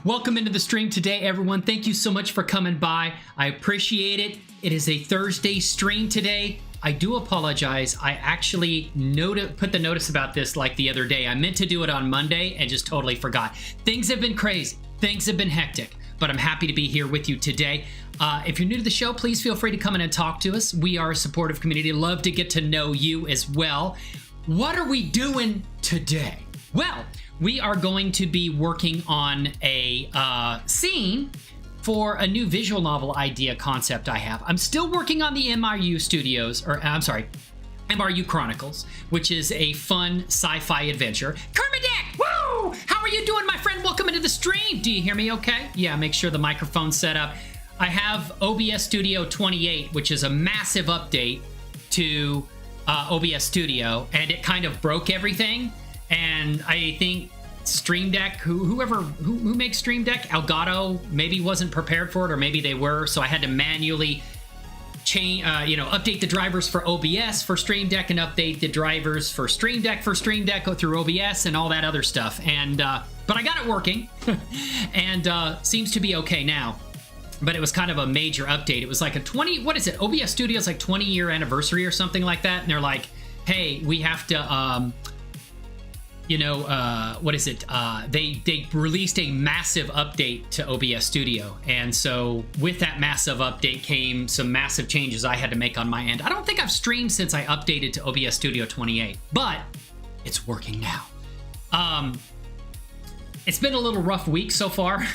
Welcome into the stream today, everyone. Thank you so much for coming by. I appreciate it. It is a Thursday stream today. I do apologize. I actually put the notice about this like the other day. I meant to do it on Monday and just totally forgot. Things have been crazy. Things have been hectic, but I'm happy to be here with you today. If you're new to the show, please feel free to come in and talk to us. We are a supportive community. Love to get to know you as well. What are we doing today? Well, we are going to be working on a scene for a new visual novel idea concept I have. I'm still working on the MRU MRU Chronicles, which is a fun sci-fi adventure. Kermit, woo! How are you doing, my friend? Welcome into the stream. Do you hear me okay? Yeah, make sure the microphone's set up. I have OBS Studio 28, which is a massive update to OBS Studio, and it kind of broke everything. And I think Stream Deck, who makes Stream Deck, Elgato, maybe wasn't prepared for it, or maybe they were. So I had to manually change, update the drivers for OBS for Stream Deck and update the drivers for Stream Deck go through OBS and all that other stuff. And but I got it working, and seems to be okay now. But it was kind of a major update. It was like a OBS Studio's like 20-year anniversary or something like that, and they're like, hey, we have to. They released a massive update to OBS Studio. And so with that massive update came some massive changes I had to make on my end. I don't think I've streamed since I updated to OBS Studio 28, but it's working now. It's been a little rough week so far.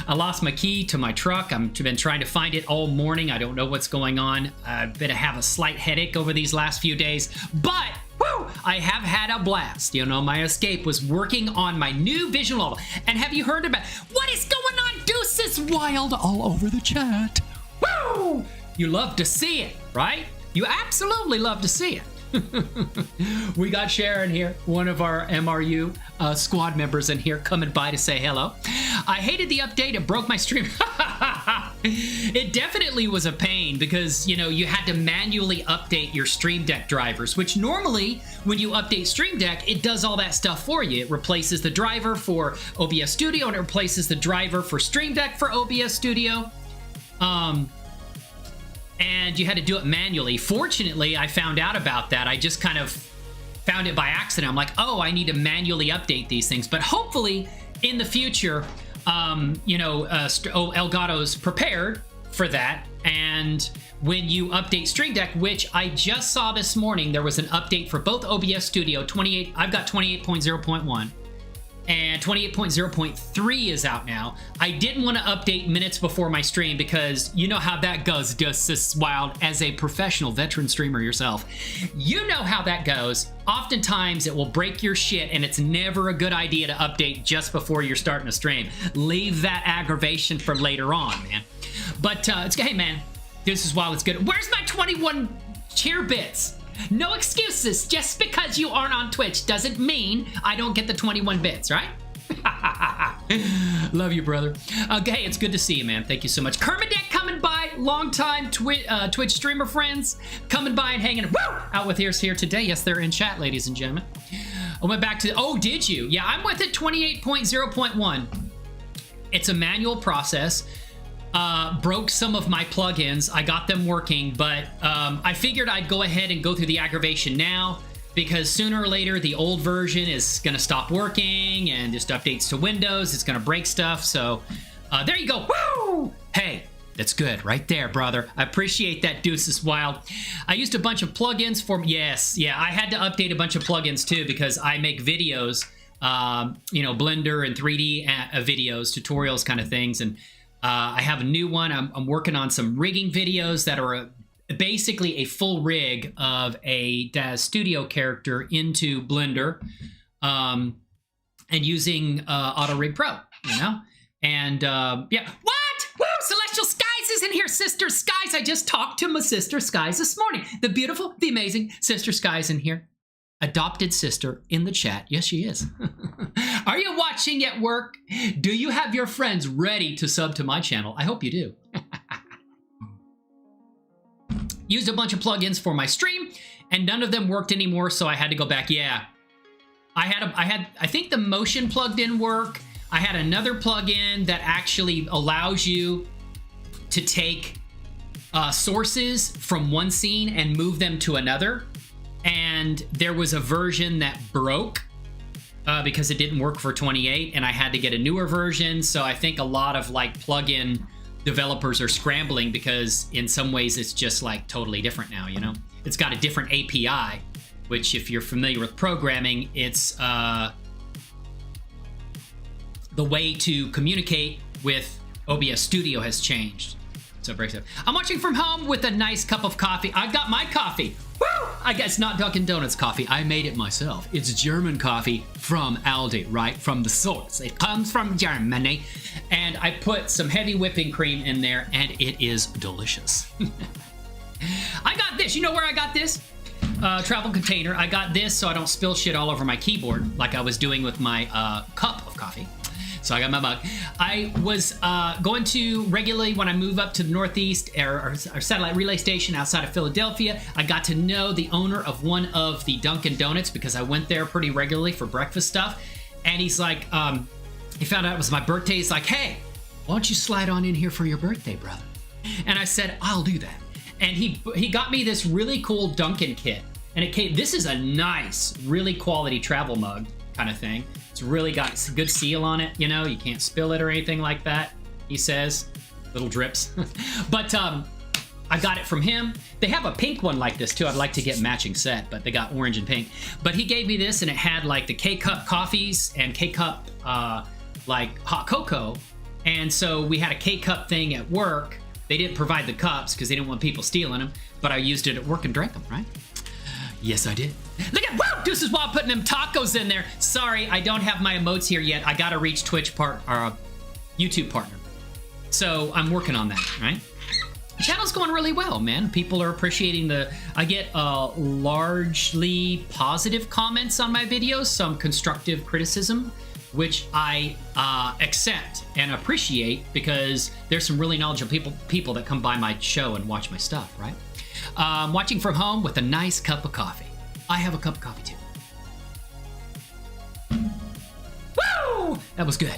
I lost my key to my truck. I've been trying to find it all morning. I don't know what's going on. I've been to have a slight headache over these last few days, but woo, I have had a blast. You know, my escape was working on my new visual novel. And have you heard about what is going on? Deuce is wild all over the chat. Woo! You love to see it, right? You absolutely love to see it. We got Sharon here, one of our MRU squad members in here, coming by to say hello. I hated the update. It broke my stream. It definitely was a pain because, you know, you had to manually update your Stream Deck drivers, which normally when you update Stream Deck, it does all that stuff for you. It replaces the driver for OBS Studio and it replaces the driver for Stream Deck for OBS Studio. And you had to do it manually. Fortunately, I found out about that. I just kind of found it by accident. I'm like, oh, I need to manually update these things. But hopefully, in the future, Elgato's prepared for that. And when you update Stream Deck, which I just saw this morning, there was an update for both OBS Studio 28. I've got 28.0.1. And 28.0.3 is out now. I didn't want to update minutes before my stream because you know how that goes, just this wild. As a professional veteran streamer yourself, you know how that goes. Oftentimes it will break your shit and it's never a good idea to update just before you're starting a stream. Leave that aggravation for later on, man. But hey man, this is wild, it's good. Where's my 21 cheer bits? No excuses. Just because you aren't on Twitch doesn't mean I don't get the 21 bits, right? Love you, brother. Okay, it's good to see you, man. Thank you so much. Kermit coming by, longtime Twitch streamer friends, coming by and hanging out with us here today. Yes, they're in chat, ladies and gentlemen. I went back to, oh, did you? Yeah, I'm with it 28.0.1. It's a manual process. Broke some of my plugins. I got them working, but I figured I'd go ahead and go through the aggravation now because sooner or later the old version is going to stop working and just updates to Windows. It's going to break stuff. So there you go. Woo! Hey, that's good right there, brother. I appreciate that. Deuce is wild. I used a bunch of plugins for, yes. Yeah, I had to update a bunch of plugins too because I make videos, Blender and 3D videos, tutorials kind of things. And I have a new one. I'm working on some rigging videos that are basically a full rig of a studio character into Blender and using auto-rigpro, you know? And yeah. What? Woo! Celestial Skies is in here. Sister Skies. I just talked to my sister Skies this morning. The beautiful, the amazing Sister Skies in here. Adopted sister in the chat. Yes, she is. Are you watching at work? Do you have your friends ready to sub to my channel? I hope you do. Used a bunch of plugins for my stream, and none of them worked anymore, so I had to go back. Yeah, I think the motion plug didn't work. I had another plugin that actually allows you to take sources from one scene and move them to another. And there was a version that broke because it didn't work for 28, and I had to get a newer version. So I think a lot of like plugin developers are scrambling because in some ways it's just like totally different now, you know? It's got a different API, which if you're familiar with programming, it's the way to communicate with OBS Studio has changed. So it breaks up. I'm watching from home with a nice cup of coffee. I got my coffee. Woo! I guess not Dunkin' Donuts coffee. I made it myself. It's German coffee from Aldi, right? From the source. It comes from Germany. And I put some heavy whipping cream in there, and it is delicious. I got this. You know where I got this? Travel container. I got this so I don't spill shit all over my keyboard like I was doing with my cup of coffee. So I got my mug. I was going to regularly, when I move up to the Northeast, our satellite relay station outside of Philadelphia, I got to know the owner of one of the Dunkin' Donuts because I went there pretty regularly for breakfast stuff. And he's like, he found out it was my birthday. He's like, hey, why don't you slide on in here for your birthday, brother? And I said, I'll do that. And he got me this really cool Dunkin' kit. And it came, this is a nice, really quality travel mug kind of thing. It's really got a good seal on it, you know, you can't spill it or anything like that, he says. Little drips. But I got it from him. They have a pink one like this too. I'd like to get matching set, but they got orange and pink. But he gave me this and it had like the K-Cup coffees and K-Cup like hot cocoa. And so we had a K-Cup thing at work. They didn't provide the cups because they didn't want people stealing them, but I used it at work and drank them, right? Yes, I did. Look at, woo! Deuces while putting them tacos in there. Sorry, I don't have my emotes here yet. I gotta reach Twitch YouTube partner. So I'm working on that, right? The channel's going really well, man. People are appreciating I get largely positive comments on my videos, some constructive criticism, which I accept and appreciate because there's some really knowledgeable people that come by my show and watch my stuff, right? Watching from home with a nice cup of coffee. I have a cup of coffee too. Woo! That was good.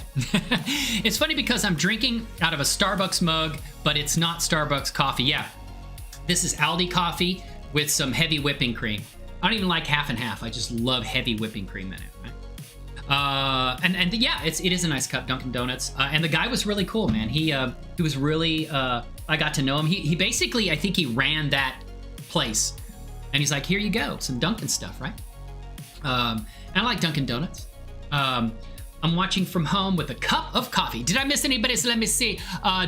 It's funny because I'm drinking out of a Starbucks mug, but it's not Starbucks coffee. Yeah, this is Aldi coffee with some heavy whipping cream. I don't even like half and half. I just love heavy whipping cream in it. Right? And yeah, it is a nice cup, Dunkin' Donuts. And the guy was really cool, man. He was really. I got to know him. He basically, I think he ran that place. And he's like, here you go, some Dunkin' stuff, right? And I like Dunkin' Donuts. I'm watching from home with a cup of coffee. Did I miss anybody? So let me see.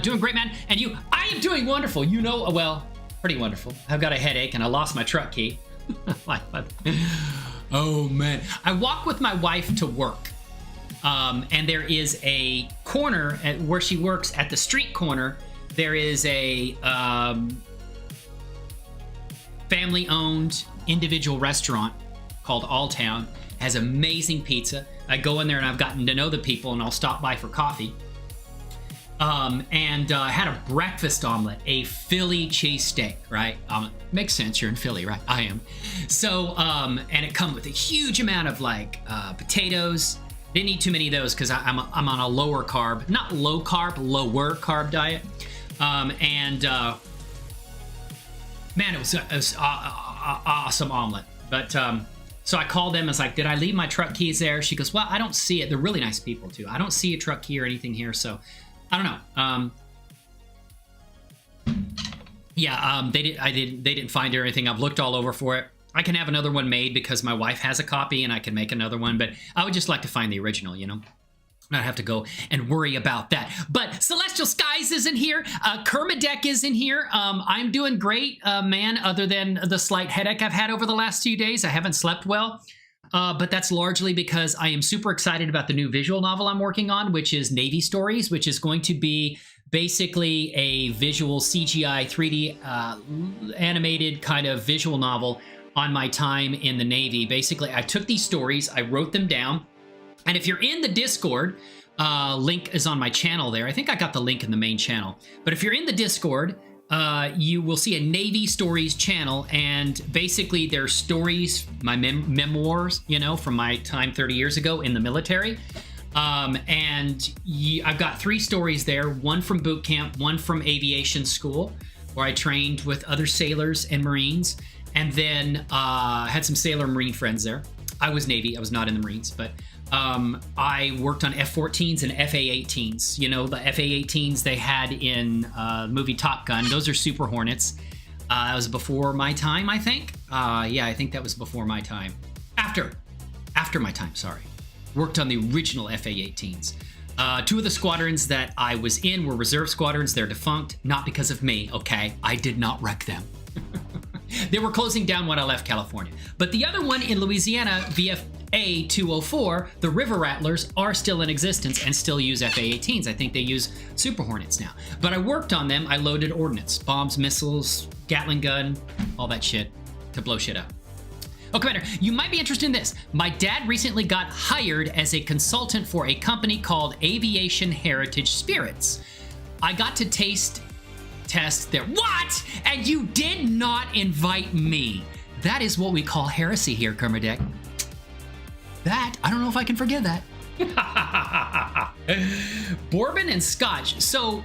Doing great, man. And you? I am doing wonderful. You know, well, pretty wonderful. I've got a headache and I lost my truck key. Oh, man. I walk with my wife to work. And there is a corner at where she works at the street corner. There is a family-owned individual restaurant called Alltown. Has amazing pizza. I go in there and I've gotten to know the people and I'll stop by for coffee. And I had a breakfast omelet, a Philly cheesesteak, right? Makes sense, you're in Philly, right? I am. So, and it comes with a huge amount of like potatoes. Didn't eat too many of those because I'm on a lower carb, not low carb, lower carb diet. Man, it was awesome omelet. But so I called them. I was like, did I leave my truck keys there? She goes, well, I don't see it. They're really nice people too. I don't see a truck key or anything here. So I don't know. Yeah, they didn't find it or anything. I've looked all over for it. I can have another one made because my wife has a copy and I can make another one. But I would just like to find the original, you know? Not have to go and worry about that. But Celestial Skies is in here. Kermadec is in here. I'm doing great, man, other than the slight headache I've had over the last few days. I haven't slept well. But that's largely because I am super excited about the new visual novel I'm working on, which is Navy Stories, which is going to be basically a visual CGI 3D animated kind of visual novel on my time in the Navy. Basically, I took these stories, I wrote them down, and if you're in the Discord, link is on my channel there. I think I got the link in the main channel. But if you're in the Discord, you will see a Navy Stories channel, and basically they're stories, my memoirs, you know, from my time 30 years ago in the military. I've got 3 stories there, one from boot camp, one from aviation school, where I trained with other sailors and Marines, and then had some sailor Marine friends there. I was Navy, I was not in the Marines, but I worked on F-14s and FA-18s. You know, the FA-18s they had in the movie Top Gun. Those are Super Hornets. That was before my time, I think. Yeah, I think that was before my time. After my time, sorry. Worked on the original FA-18s. 2 of the squadrons that I was in were reserve squadrons. They're defunct, not because of me, okay? I did not wreck them. They were closing down when I left California. But the other one in Louisiana, VFA 204, the River Rattlers, are still in existence and still use FA-18s. I think they use Super Hornets now. But I worked on them. I loaded ordnance, bombs, missiles, Gatling gun, all that shit to blow shit up. Oh, Commander, you might be interested in this. My dad recently got hired as a consultant for a company called Aviation Heritage Spirits. I got to test their... What? And you did not invite me. That is what we call heresy here, Kermadec. That, I don't know if I can forgive that. Bourbon and Scotch. So,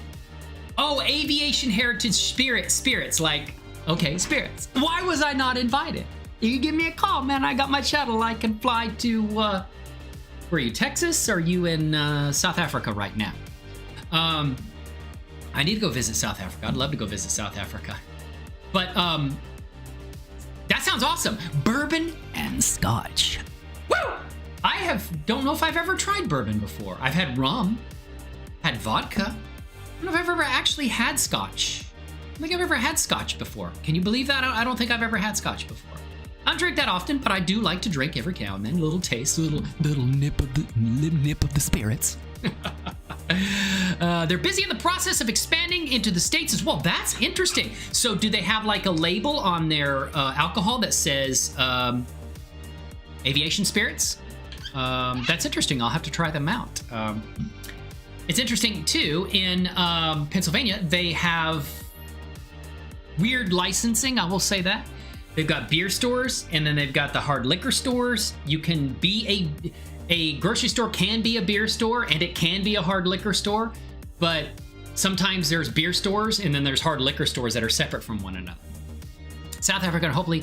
oh, Aviation Heritage Spirits, like, okay, spirits. Why was I not invited? You give me a call, man. I got my shuttle. I can fly to, where are you, Texas? Or are you in South Africa right now? I need to go visit South Africa. I'd love to go visit South Africa. But that sounds awesome. Bourbon and Scotch. Woo! Don't know if I've ever tried bourbon before. I've had rum, had vodka. I don't know if I've ever actually had Scotch. I don't think I've ever had Scotch before. Can you believe that? I don't think I've ever had Scotch before. I don't drink that often, but I do like to drink every now and then. A little taste, a little nip of the spirits. They're busy in the process of expanding into the States as well. That's interesting. So do they have like a label on their alcohol that says aviation spirits? That's interesting. I'll have to try them out. It's interesting too, in Pennsylvania, they have weird licensing, I will say that. They've got beer stores, and then they've got the hard liquor stores. You can be a grocery store can be a beer store, and it can be a hard liquor store, but sometimes there's beer stores, and then there's hard liquor stores that are separate from one another. South Africa, hopefully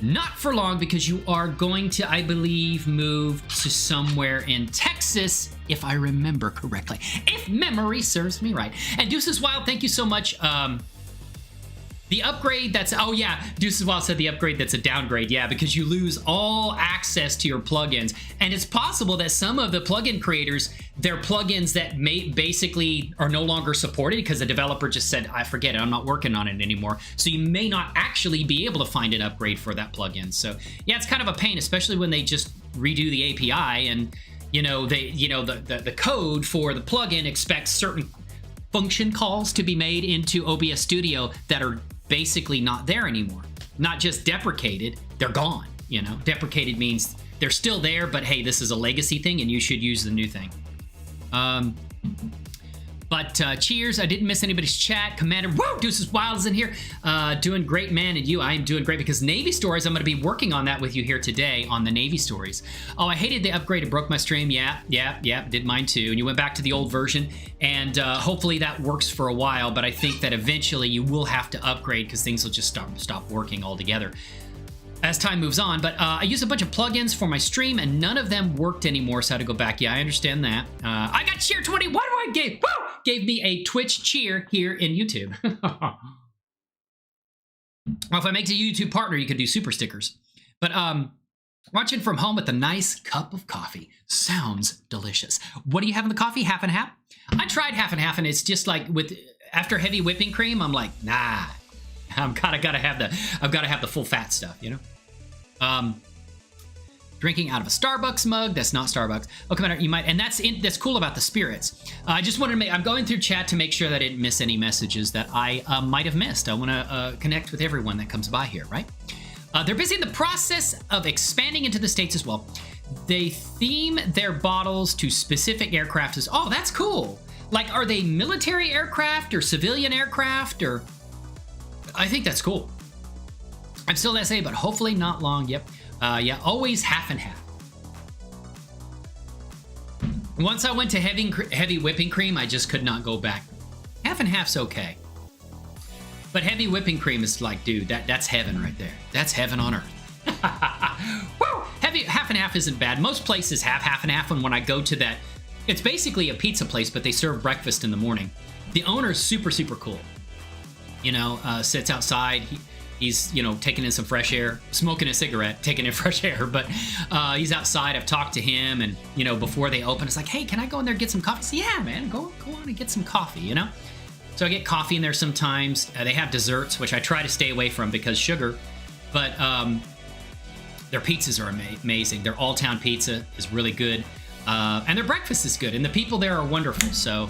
not for long, because you are going to, I believe, move to somewhere in Texas, if I remember correctly, if memory serves me right. And Deuces Wild, thank you so much. The upgrade that's, oh yeah, Deuces Wild said the upgrade that's a downgrade. Yeah, because you lose all access to your plugins. And it's possible that some of the plugin creators, their plugins that basically are no longer supported because the developer just said, I forget it, I'm not working on it anymore. So you may not actually be able to find an upgrade for that plugin. So yeah, it's kind of a pain, especially when they just redo the API and, you know, the code for the plugin expects certain function calls to be made into OBS Studio that are basically not there anymore. Not just deprecated, they're gone. You know, deprecated means they're still there, but hey, this is a legacy thing and you should use the new thing. Cheers, I didn't miss anybody's chat. Commander, woo, Deuces Wild is in here. Doing great, man, and you, I am doing great because Navy Stories, I'm going to be working on that with you here today on the Navy Stories. Oh, I hated the upgrade, it broke my stream. Yeah, did mine too. And you went back to the old version, and hopefully that works for a while, but I think that eventually you will have to upgrade because things will just stop working altogether as time moves on. But I used a bunch of plugins for my stream and none of them worked anymore, so I had to go back. Yeah, I understand that. I got cheer 20. What do I give? Woo! Gave me a Twitch cheer here in YouTube. Well, if I make a YouTube partner, you could do super stickers. But watching from home with a nice cup of coffee sounds delicious. What do you have in the coffee? Half and half? I tried half and half, and it's just like after heavy whipping cream, I'm like, nah. I've got to have the full fat stuff, you know. Drinking out of a Starbucks mug. That's not Starbucks. Oh, Commander, you might, and that's cool about the spirits. I just wanted to I'm going through chat to make sure that I didn't miss any messages that I might have missed. I want to connect with everyone that comes by here, right? They're busy in the process of expanding into the States as well. They theme their bottles to specific aircraft as, oh, that's cool. Like, are they military aircraft or civilian aircraft or? I think that's cool. I'm still SA, but hopefully not long. Yep. Yeah, always half and half. Once I went to heavy whipping cream, I just could not go back. Half and half's okay. But heavy whipping cream is like, dude, that's heaven right there. That's heaven on earth. Woo! Heavy half and half isn't bad. Most places have half and half, and when I go to that, it's basically a pizza place, but they serve breakfast in the morning. The owner's super, super cool. You know, sits outside. He's, you know, taking in some fresh air, smoking a cigarette, taking in fresh air, but he's outside. I've talked to him, and, you know, before they open, it's like, hey, can I go in there and get some coffee? I say, yeah, man, go on and get some coffee, you know? So I get coffee in there sometimes. They have desserts, which I try to stay away from because sugar, but their pizzas are amazing. Their all-town pizza is really good. And their breakfast is good, and the people there are wonderful, so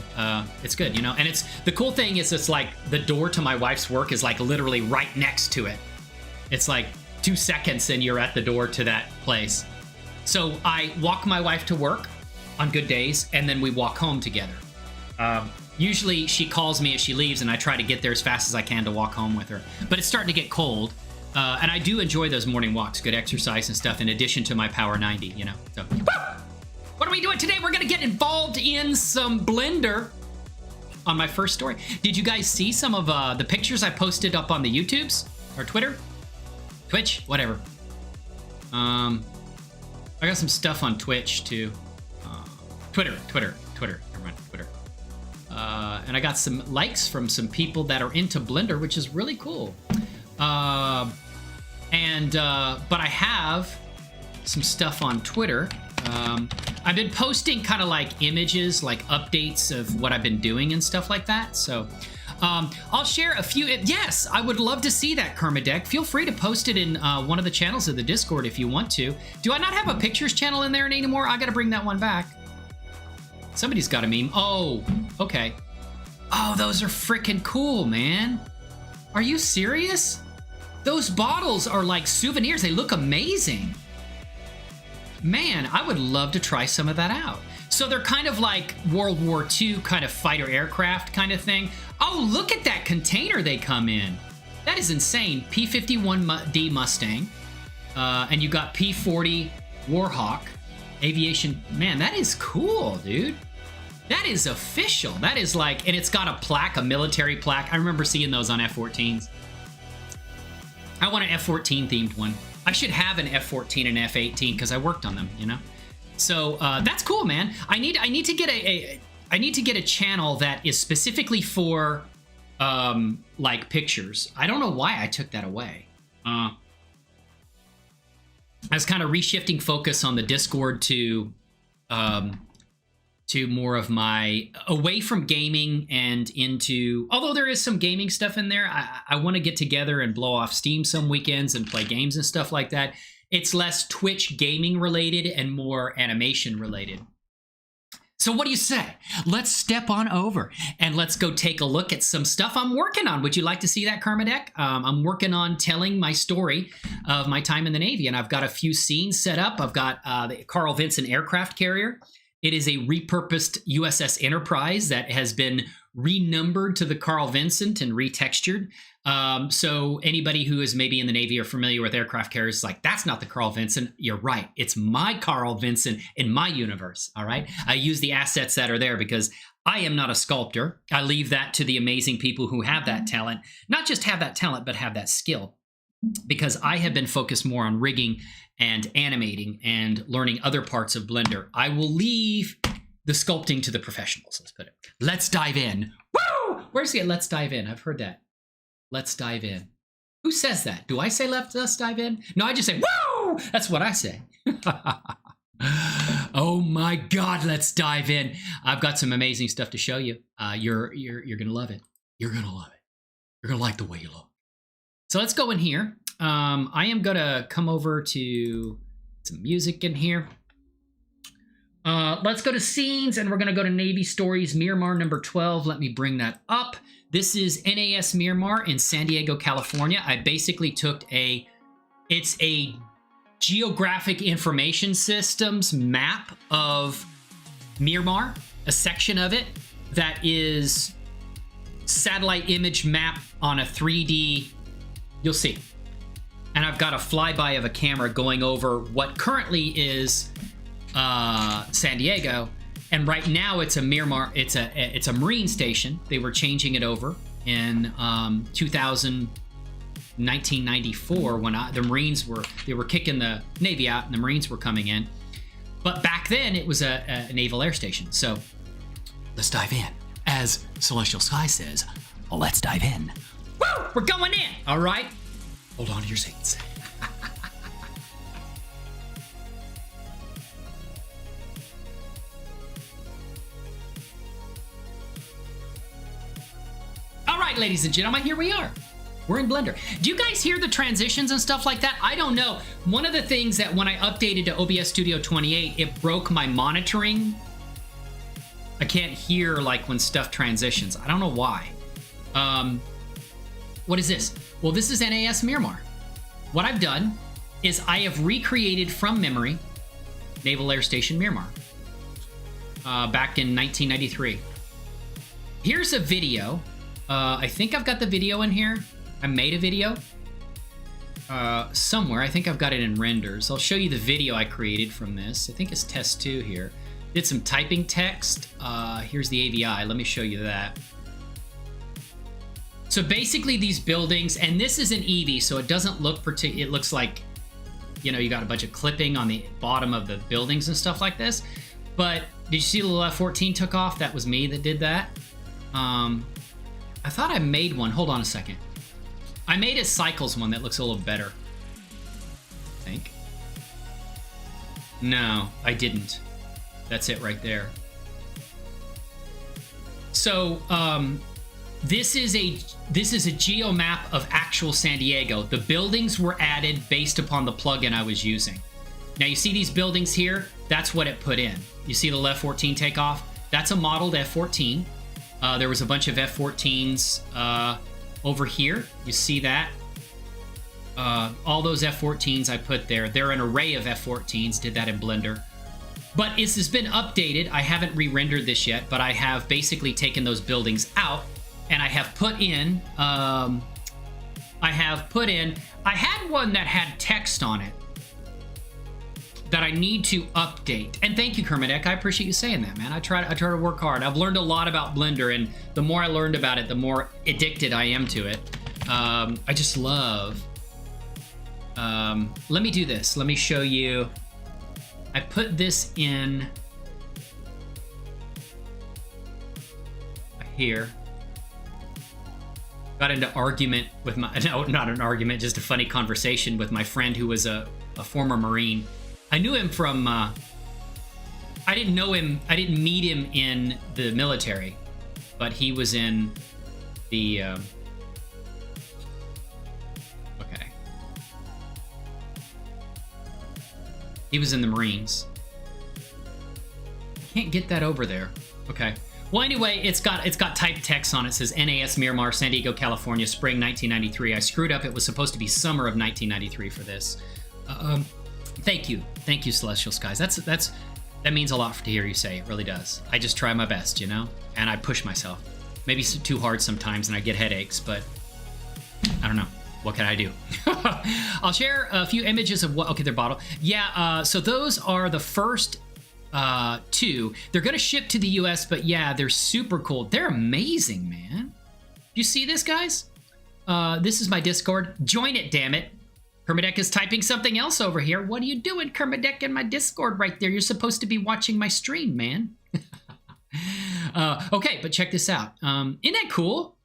it's good, you know. And it's the cool thing is it's like the door to my wife's work is like literally right next to it. It's like 2 seconds and you're at the door to that place. So I walk my wife to work on good days, and then we walk home together. Usually she calls me as she leaves, and I try to get there as fast as I can to walk home with her. But it's starting to get cold, and I do enjoy those morning walks, good exercise and stuff, in addition to my Power 90, you know. So, woo! What are we doing today? We're gonna get involved in some Blender on my first story. Did you guys see some of the pictures I posted up on the YouTubes or Twitter? Twitch? Whatever. I got some stuff on Twitch too. Twitter. Never mind, Twitter. And I got some likes from some people that are into Blender, which is really cool. But I have some stuff on Twitter. I've been posting kind of like images, like updates of what I've been doing and stuff like that. So I'll share a few. Yes, I would love to see that, Kermadec. Feel free to post it in one of the channels of the Discord if you want to. Do I not have a pictures channel in there anymore? I got to bring that one back. Somebody's got a meme. Oh, okay. Oh, those are freaking cool, man. Are you serious? Those bottles are like souvenirs. They look amazing. Man, I would love to try some of that out. So they're kind of like World War II kind of fighter aircraft kind of thing. Oh, look at that container they come in. That is insane. P-51D Mustang. And you got P-40 Warhawk. Aviation. Man, that is cool, dude. That is official. That is like, and it's got a plaque, a military plaque. I remember seeing those on F-14s. I want an F-14 themed one. I should have an F-14 and F-18 because I worked on them, you know. So that's cool, man. I need to get a channel that is specifically for like pictures. I don't know why I took that away. I was kind of reshifting focus on the Discord to more of my away from gaming and into, although there is some gaming stuff in there, I want to get together and blow off steam some weekends and play games and stuff like that. It's less Twitch gaming related and more animation related. So what do you say? Let's step on over and let's go take a look at some stuff I'm working on. Would you like to see that, Kermadec? I'm working on telling my story of my time in the Navy, and I've got a few scenes set up. I've got the Carl Vinson aircraft carrier. It is a repurposed USS Enterprise that has been renumbered to the Carl Vincent and retextured. So anybody who is maybe in the Navy or familiar with aircraft carriers is like, that's not the Carl Vincent. You're right. It's my Carl Vincent in my universe. All right. I use the assets that are there because I am not a sculptor. I leave that to the amazing people who have that talent. Not just have that talent, but have that skill. Because I have been focused more on rigging and animating and learning other parts of Blender. I will leave the sculpting to the professionals, let's put it. Let's dive in. Woo! Where's the let's dive in? I've heard that. Let's dive in. Who says that? Do I say let's dive in? No, I just say, woo! That's what I say. Oh my God, let's dive in. I've got some amazing stuff to show you. You're gonna love it. You're gonna love it. You're gonna like the way you look. So let's go in here. I am gonna come over to some music in here. Let's go to scenes, and we're gonna go to Navy Stories, Miramar number 12. Let me bring that up. This is NAS Miramar in San Diego, California. I basically took it's a geographic information systems map of Miramar, a section of it that is satellite image map on a 3D. You'll see. And I've got a flyby of a camera going over what currently is San Diego. And right now it's a Miramar. It's a Marine station. They were changing it over in 1994 when the Marines were kicking the Navy out and the Marines were coming in. But back then it was a naval air station. So let's dive in. As Celestial Sky says, let's dive in. Woo! We're going in. All right. Hold on to your seats. All right, ladies and gentlemen, here we are. We're in Blender. Do you guys hear the transitions and stuff like that? I don't know. One of the things that when I updated to OBS Studio 28, it broke my monitoring. I can't hear like when stuff transitions. I don't know why. What is this? Well, this is NAS Miramar. What I've done is I have recreated from memory Naval Air Station Miramar back in 1993. Here's a video. I think I've got the video in here. I made a video somewhere. I think I've got it in renders. I'll show you the video I created from this. I think it's test 2 here. Did some typing text. Here's the AVI. Let me show you that. So basically these buildings, and this is an EV, so it doesn't look it looks like, you know, you got a bunch of clipping on the bottom of the buildings and stuff like this. But did you see the little F-14 took off? That was me that did that. I thought I made one. Hold on a second. I made a Cycles one that looks a little better, I think. No, I didn't. That's it right there. So this is a geo map of actual San Diego. The buildings were added based upon the plugin I was using. Now you see these buildings here? That's what it put in. You see the F-14 take off? That's a modeled F-14. There was a bunch of F-14s over here. You see that? All those F-14s I put there. They're an array of F-14s. Did that in Blender. But this has been updated. I haven't re-rendered this yet, but I have basically taken those buildings out and I have put in, I had one that had text on it that I need to update. And thank you, Kermit. I appreciate you saying that, man. I try to work hard. I've learned a lot about Blender, and the more I learned about it, the more addicted I am to it. I just love. Let me do this. Let me show you. I put this in here. Got into argument with my, no, not an argument, just a funny conversation with my friend who was a former Marine. I knew him from, I didn't know him, I didn't meet him in the military, but he was in the, okay. He was in the Marines. I can't get that over there. Okay. Well, anyway, it's got typed text on it. It says NAS Miramar, San Diego, California, spring 1993. I screwed up. It was supposed to be summer of 1993 for this. Thank you, Celestial Skies. That means a lot to hear you say. It really does. I just try my best, you know, and I push myself. Maybe too hard sometimes, and I get headaches. But I don't know. What can I do? I'll share a few images of what. Okay, they're bottle. Yeah. So those are the first. 2. They're gonna ship to the US, but yeah, they're super cool. They're amazing, man. You see this, guys? This is my Discord. Join it, damn it. Kermidek is typing something else over here. What are you doing, Kermidek, in my Discord right there? You're supposed to be watching my stream, man. Okay, but check this out. Isn't that cool?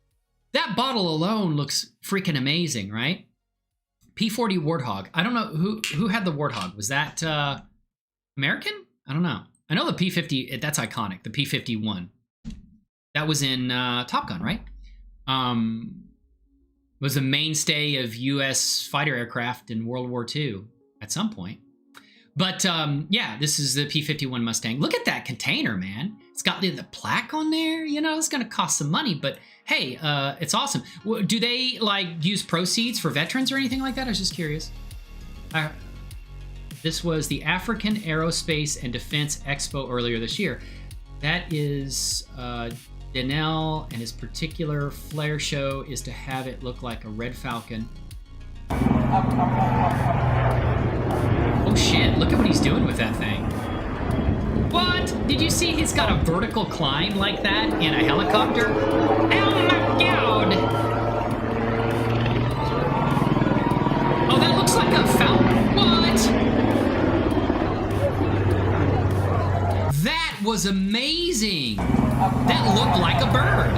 That bottle alone looks freaking amazing, right? P40 Warthog. I don't know who had the Warthog. Was that American? I don't know. I know the P-50, that's iconic. The P-51. That was in Top Gun, right? Was a mainstay of U.S. fighter aircraft in World War II at some point. But yeah, this is the P-51 Mustang. Look at that container, man. It's got the plaque on there. You know, it's going to cost some money, but hey, it's awesome. Do they like use proceeds for veterans or anything like that? I was just curious. This was the African Aerospace and Defense Expo earlier this year. That is Danell, and his particular flair show is to have it look like a Red Falcon. Oh shit, look at what he's doing with that thing. What? Did you see he's got a vertical climb like that in a helicopter? Oh my god! Oh, that looks like a fountain. What? That was amazing. That looked like a bird.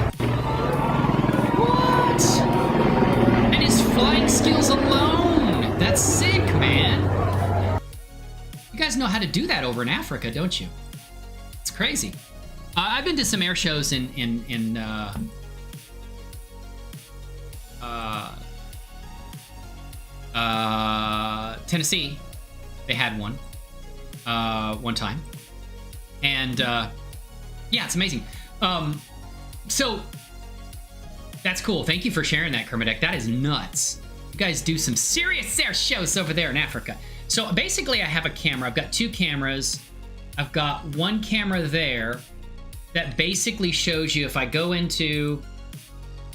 What? And his flying skills alone. That's sick, man. You guys know how to do that over in Africa, don't you? It's crazy. I've been to some air shows in Tennessee. They had one time, and yeah, it's amazing. So that's cool. Thank you for sharing that, Kermit. That is nuts. You guys do some serious air shows over there in Africa. So basically, I have a camera. I've got two cameras. I've got one camera there that basically shows you if I go into,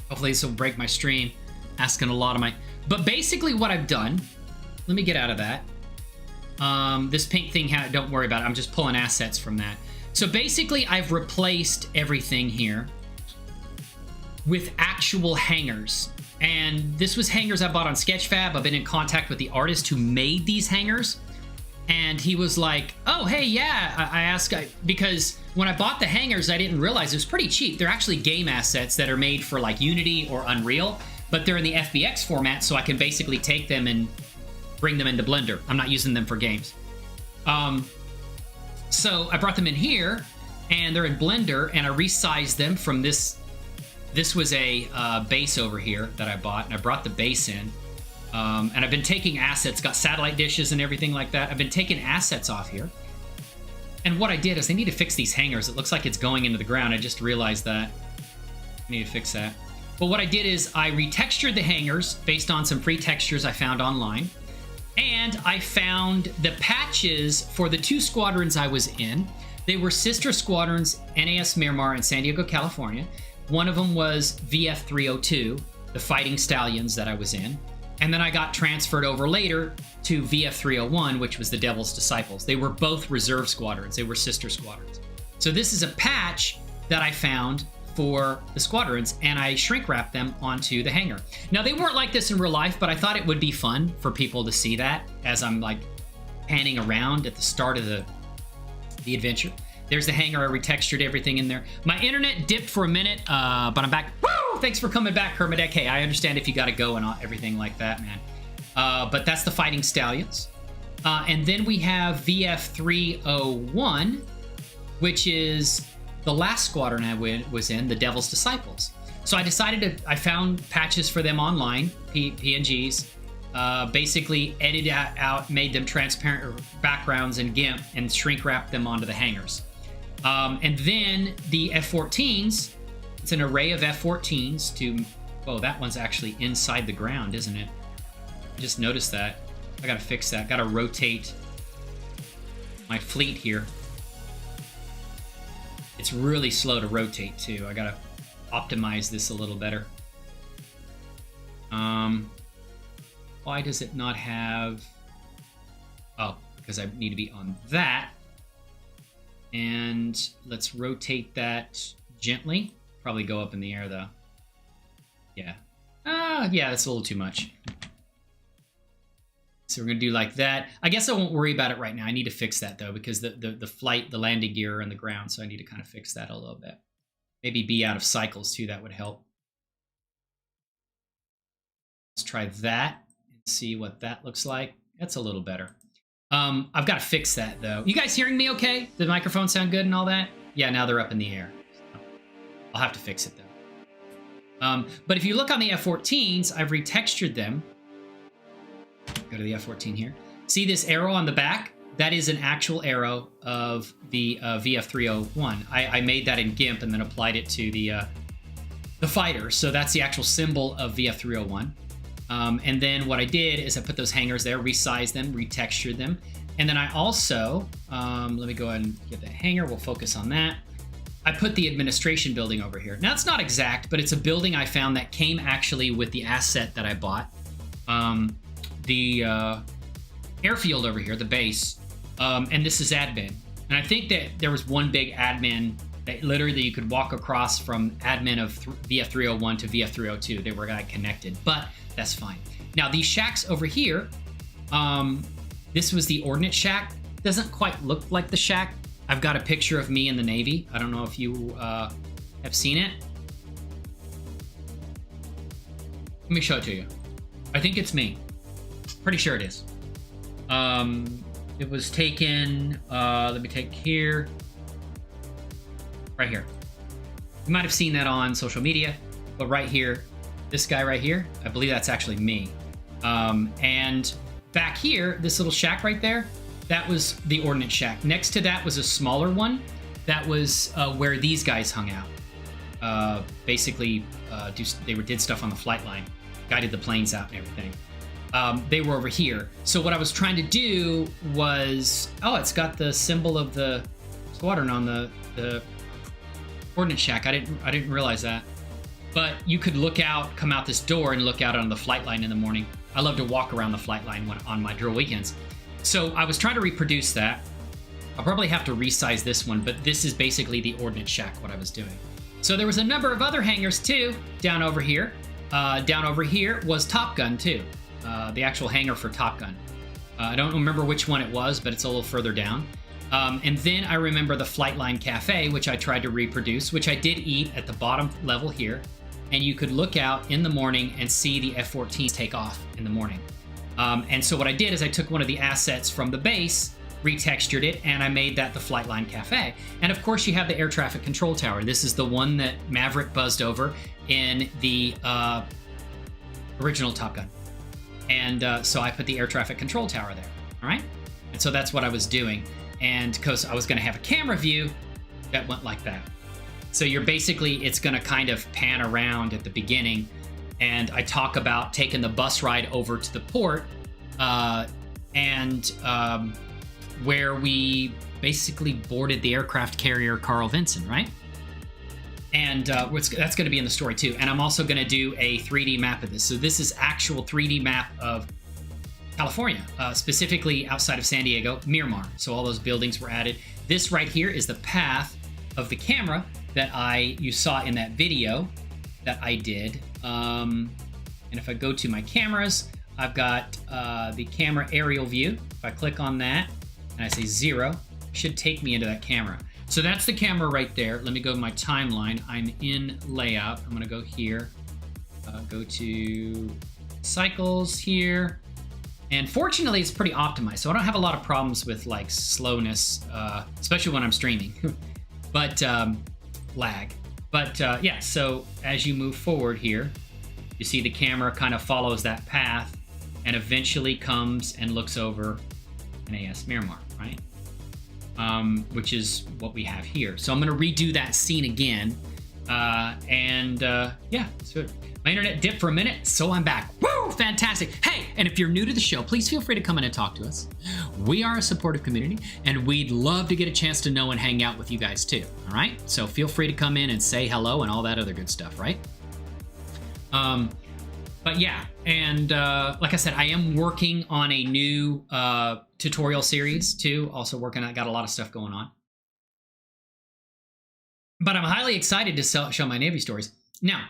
hopefully this will break my stream, asking a lot of my, but basically what I've done, let me get out of that. This pink thing, don't worry about it. I'm just pulling assets from that. So basically I've replaced everything here with actual hangers. And this was hangers I bought on Sketchfab. I've been in contact with the artist who made these hangers. And he was like, oh, hey, yeah. I asked, because when I bought the hangers, I didn't realize it was pretty cheap. They're actually game assets that are made for like Unity or Unreal, but they're in the FBX format, so I can basically take them and bring them into Blender. I'm not using them for games. So I brought them in here, and they're in Blender, and I resized them from this. This was a base over here that I bought, and I brought the base in. And I've been taking assets, got satellite dishes and everything like that. I've been taking assets off here. And what I did is I need to fix these hangers. It looks like it's going into the ground. I just realized that. I need to fix that. But what I did is I retextured the hangers based on some free textures I found online. And I found the patches for the two squadrons I was in. They were sister squadrons, NAS Miramar in San Diego, California. One of them was VF-302, the Fighting Stallions that I was in. And then I got transferred over later to VF-301, which was the Devil's Disciples. They were both reserve squadrons. They were sister squadrons. So this is a patch that I found for the squadrons, and I shrink wrapped them onto the hangar. Now, they weren't like this in real life, but I thought it would be fun for people to see that as I'm like panning around at the start of the adventure. There's the hangar. I retextured everything in there. My internet dipped for a minute, but I'm back. Woo! Thanks for coming back, Kermit. Hey, I understand if you got to go and everything like that, man. But that's the Fighting Stallions. And then we have VF-301, which is the last squadron I was in, the Devil's Disciples. So I decided I found patches for them online, PNGs, basically edited out, made them transparent backgrounds in GIMP, and shrink wrapped them onto the hangars. And then the F-14s, it's an array of F-14s to, oh, that one's actually inside the ground, isn't it? I just noticed that. I gotta fix that. Gotta rotate my fleet here. It's really slow to rotate too. I gotta optimize this a little better. Why does it not have, oh, because I need to be on that. And let's rotate that gently. Probably go up in the air though. Yeah. Yeah, that's a little too much. So we're gonna do like that. I guess I won't worry about it right now. I need to fix that though, because the flight, the landing gear are on the ground, so I need to kind of fix that a little bit. Maybe be out of cycles too, that would help. Let's try that and see what that looks like. That's a little better. I've got to fix that though. You guys hearing me okay? The microphone sound good and all that? Yeah, now they're up in the air. So I'll have to fix it though. But if you look on the F-14s, I've retextured them. Go to the F-14 here. See this arrow on the back? That is an actual arrow of the VF-301. I made that in GIMP and then applied it to the fighter. So that's the actual symbol of VF-301. And then what I did is I put those hangers there, resized them, retextured them. And then I also, let me go ahead and get the hanger. We'll focus on that. I put the administration building over here. Now, it's not exact, but it's a building I found that came actually with the asset that I bought. The airfield over here, the base, and this is admin. And I think that there was one big admin that literally you could walk across from admin of VF301 to VF302. They were like connected, but that's fine. Now these shacks over here, this was the ordnance shack. Doesn't quite look like the shack. I've got a picture of me in the Navy. I don't know if you have seen it. Let me show it to you. I think it's me. Pretty sure it is. It was taken, let me take here. Right here. You might have seen that on social media, but right here, this guy right here, I believe that's actually me. And back here, this little shack right there, that was the ordnance shack. Next to that was a smaller one. That was where these guys hung out. Basically, they did stuff on the flight line, guided the planes out and everything. They were over here. So what I was trying to do was, oh, it's got the symbol of the squadron on the ordnance shack. I didn't realize that. But you could look out, come out this door and look out on the flight line in the morning. I love to walk around the flight line on my drill weekends. So I was trying to reproduce that. I'll probably have to resize this one, but this is basically the ordnance shack, what I was doing. So there was a number of other hangars too, down over here. Down over here was Top Gun too. The actual hangar for Top Gun. I don't remember which one it was, but it's a little further down. And then I remember the Flightline Cafe, which I tried to reproduce, which I did eat at the bottom level here. And you could look out in the morning and see the F-14s take off in the morning. And so what I did is I took one of the assets from the base, retextured it, and I made that the Flightline Cafe. And of course you have the air traffic control tower. This is the one that Maverick buzzed over in the original Top Gun. And so I put the air traffic control tower there, all right? And so that's what I was doing. And because I was gonna have a camera view that went like that. So you're basically, it's gonna kind of pan around at the beginning, and I talk about taking the bus ride over to the port, where we basically boarded the aircraft carrier Carl Vinson, right? And that's going to be in the story too. And I'm also going to do a 3D map of this. So this is actual 3D map of California, specifically outside of San Diego, Miramar. So all those buildings were added. This right here is the path of the camera that you saw in that video that I did. And if I go to my cameras, I've got the camera aerial view. If I click on that and I say 0, it should take me into that camera. So that's the camera right there. Let me go to my timeline. I'm in layout. I'm gonna go here, go to cycles here. And fortunately it's pretty optimized. So I don't have a lot of problems with like slowness, especially when I'm streaming, but lag. But yeah, so as you move forward here, you see the camera kind of follows that path and eventually comes and looks over an AS Miramar, right? Which is what we have here. So I'm gonna redo that scene again. Yeah, so my internet dipped for a minute, so I'm back. Woo, fantastic. Hey, and if you're new to the show, please feel free to come in and talk to us. We are a supportive community, and we'd love to get a chance to know and hang out with you guys too, all right? So feel free to come in and say hello and all that other good stuff, right? But yeah, and like I said, I am working on a new tutorial series too. Also working on, got a lot of stuff going on. But I'm highly excited to show my Navy stories. Now,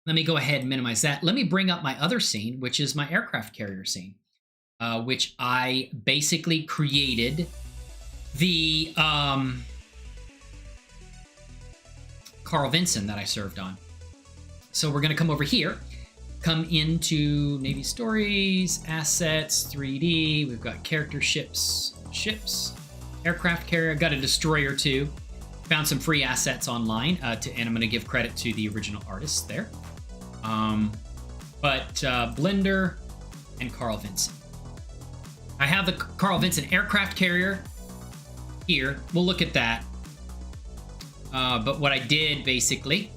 let me go ahead and minimize that. Let me bring up my other scene, which is my aircraft carrier scene, which I basically created the Carl Vinson that I served on. So we're gonna come over here, come into Navy Stories, Assets, 3D. We've got character ships, aircraft carrier. I've got a destroyer too. Found some free assets online, and I'm going to give credit to the original artists there. Blender and Carl Vinson. I have the Carl Vinson aircraft carrier here. We'll look at that. But what I did basically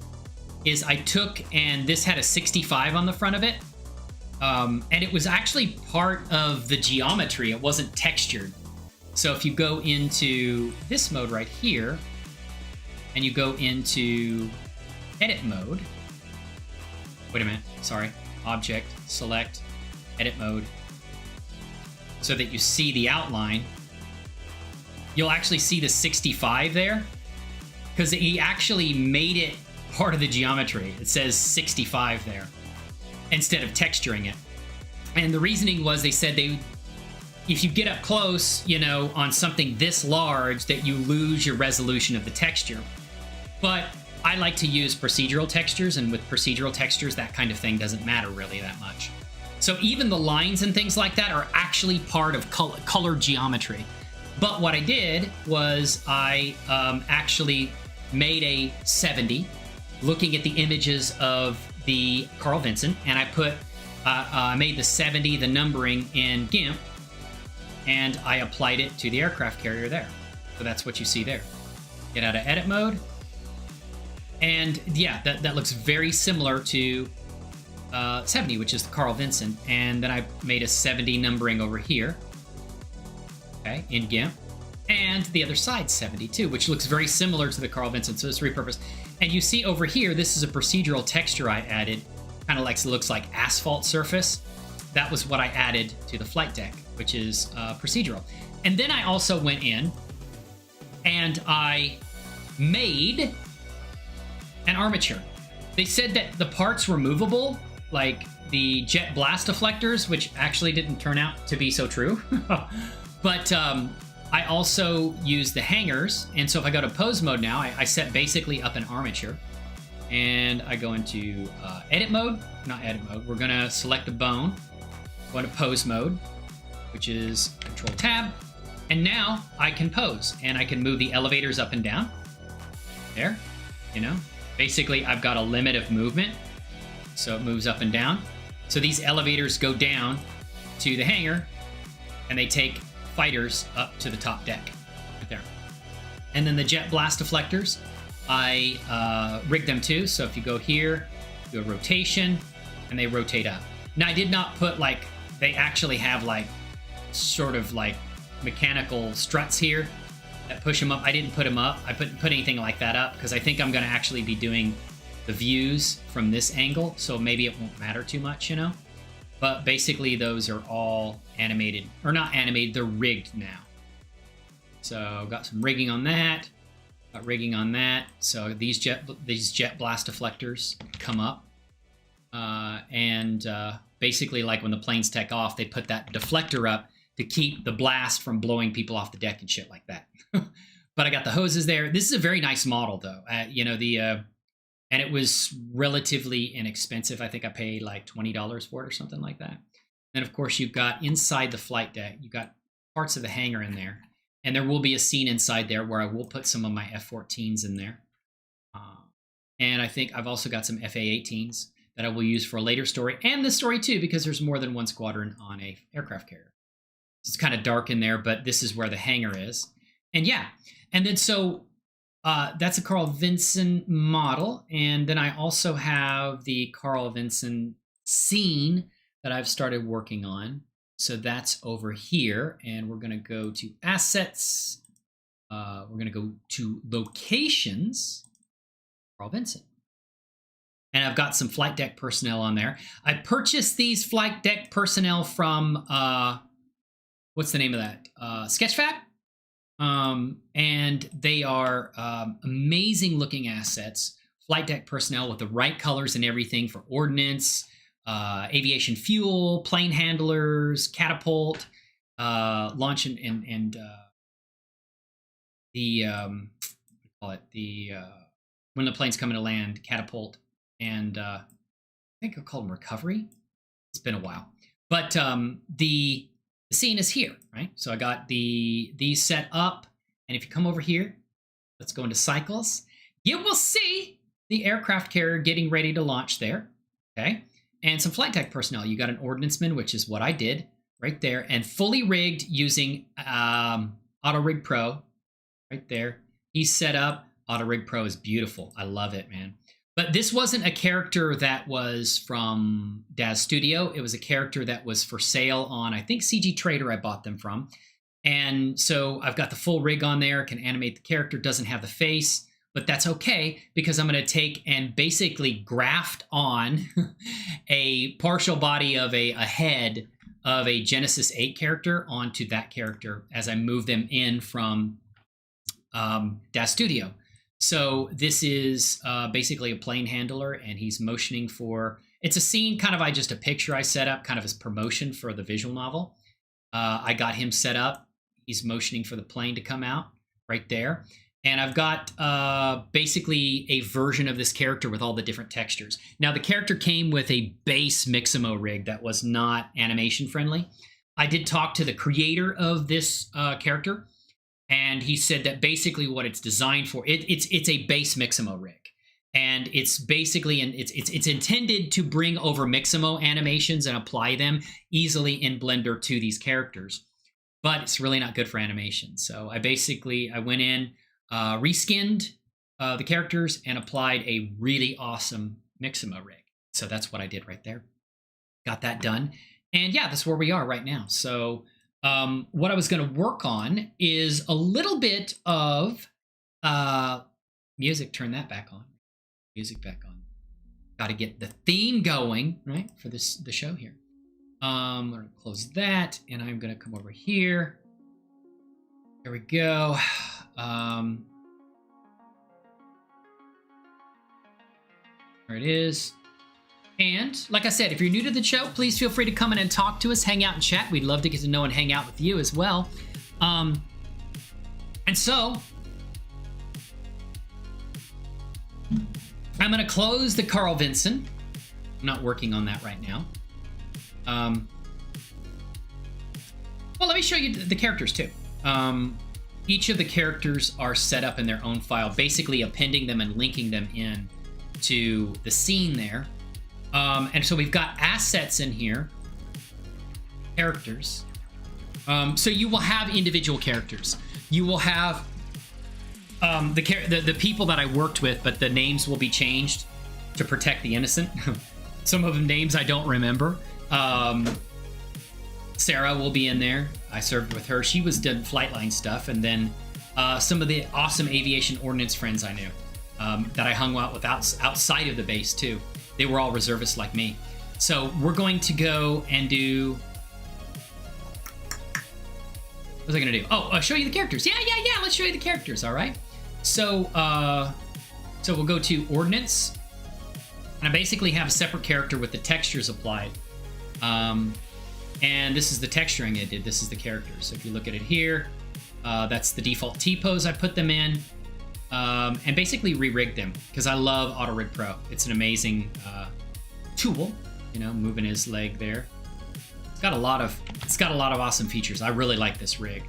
is I took, and this had a 65 on the front of it. And it was actually part of the geometry. It wasn't textured. So if you go into this mode right here, and you go into edit mode. Wait a minute, sorry. Object, select, edit mode. So that you see the outline. you'll actually see the 65 there, because he actually made it part of the geometry. It says 65 there instead of texturing it. And the reasoning was, they said if you get up close, you know, on something this large, that you lose your resolution of the texture. But I like to use procedural textures, and with procedural textures, that kind of thing doesn't matter really that much. So even the lines and things like that are actually part of color geometry. But what I did was I actually made a 70, looking at the images of the Carl Vinson, and I made the 70, the numbering, in GIMP, and I applied it to the aircraft carrier there. So that's what you see there. Get out of edit mode. And yeah, that looks very similar to 70, which is the Carl Vinson. And then I made a 70 numbering over here, okay, in GIMP. And the other side 72, which looks very similar to the Carl Vinson, so it's repurposed. And you see over here, this is a procedural texture I added, kind of like, looks like asphalt surface. That was what I added to the flight deck, which is procedural. And then I also went in and I made an armature. They said that the parts were movable, like the jet blast deflectors, which actually didn't turn out to be so true. But I also use the hangers, and so if I go to pose mode now, I set basically up an armature, and I go into edit mode, not edit mode, we're gonna select the bone, go into pose mode, which is Control Tab, and now I can pose, and I can move the elevators up and down, there, you know, basically I've got a limit of movement, so it moves up and down, so these elevators go down to the hangar, and they take fighters up to the top deck, right there. And then the jet blast deflectors, I rigged them too. So if you go here, do a rotation, and they rotate up. Now I did not put like, they actually have like, sort of like mechanical struts here that push them up. I didn't put them up. I couldn't put anything like that up because I think I'm gonna actually be doing the views from this angle. So maybe it won't matter too much, you know? But basically those are all animated, or not animated, they're rigged now. So got some rigging on that, got rigging on that. So these jet blast deflectors come up. Basically like when the planes take off, they put that deflector up to keep the blast from blowing people off the deck and shit like that. But I got the hoses there. This is a very nice model though. You know, and it was relatively inexpensive. I think I paid like $20 for it or something like that. Then of course you've got inside the flight deck, you've got parts of the hangar in there. And there will be a scene inside there where I will put some of my F-14s in there. And I think I've also got some FA-18s that I will use for a later story, and this story too, because there's more than one squadron on a aircraft carrier. It's kind of dark in there, but this is where the hangar is. And yeah, and then so that's a Carl Vinson model. And then I also have the Carl Vinson scene that I've started working on. So that's over here, and we're going to go to assets. We're going to go to locations, Carl Vinson. And I've got some flight deck personnel on there. I purchased these flight deck personnel from, what's the name of that? Sketchfab. And they are amazing looking assets. Flight deck personnel with the right colors and everything for ordnance, aviation fuel, plane handlers, catapult, launch and the when the plane's coming to land, catapult, and I think I'll call them recovery. It's been a while, but the scene is here, right? So I got these set up, and if you come over here, let's go into cycles. You will see the aircraft carrier getting ready to launch there, okay? And some flight deck personnel. You got an ordnanceman, which is what I did right there, and fully rigged using auto-rigpro right there. He's set up. Auto-rigpro is beautiful. I love it, man. But this wasn't a character that was from Daz Studio. It was a character that was for sale on, I think, CG Trader I bought them from. And so I've got the full rig on there, can animate the character, doesn't have the face, but that's okay because I'm going to take and basically graft on a partial body of a head of a Genesis 8 character onto that character as I move them in from Das Studio. So this is basically a plane handler, and he's motioning for, it's a scene, kind of just a picture I set up kind of as promotion for the visual novel. I got him set up. He's motioning for the plane to come out right there. And I've got basically a version of this character with all the different textures. Now, the character came with a base Mixamo rig that was not animation friendly. I did talk to the creator of this character, and he said that basically what it's designed for, it's a base Mixamo rig. And it's basically, it's intended to bring over Mixamo animations and apply them easily in Blender to these characters. But it's really not good for animation. So I went in, reskinned the characters and applied a really awesome Mixamo rig. So that's what I did right there. Got that done. And yeah, that's where we are right now. So what I was going to work on is a little bit of music. Turn that back on. Music back on. Got to get the theme going, right, for the show here. I'm going to close that, and I'm going to come over here. There we go. There it is. And like I said, if you're new to the show, please feel free to come in and talk to us, hang out and chat. We'd love to get to know and hang out with you as well. And so I'm going to close the Carl Vinson. I'm not working on that right now. Well, let me show you the characters too. Each of the characters are set up in their own file, basically appending them and linking them in to the scene there. And so we've got assets in here, characters. So you will have individual characters. You will have the people that I worked with, but the names will be changed to protect the innocent. Some of the names I don't remember. Sarah will be in there. I served with her. She was did Flightline stuff, and then some of the awesome aviation ordnance friends I knew that I hung out with outside of the base too. They were all reservists like me. So we're going to go and do. What was I going to do? Oh, show you the characters. Yeah. Let's show you the characters. All right. So we'll go to Ordnance, and I basically have a separate character with the textures applied. And this is the texturing I did. This is the character. So if you look at it here, that's the default T-pose I put them in, and basically re-rigged them because I love auto-rigpro. It's an amazing tool, moving his leg there. It's got a lot of awesome features. I really like this rig.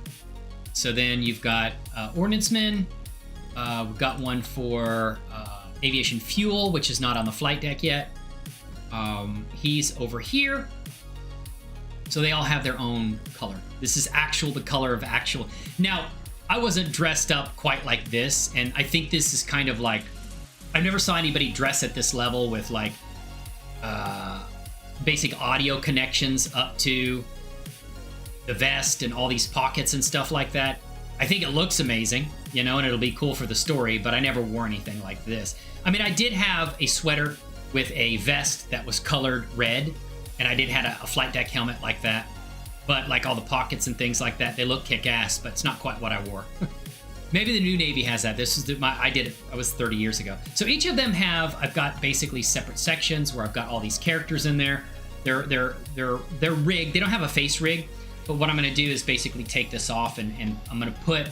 So then you've got Ordnance Men. We've got one for aviation fuel, which is not on the flight deck yet. He's over here. So they all have their own color. This is the color of actual. Now, I wasn't dressed up quite like this, and I think this is kind of like, I never saw anybody dress at this level with like basic audio connections up to the vest and all these pockets and stuff like that. I think it looks amazing, and it'll be cool for the story, but I never wore anything like this. I mean, I did have a sweater with a vest that was colored red, and I did have a flight deck helmet like that, but like all the pockets and things like that, they look kick-ass, but it's not quite what I wore. Maybe the new Navy has that. This is I did it. I was 30 years ago. So each of them I've got basically separate sections where I've got all these characters in there. They're rigged. They don't have a face rig, but what I'm going to do is basically take this off, and I'm going to put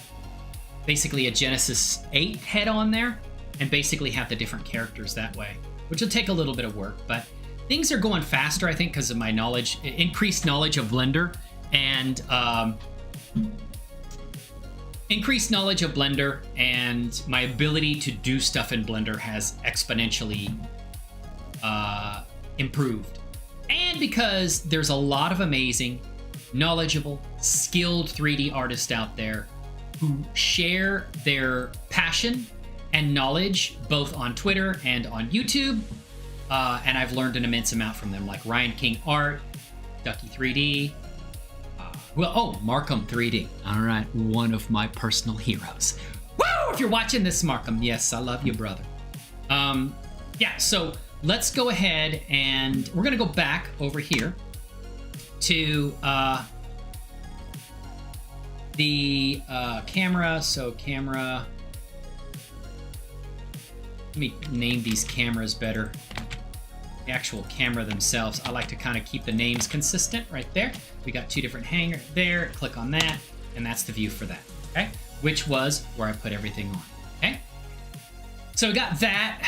basically a Genesis 8 head on there, and basically have the different characters that way, which will take a little bit of work, but things are going faster, I think, because of my increased knowledge of Blender, and my ability to do stuff in Blender has exponentially improved. And because there's a lot of amazing, knowledgeable, skilled 3D artists out there who share their passion and knowledge both on Twitter and on YouTube. And I've learned an immense amount from them, like Ryan King Art, Ducky 3D, Markham 3D. All right, one of my personal heroes. Woo! If you're watching this, Markham, yes, I love you, brother. So let's go ahead, and we're gonna go back over here to the camera. So camera, let me name these cameras better. The actual camera themselves, I like to kind of keep the names consistent right there. We got two different hangers there. Click on that, and that's the view for that, okay? Which was where I put everything on, okay? So we got that.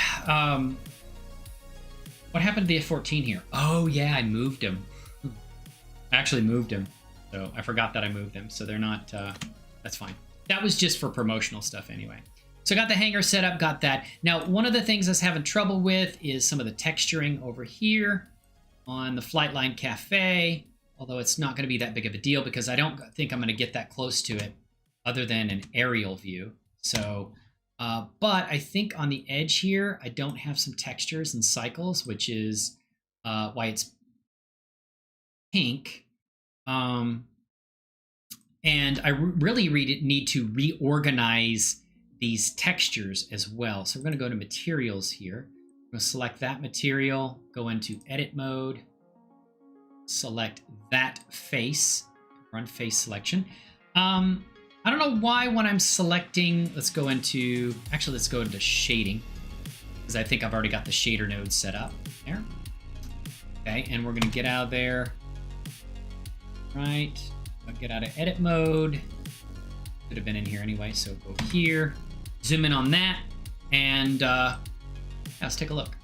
What happened to the F-14 here? Oh yeah, I moved them. I actually moved them. So I forgot that I moved them. So they're not, that's fine. That was just for promotional stuff anyway. So I got the hangar set up, got that. Now, one of the things I was having trouble with is some of the texturing over here on the Flightline Cafe, although it's not going to be that big of a deal because I don't think I'm going to get that close to it other than an aerial view. So, but I think on the edge here, I don't have some textures and cycles, which is why it's pink. And I really need to reorganize these textures as well. So we're going to go to materials here. I'm going to select that material, go into edit mode, select that face, run face selection. I don't know why when I'm selecting, let's go into shading, because I think I've already got the shader node set up there. Okay, and we're going to get out of there. Right, I'll get out of edit mode. Could have been in here anyway, so go here, zoom in on that, and yeah, let's take a look.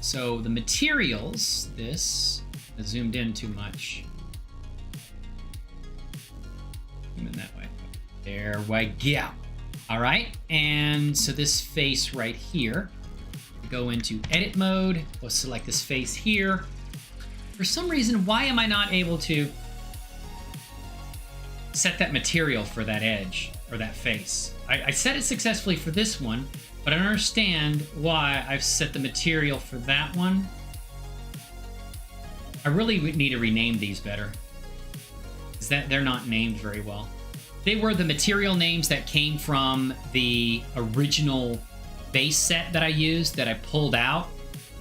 So the materials, this I zoomed in too much. Zoom in that way. There we go. All right, and so this face right here, go into edit mode, we'll select this face here. For some reason, why am I not able to set that material for that edge or that face? I set it successfully for this one, but I don't understand why I've set the material for that one. I really need to rename these better, because they're not named very well. They were the material names that came from the original base set that I used that I pulled out,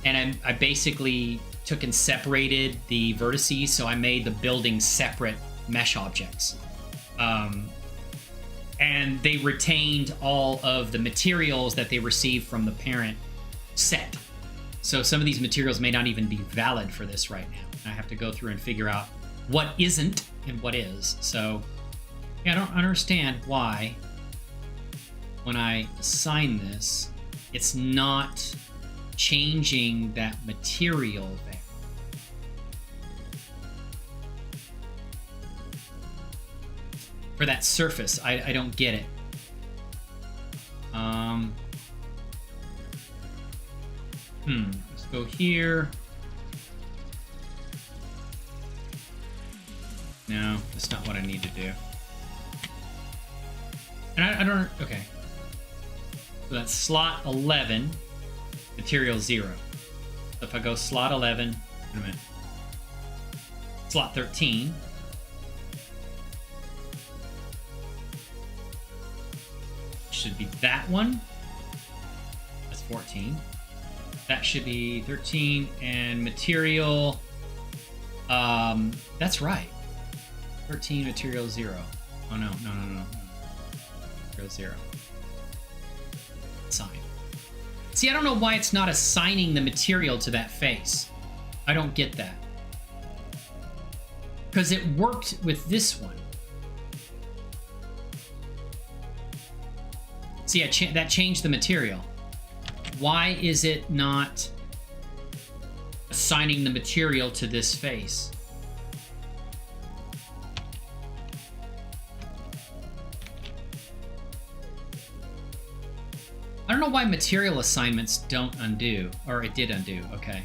and I basically took and separated the vertices, so I made the building separate mesh objects. And they retained all of the materials that they received from the parent set. So some of these materials may not even be valid for this right now. I have to go through and figure out what isn't and what is. So yeah, I don't understand why when I assign this, it's not changing that material there. For that surface, I don't get it. Let's go here. No, that's not what I need to do. And I don't, okay. So that's slot 11, material 0. So if I go slot 11, wait a minute. Slot 13. Should be that one. That's 14. That should be 13, and material, that's right. 13, material 0. Oh no. Material 0. Assign. See, I don't know why it's not assigning the material to that face. I don't get that. Because it worked with this one. See, that changed the material. Why is it not assigning the material to this face? I don't know why material assignments don't undo, or it did undo, okay.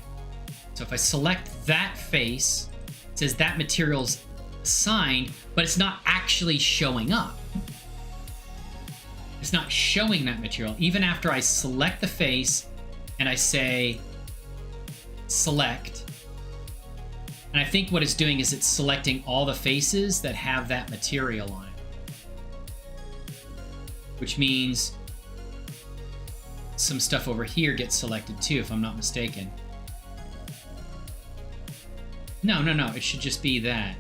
So if I select that face, it says that material's assigned, but it's not actually showing up. It's not showing that material. Even after I select the face and I say select, and I think what it's doing is it's selecting all the faces that have that material on it. Which means some stuff over here gets selected too, if I'm not mistaken. No, it should just be that.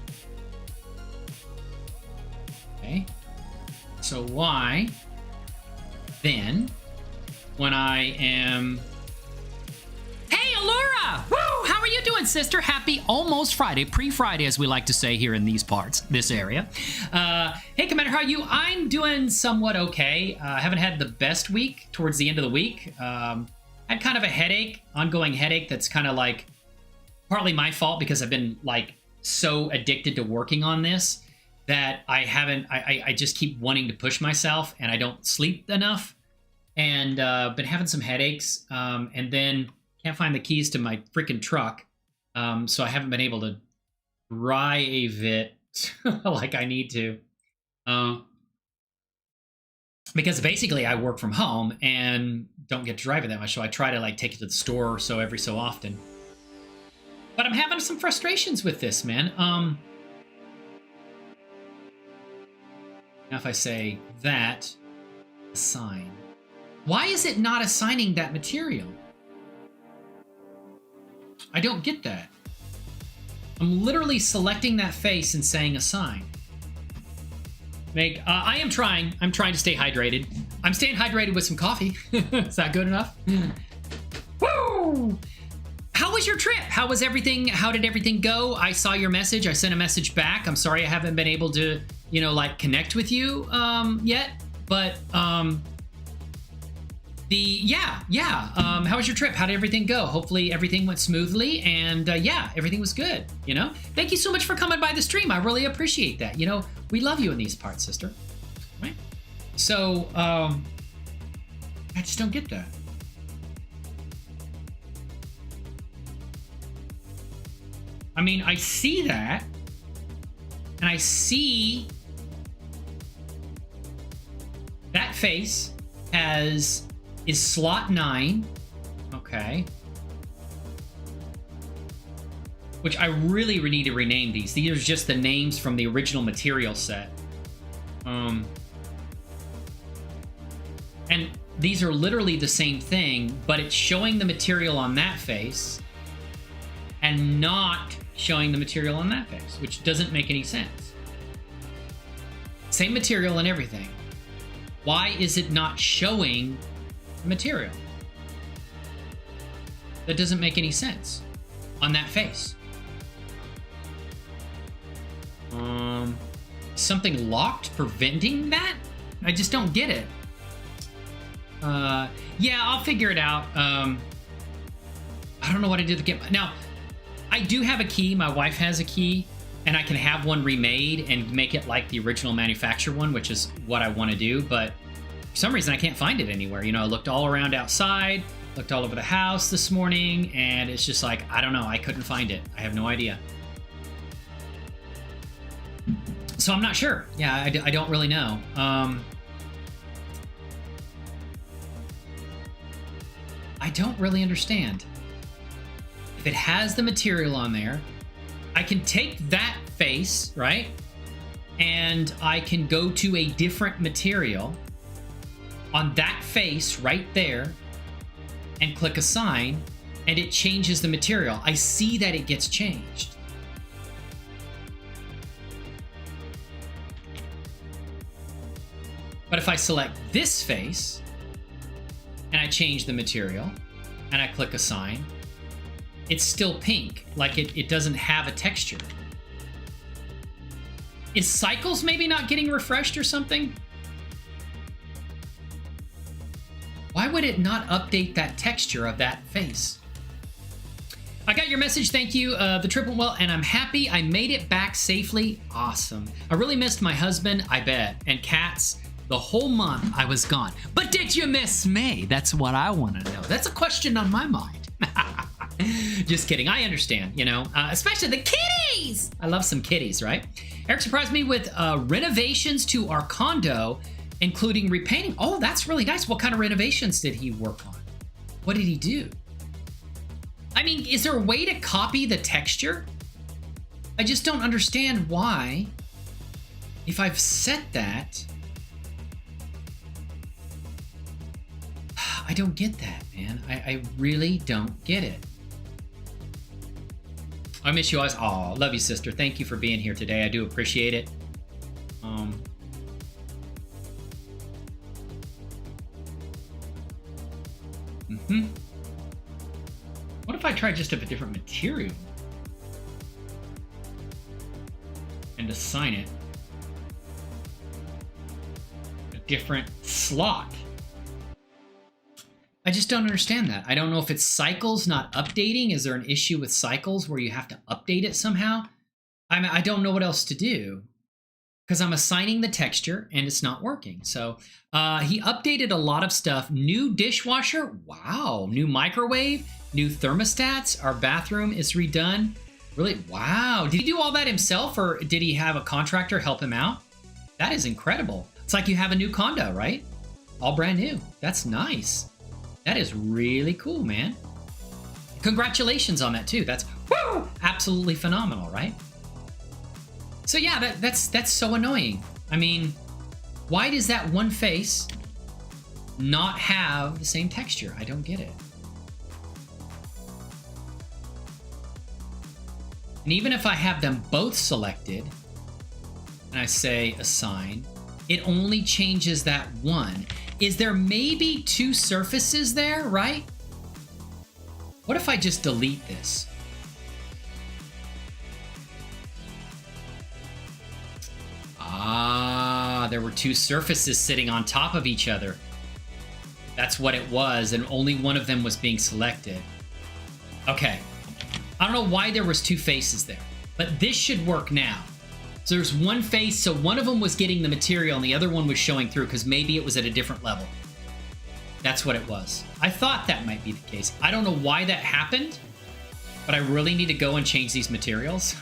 Okay. So why then, when I am... Hey, Allura! Woo! How are you doing, sister? Happy almost Friday, pre-Friday, as we like to say here in these parts, this area. Hey, Commander, how are you? I'm doing somewhat okay. I haven't had the best week towards the end of the week. Had kind of a headache, ongoing headache that's kind of like partly my fault because I've been like so addicted to working on this that I just keep wanting to push myself and I don't sleep enough and been having some headaches and then can't find the keys to my freaking truck. So I haven't been able to drive it like I need to. Because basically I work from home and don't get to drive it that much. So I try to like take it to the store or so every so often. But I'm having some frustrations with this, man. Now if I say that, assign. Why is it not assigning that material? I don't get that. I'm literally selecting that face and saying assign. I am trying. I'm trying to stay hydrated. I'm staying hydrated with some coffee. Is that good enough? Woo! How was your trip? How was everything? How did everything go? I saw your message. I sent a message back. I'm sorry I haven't been able to, you know, like connect with you yet. But how was your trip? How did everything go? Hopefully everything went smoothly and yeah, everything was good, you know? Thank you so much for coming by the stream. I really appreciate that. You know, we love you in these parts, sister. Right? So, I just don't get that. I mean, I see that and I see that face is slot 9, okay. Which I really need to rename these. These are just the names from the original material set. And these are literally the same thing, but it's showing the material on that face and not showing the material on that face, which doesn't make any sense. Same material and everything. Why is it not showing material? That doesn't make any sense on that face. Something locked preventing that? I just don't get it. Yeah, I'll figure it out. I don't know what I did to get... Now, I do have a key. My wife has a key, and I can have one remade and make it like the original manufacturer one, which is what I want to do, but for some reason I can't find it anywhere. You know, I looked all around outside, looked all over the house this morning, and it's just like, I don't know, I couldn't find it. I have no idea. So I'm not sure. Yeah, I don't really know. I don't really understand. If it has the material on there, I can take that face, right? And I can go to a different material on that face right there and click assign, and it changes the material. I see that it gets changed. But if I select this face and I change the material and I click assign, it's still pink, like it doesn't have a texture. Is cycles maybe not getting refreshed or something? Why would it not update that texture of that face? I got your message, thank you. The trip went well, and I'm happy I made it back safely. Awesome. I really missed my husband, I bet, and cats. The whole month I was gone. But did you miss me? That's what I want to know. That's a question on my mind. Just kidding. I understand, you know, especially the kitties. I love some kitties, right? Eric surprised me with renovations to our condo, including repainting. Oh, that's really nice. What kind of renovations did he work on? What did he do? I mean, is there a way to copy the texture? I just don't understand why, if I've set that, I don't get that, man. I really don't get it. I miss you always. Oh, love you, sister. Thank you for being here today. I do appreciate it. What if I try just a different material and assign it a different slot? I just don't understand that. I don't know if it's cycles not updating. Is there an issue with cycles where you have to update it somehow? I mean, I don't know what else to do because I'm assigning the texture and it's not working. So he updated a lot of stuff. New dishwasher. Wow. New microwave. New thermostats. Our bathroom is redone. Really? Wow. Did he do all that himself or did he have a contractor help him out? That is incredible. It's like you have a new condo, right? All brand new. That's nice. That is really cool, man. Congratulations on that too. That's absolutely phenomenal, right? So yeah, that's so annoying. I mean, why does that one face not have the same texture? I don't get it. And even if I have them both selected and I say assign, it only changes that one. Is there maybe two surfaces there, right? What if I just delete this? Ah, there were two surfaces sitting on top of each other. That's what it was, and only one of them was being selected. Okay. I don't know why there was two faces there, but this should work now. So there's one face, so one of them was getting the material and the other one was showing through because maybe it was at a different level. That's what it was. I thought that might be the case. I don't know why that happened, but I really need to go and change these materials.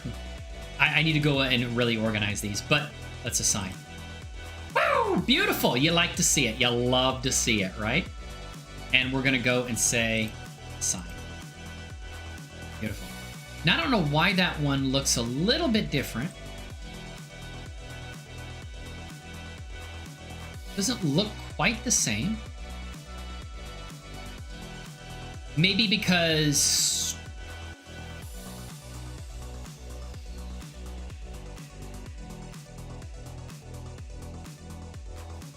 I need to go and really organize these, but let's assign. Woo! Beautiful. You like to see it. You love to see it, right? And we're going to go and say assign. Beautiful. Now, I don't know why that one looks a little bit different. Doesn't look quite the same. Maybe because...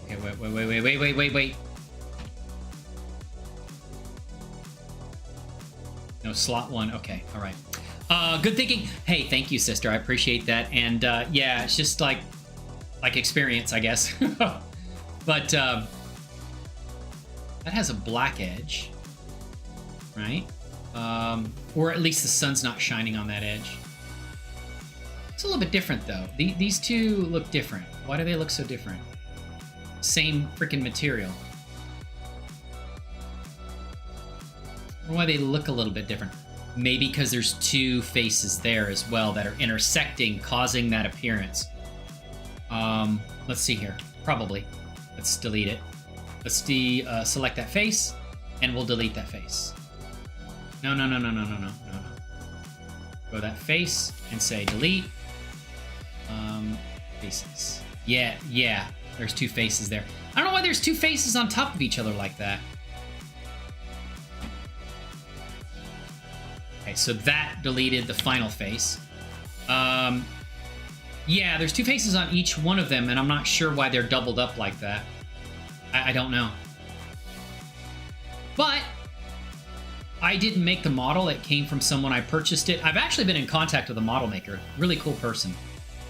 Okay, wait. No, slot one. Okay, all right. Good thinking. Hey, thank you, sister. I appreciate that. And yeah, it's just like experience, I guess. But that has a black edge, right? Or at least the sun's not shining on that edge. It's a little bit different, though. These two look different. Why do they look so different? Same freaking material. Or why they look a little bit different. Maybe because there's two faces there as well that are intersecting, causing that appearance. Let's see here. Probably. Let's delete it. Let's select that face, and we'll delete that face. No. Go that face and say delete. Faces. Yeah. There's two faces there. I don't know why there's two faces on top of each other like that. Okay, so that deleted the final face. Yeah, there's two faces on each one of them, and I'm not sure why they're doubled up like that. I don't know. But I didn't make the model. It came from someone. I purchased it. I've actually been in contact with a model maker. Really cool person.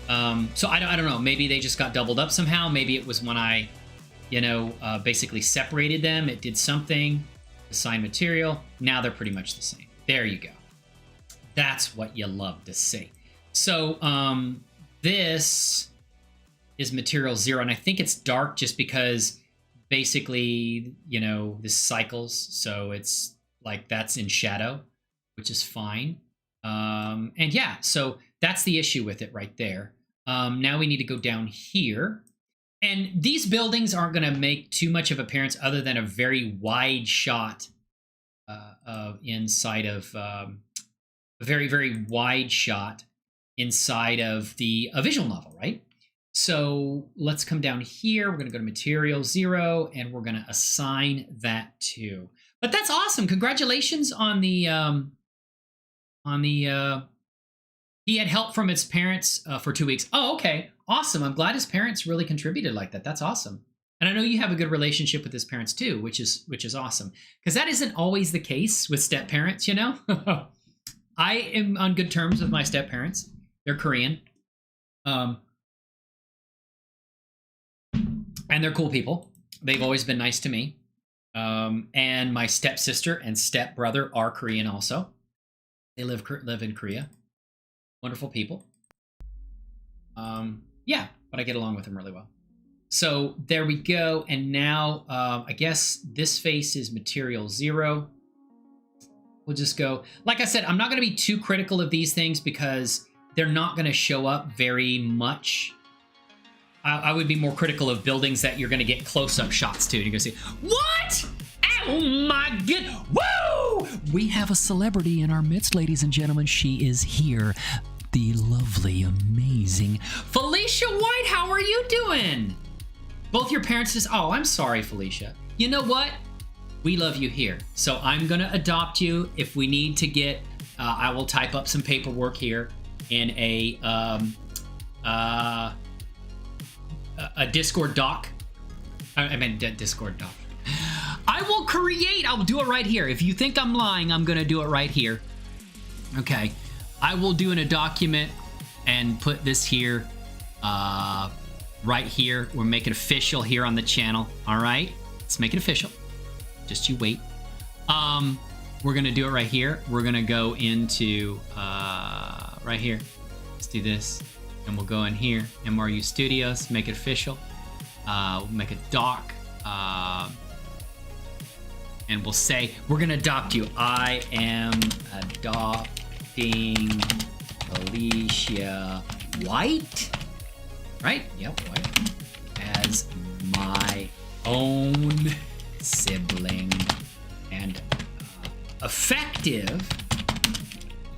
So I don't know. Maybe they just got doubled up somehow. Maybe it was when I, basically separated them. It did something. Assign material. Now they're pretty much the same. There you go. That's what you love to see. So this is material 0, and I think it's dark just because basically, this cycles. So it's like that's in shadow, which is fine. And yeah, so that's the issue with it right there. Now we need to go down here. And these buildings aren't going to make too much of appearance other than a very wide shot inside of a very, very wide shot inside of a visual novel, right? So let's come down here. We're going to go to material 0, and we're going to assign that to. But that's awesome. Congratulations on the he had help from his parents for 2 weeks. Oh, okay. Awesome. I'm glad his parents really contributed like that. That's awesome. And I know you have a good relationship with his parents too, which is awesome. Because that isn't always the case with step parents, you know? I am on good terms with my step parents. They're Korean. And they're cool people. They've always been nice to me. And my stepsister and stepbrother are Korean also. They live in Korea. Wonderful people. Yeah, but I get along with them really well. So there we go. And now I guess this face is material 0. We'll just go. Like I said, I'm not going to be too critical of these things because they're not going to show up very much. I would be more critical of buildings that you're going to get close-up shots to. You're going to see, what? Oh my goodness. Woo! We have a celebrity in our midst, ladies and gentlemen. She is here. The lovely, amazing Felicia White. How are you doing? Both your parents just, oh, I'm sorry, Felicia. You know what? We love you here. So I'm going to adopt you. If we need to get, I will type up some paperwork here in a Discord doc. I meant Discord doc. I will create, I'll do it right here. If you think I'm lying, I'm going to do it right here. Okay. I will do in a document and put this here, right here. We'll make it official here on the channel. All right. Let's make it official. Just you wait. We're going to do it right here. We're going to go into, right here. Let's do this. And we'll go in here, MRU Studios, make it official. We'll make a doc. And we'll say, we're going to adopt you. I am adopting Felicia White. Right? Yep, White. As my own sibling. And effective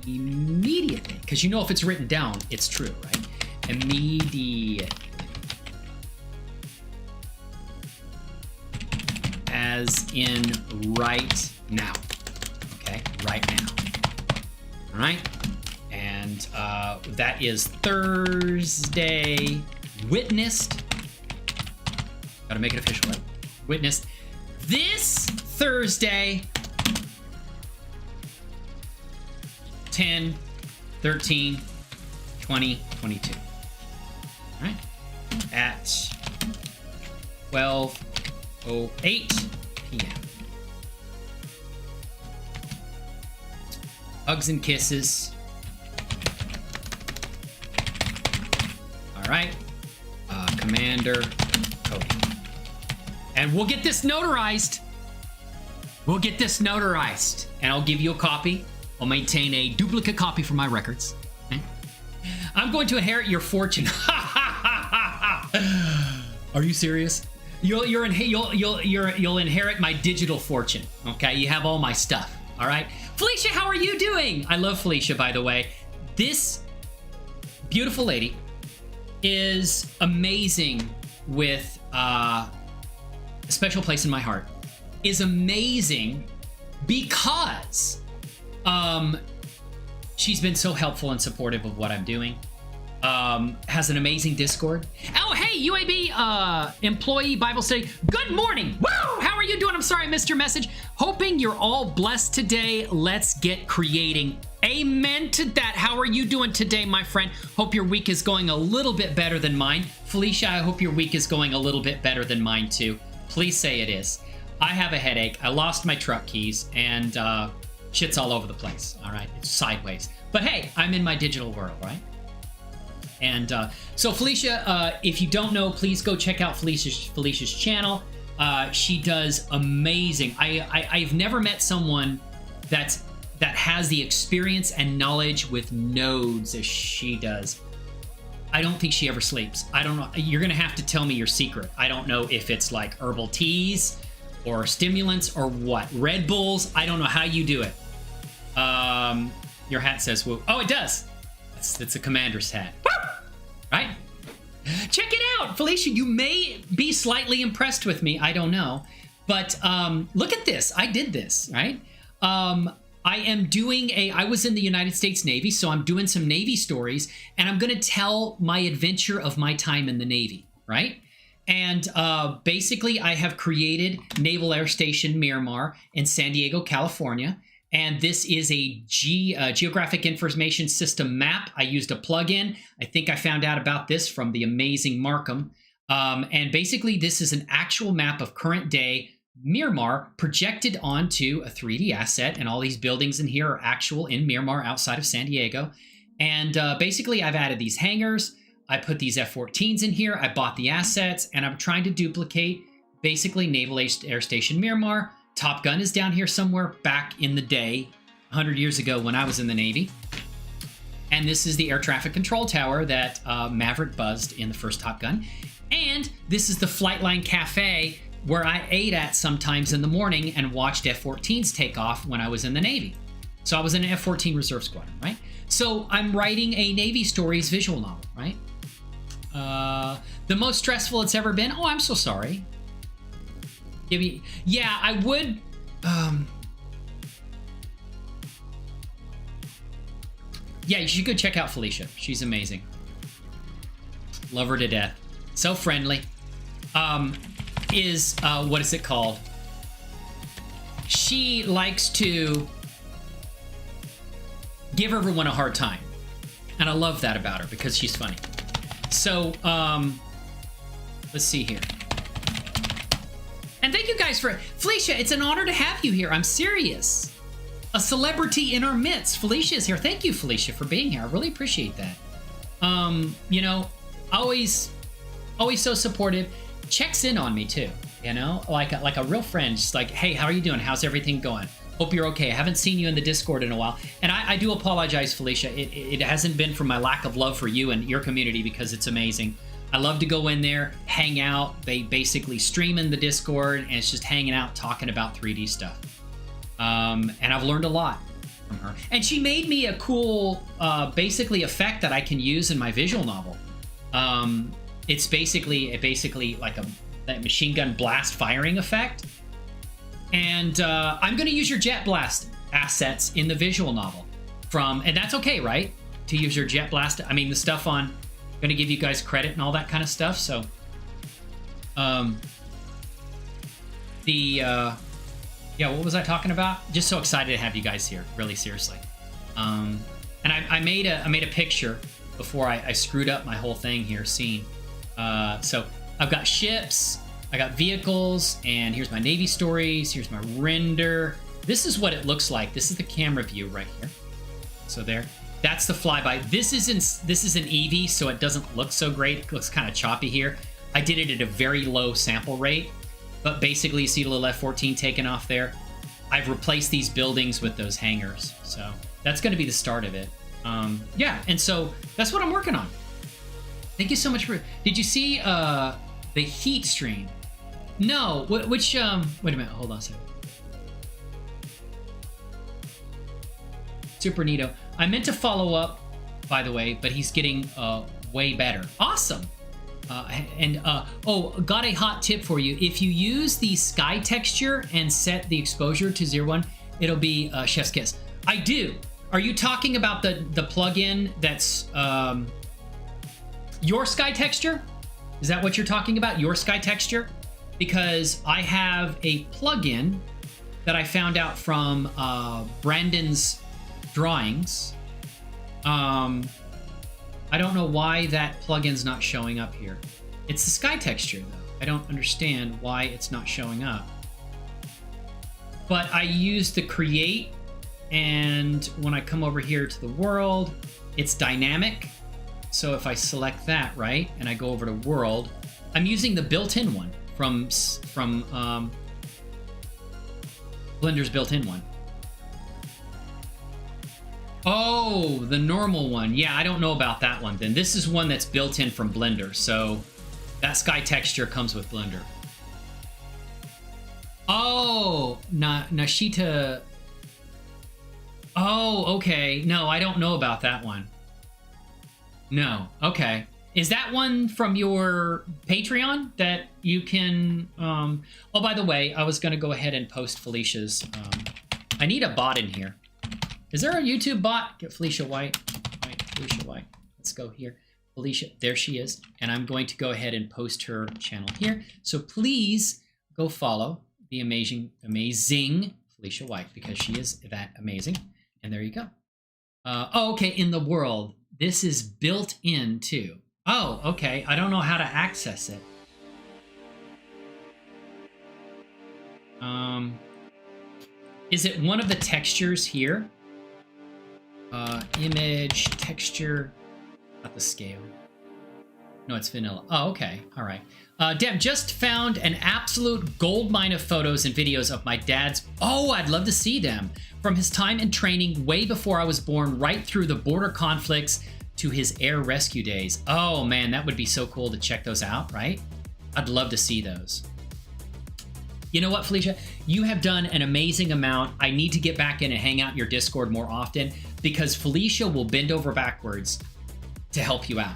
immediately. Because you know if it's written down, it's true, right? Immediate. As in right now. Okay, right now. All right, and that is Thursday. Witnessed. Gotta make it official, right? Witnessed this Thursday, 10, 13, 20, 22. All right, at 12:08 p.m. Hugs and kisses. All right, Commander Cody. And we'll get this notarized. We'll get this notarized. And I'll give you a copy. I'll maintain a duplicate copy for my records. Okay? I'm going to inherit your fortune. Are you serious? You'll inherit my digital fortune. Okay, you have all my stuff. All right, Felicia, how are you doing? I love Felicia, by the way. This beautiful lady is amazing with a special place in my heart. Is amazing because she's been so helpful and supportive of what I'm doing. Has an amazing Discord. Oh, hey, UAB employee Bible study. Good morning. Woo! How are you doing? I'm sorry I missed your message. Hoping you're all blessed today. Let's get creating. Amen to that. How are you doing today, my friend? Hope your week is going a little bit better than mine. Felicia, I hope your week is going a little bit better than mine too. Please say it is. I have a headache. I lost my truck keys and shit's all over the place. All right, it's sideways. But hey, I'm in my digital world, right? And so Felicia, if you don't know, please go check out Felicia's channel. She does amazing. I've never met someone that has the experience and knowledge with nodes as she does. I don't think she ever sleeps. I don't know. You're gonna have to tell me your secret. I don't know if it's like herbal teas or stimulants or what. Red Bulls. I don't know how you do it. Your hat says woo. Oh, it does. It's a commander's hat. Right? Check it out, Felicia. You may be slightly impressed with me. I don't know. But look at this. I did this, right? I am doing I was in the United States Navy, so I'm doing some Navy stories, and I'm going to tell my adventure of my time in the Navy, right? And basically, I have created Naval Air Station Miramar in San Diego, California. And this is a geographic information system map. I used a plugin. I think I found out about this from the amazing Markham. And basically, this is an actual map of current day Miramar projected onto a 3D asset. And all these buildings in here are actual in Miramar outside of San Diego. And basically, I've added these hangars. I put these F-14s in here. I bought the assets. And I'm trying to duplicate basically Naval Air Station Miramar. Top Gun is down here somewhere back in the day, 100 years ago when I was in the Navy. And this is the air traffic control tower that Maverick buzzed in the first Top Gun. And this is the Flightline Cafe where I ate at sometimes in the morning and watched F-14s take off when I was in the Navy. So I was in an F-14 Reserve Squadron, right? So I'm writing a Navy Stories visual novel, right? The most stressful it's ever been. Oh, I'm so sorry. Yeah, I would. Yeah, you should go check out Felicia. She's amazing. Love her to death. So friendly. What is it called? She likes to give everyone a hard time. And I love that about her because she's funny. So, let's see here. And thank you guys for... Felicia, it's an honor to have you here. I'm serious. A celebrity in our midst. Felicia is here. Thank you, Felicia, for being here. I really appreciate that. You know, always so supportive. Checks in on me, too. You know? Like a real friend. Just like, hey, how are you doing? How's everything going? Hope you're okay. I haven't seen you in the Discord in a while. And I do apologize, Felicia. It hasn't been from my lack of love for you and your community because it's amazing. I love to go in there, hang out. They basically stream in the Discord, and it's just hanging out, talking about 3D stuff. And I've learned a lot from her. And she made me a cool, basically, effect that I can use in my visual novel. It's basically like that machine gun blast firing effect. And I'm going to use your jet blast assets in the visual novel. And that's okay, right? To use your jet blast. I mean, the stuff on... Going to give you guys credit and all that kind of stuff. So, yeah, what was I talking about? Just so excited to have you guys here, really seriously. And I made a picture before I screwed up my whole thing here, scene. So I've got ships, I got vehicles, and here's my Navy stories. Here's my render. This is what it looks like. This is the camera view right here. So there. That's the flyby. This is an EV, so it doesn't look so great. It looks kind of choppy here. I did it at a very low sample rate, but basically you see the little F-14 taking off there. I've replaced these buildings with those hangars, so that's going to be the start of it. Yeah, and so that's what I'm working on. Thank you so much for... Did you see the heat stream? No, which... Wait a minute, hold on a second. Super neato. I meant to follow up, by the way, but he's getting way better. Awesome. Oh, got a hot tip for you. If you use the sky texture and set the exposure to 0.1, it'll be chef's kiss. I do. Are you talking about the plugin that's your sky texture? Is that what you're talking about? Your sky texture? Because I have a plugin that I found out from Brandon's drawings. I don't know why that plugin's not showing up here. It's the sky texture though. I don't understand why it's not showing up. But I use the create, and when I come over here to the world, it's dynamic. So if I select that, right, and I go over to world, I'm using the built-in one from Blender's built-in one. Oh, the normal one. Yeah, I don't know about that one then. This is one that's built in from Blender, so that sky texture comes with Blender. Oh, Nashita. Oh, okay. No, I don't know about that one. No, okay. Is that one from your Patreon that you can... Oh, by the way, I was going to go ahead and post Felicia's... I need a bot in here. Is there a YouTube bot? Get Felicia White. Felicia White. Let's go here. Felicia, there she is. And I'm going to go ahead and post her channel here. So please go follow the amazing Felicia White, because she is that amazing. And there you go. Oh, okay, in the world. This is built in too. Oh, okay. I don't know how to access it. Is it one of the textures here? Image, texture, not the scale. No, it's vanilla. Oh, okay. All right. Deb just found an absolute gold mine of photos and videos of my dad's. Oh, I'd love to see them. From his time in training way before I was born, right through the border conflicts to his air rescue days. Oh, man, that would be so cool to check those out, right? I'd love to see those. You know what, Felicia? You have done an amazing amount. I need to get back in and hang out in your Discord more often, because Felicia will bend over backwards to help you out.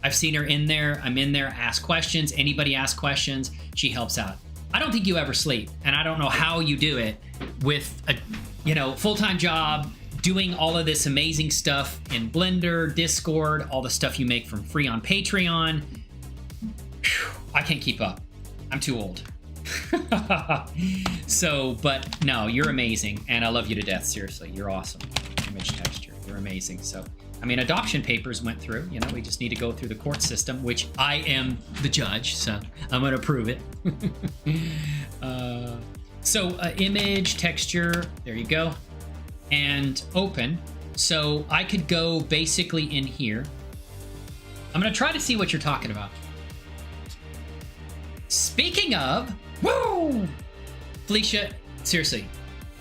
I've seen her in there. I'm in there. Ask questions. Anybody ask questions, she helps out. I don't think you ever sleep, and I don't know how you do it with a, full-time job, doing all of this amazing stuff in Blender, Discord, all the stuff you make from free on Patreon. Whew, I can't keep up. I'm too old. So, but no, you're amazing, and I love you to death. Seriously, you're awesome. Image texture, you're amazing. So, I mean, adoption papers went through. We just need to go through the court system, which I am the judge, so I'm going to prove it. Image texture, there you go, and open. So I could go basically in here. I'm going to try to see what you're talking about. Speaking of, woo! Felicia, seriously,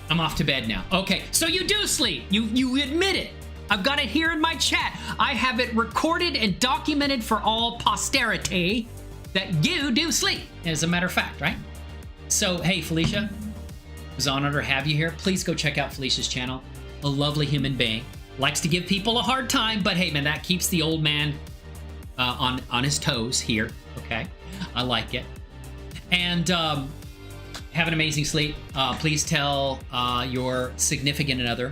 I'm off to bed now. Okay, so you do sleep. You admit it. I've got it here in my chat. I have it recorded and documented for all posterity that you do sleep, as a matter of fact, right? So, hey, Felicia, it was an honor to have you here. Please go check out Felicia's channel. A lovely human being. Likes to give people a hard time, but hey, man, that keeps the old man on his toes here, okay? I like it. And have an amazing sleep. Please tell your significant other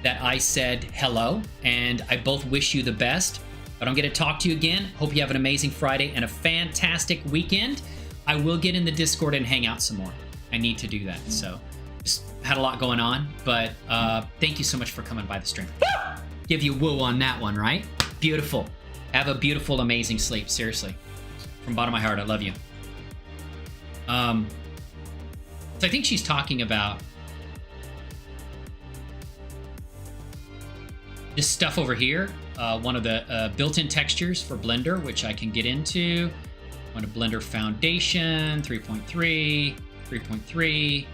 that I said hello, and I both wish you the best. If I don't get to talk to you again, hope you have an amazing Friday and a fantastic weekend. I will get in the Discord and hang out some more. I need to do that. So just had a lot going on, but thank you so much for coming by the stream. Give you woo on that one, right? Beautiful. Have a beautiful, amazing sleep. Seriously. From the bottom of my heart, I love you. So I think she's talking about this stuff over here, one of the built-in textures for Blender, which I can get into. One of Blender Foundation, 3.3, 3.3.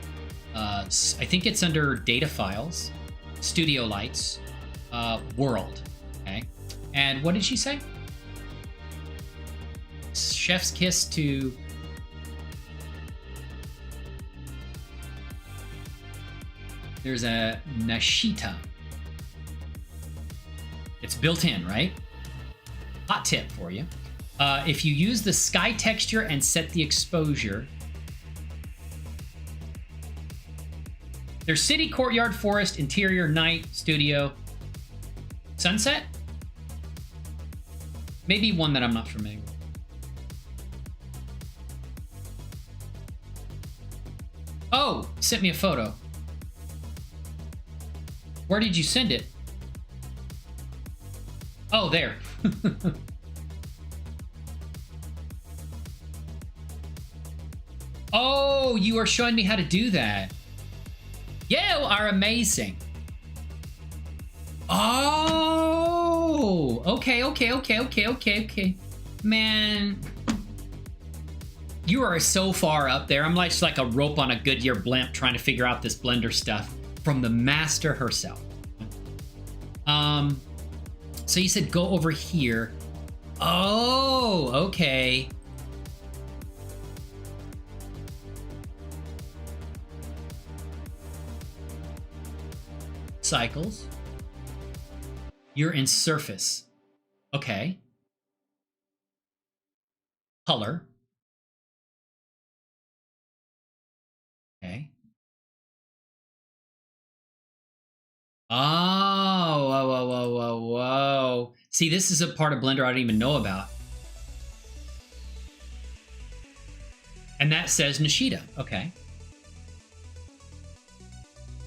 I think it's under Data Files, Studio Lights, World. Okay, and what did she say? Chef's kiss to. There's a Nashita. It's built in, right? Hot tip for you. If you use the sky texture and set the exposure. There's city, courtyard, forest, interior, night, studio, sunset. Maybe one that I'm not familiar with. Oh, sent me a photo. Where did you send it? Oh, there. Oh, you are showing me how to do that. You are amazing. Oh, okay. Man, you are so far up there. I'm like a rope on a Goodyear blimp trying to figure out this Blender stuff from the master herself. So you said go over here. Oh, okay. Cycles. You're in surface. Okay. Color. Okay. Oh, whoa. See, this is a part of Blender I don't even know about. And that says Nishida. Okay.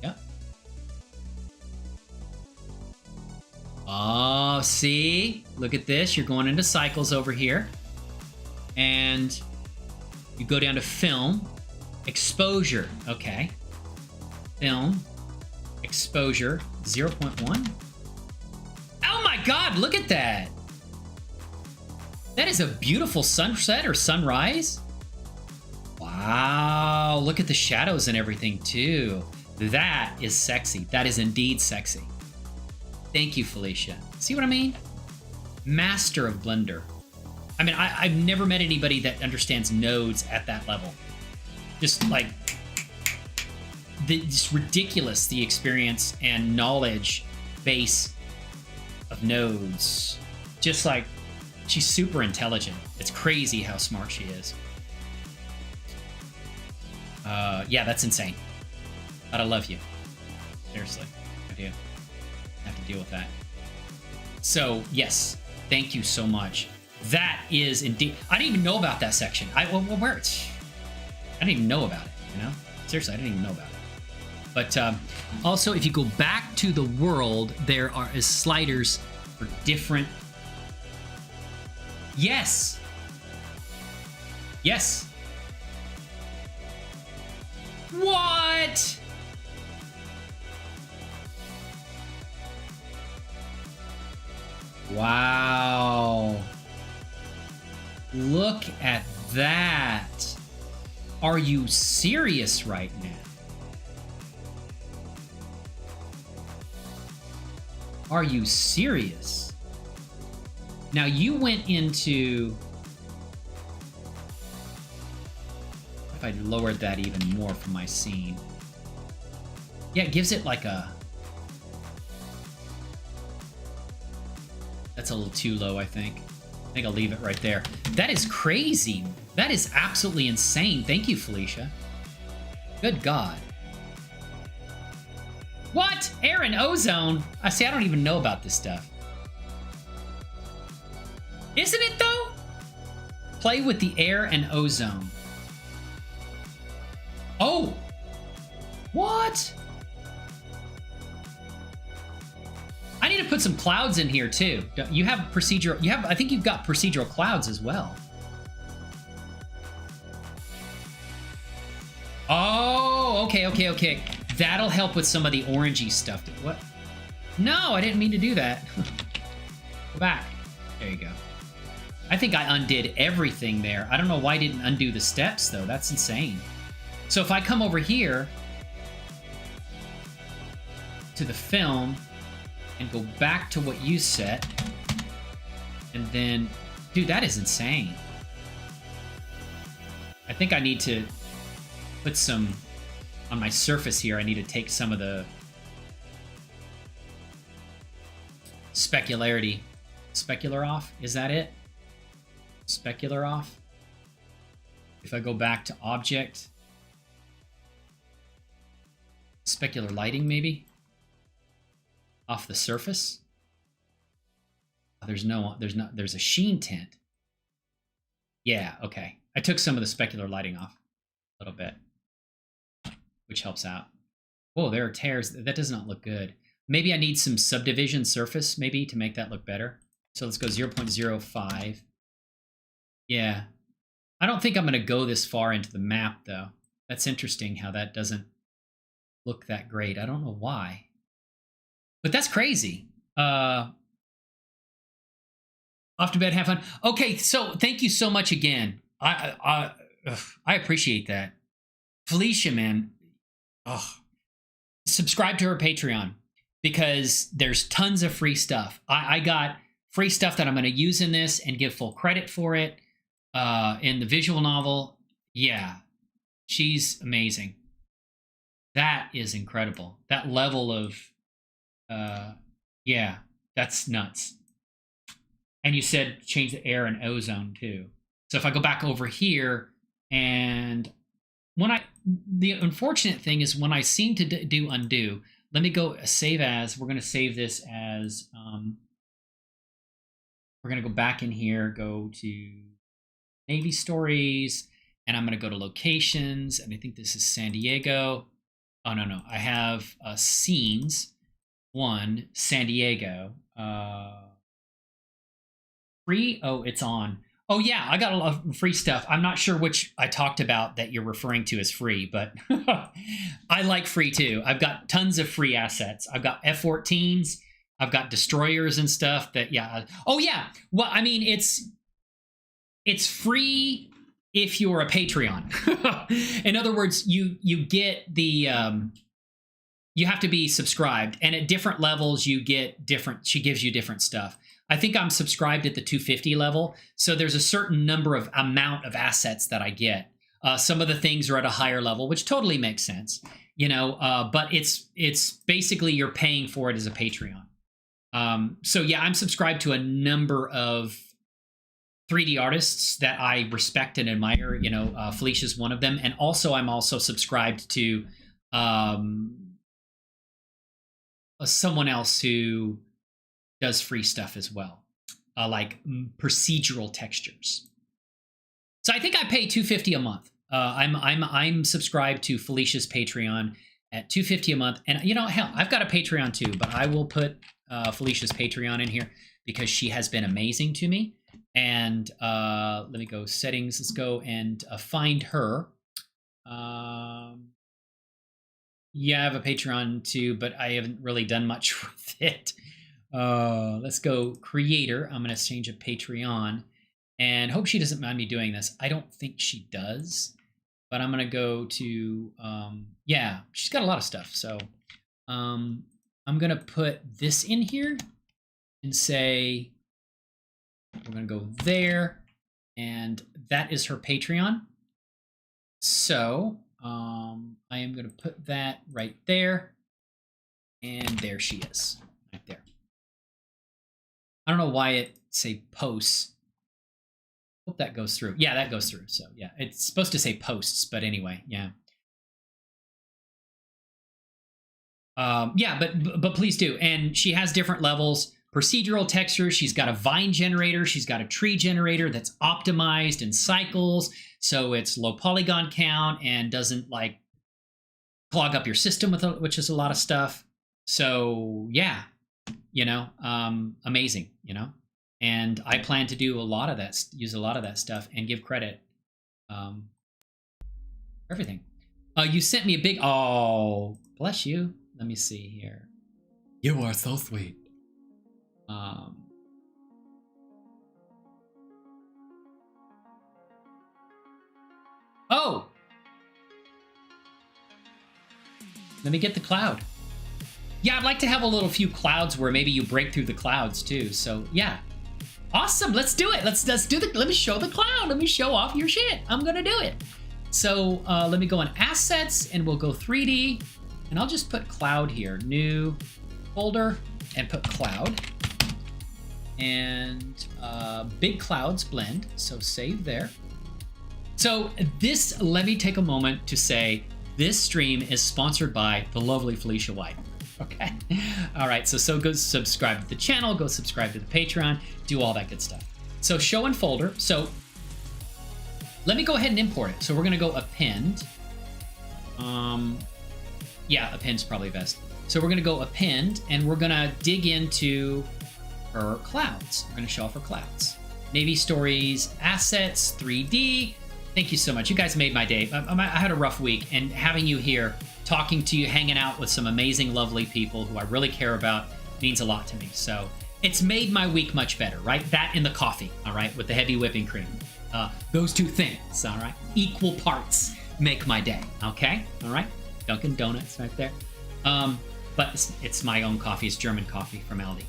Yep. Oh, see? Look at this. You're going into cycles over here. And you go down to film, exposure. Okay. Film, exposure, 0.1. Oh my God, look at that. That is a beautiful sunset or sunrise. Wow, look at the shadows and everything too. That is sexy. That is indeed sexy. Thank you, Felicia. See what I mean? Master of Blender. I mean, I've never met anybody that understands nodes at that level. Just like, just ridiculous, the experience and knowledge base of nodes. Just like, she's super intelligent. It's crazy how smart she is. Yeah, that's insane. But I love you. Seriously, I do. I have to deal with that. So, yes, thank you so much. That is indeed... I didn't even know about that section. Well, where it's... I didn't even know about it, you know? Seriously, I didn't even know about it. But also, if you go back to the world, there are sliders for different... Yes! Yes! What? Wow. Look at that. Are you serious right now? Are you serious? Now you went into... If I lowered that even more from my scene. Yeah, it gives it like a... That's a little too low, I think. I think I'll leave it right there. That is crazy. That is absolutely insane. Thank you, Felicia. Good God. What? Air and ozone? I see, I don't even know about this stuff. Isn't it, though? Play with the air and ozone. Oh! What? I need to put some clouds in here too. You have procedural, I think you've got procedural clouds as well. Oh, okay. That'll help with some of the orangey stuff. What? No, I didn't mean to do that. Go back. There you go. I think I undid everything there. I don't know why I didn't undo the steps though. That's insane. So if I come over here to the film and go back to what you set, and then, dude, that is insane. I think I need to put some, on my surface here, I need to take some of the specularity. Specular off? Is that it? Specular off? If I go back to object, specular lighting maybe? Off the surface? There's a sheen tint. Yeah, okay. I took some of the specular lighting off a little bit, which helps out. Whoa, there are tears. That does not look good. Maybe I need some subdivision surface maybe to make that look better. So let's go 0.05. Yeah. I don't think I'm going to go this far into the map though. That's interesting how that doesn't look that great. I don't know why. But that's crazy. Off to bed, have fun. Okay, so thank you so much again. I appreciate that. Felicia, man. Oh, subscribe to her Patreon because there's tons of free stuff. I got free stuff that I'm going to use in this and give full credit for it. In the visual novel, yeah, she's amazing. That is incredible. That level of... yeah, that's nuts. And you said change the air and ozone too. So if I go back over here and the unfortunate thing is when I seem to do undo, let me go save as, we're going to save this as we're going to go back in here, go to Navy stories, and I'm going to go to locations. And I think this is San Diego. Oh, no. I have scenes. One, San Diego. Free? Oh, it's on. Oh, yeah, I got a lot of free stuff. I'm not sure which I talked about that you're referring to as free, but I like free too. I've got tons of free assets. I've got F-14s. I've got destroyers and stuff that, yeah. Oh, yeah. Well, I mean, it's free if you're a Patreon. In other words, you get the... you have to be subscribed, and at different levels you get different, she gives you different stuff. I think I'm subscribed at the 250 level, so there's a certain amount of assets that I get. Some of the things are at a higher level, which totally makes sense, you know, but it's basically you're paying for it as a Patreon. So yeah, I'm subscribed to a number of 3D artists that I respect and admire, you know, Felicia's one of them, and also I'm also subscribed to someone else who does free stuff as well, like procedural textures. So I think I pay $250 a month. I'm subscribed to Felicia's Patreon at $250 a month, and you know, hell, I've got a Patreon too, but I will put Felicia's Patreon in here because she has been amazing to me. And let me go settings. Let's go and find her. Yeah, I have a Patreon too, but I haven't really done much with it. Let's go creator. I'm going to change a Patreon and hope she doesn't mind me doing this. I don't think she does, but I'm going to go to, yeah, she's got a lot of stuff. So I'm going to put this in here and say, we're going to go there, and that is her Patreon. So I am going to put that right there, and there she is, right there. I don't know why it say posts. Hope that goes through. Yeah, that goes through. So yeah, it's supposed to say posts, but anyway, yeah. Yeah, but please do. And she has different levels. Procedural textures, she's got a vine generator, she's got a tree generator that's optimized and cycles, so it's low polygon count and doesn't like clog up your system with which is a lot of stuff. So yeah, you know, amazing, you know. And I plan to do a lot of that, use a lot of that stuff and give credit for everything. You sent me a big, oh, bless you. Let me see here. You are so sweet. Oh, let me get the cloud. Yeah, I'd like to have a little few clouds where maybe you break through the clouds too. So yeah, awesome. Let's do it. Let's do the. Let me show the cloud. Let me show off your shit. I'm gonna do it. So let me go on assets and we'll go 3D, and I'll just put cloud here. New folder and put cloud. And big clouds blend, so save there. So this, let me take a moment to say this stream is sponsored by the lovely Felicia White. Okay, all right, so go subscribe to the channel, go subscribe to the Patreon, do all that good stuff. So show and folder. So let me go ahead and import it. So we're gonna go append. Yeah, append's probably best. So we're gonna go append, and we're gonna dig into her clouds. We're going to show off her clouds. Navy stories, assets, 3D. Thank you so much. You guys made my day. I had a rough week, and having you here, talking to you, hanging out with some amazing, lovely people who I really care about means a lot to me. So it's made my week much better, right? That and the coffee, all right, with the heavy whipping cream. Those two things, all right? Equal parts make my day, okay? All right? Dunkin' Donuts right there. But it's my own coffee. It's German coffee from Aldi.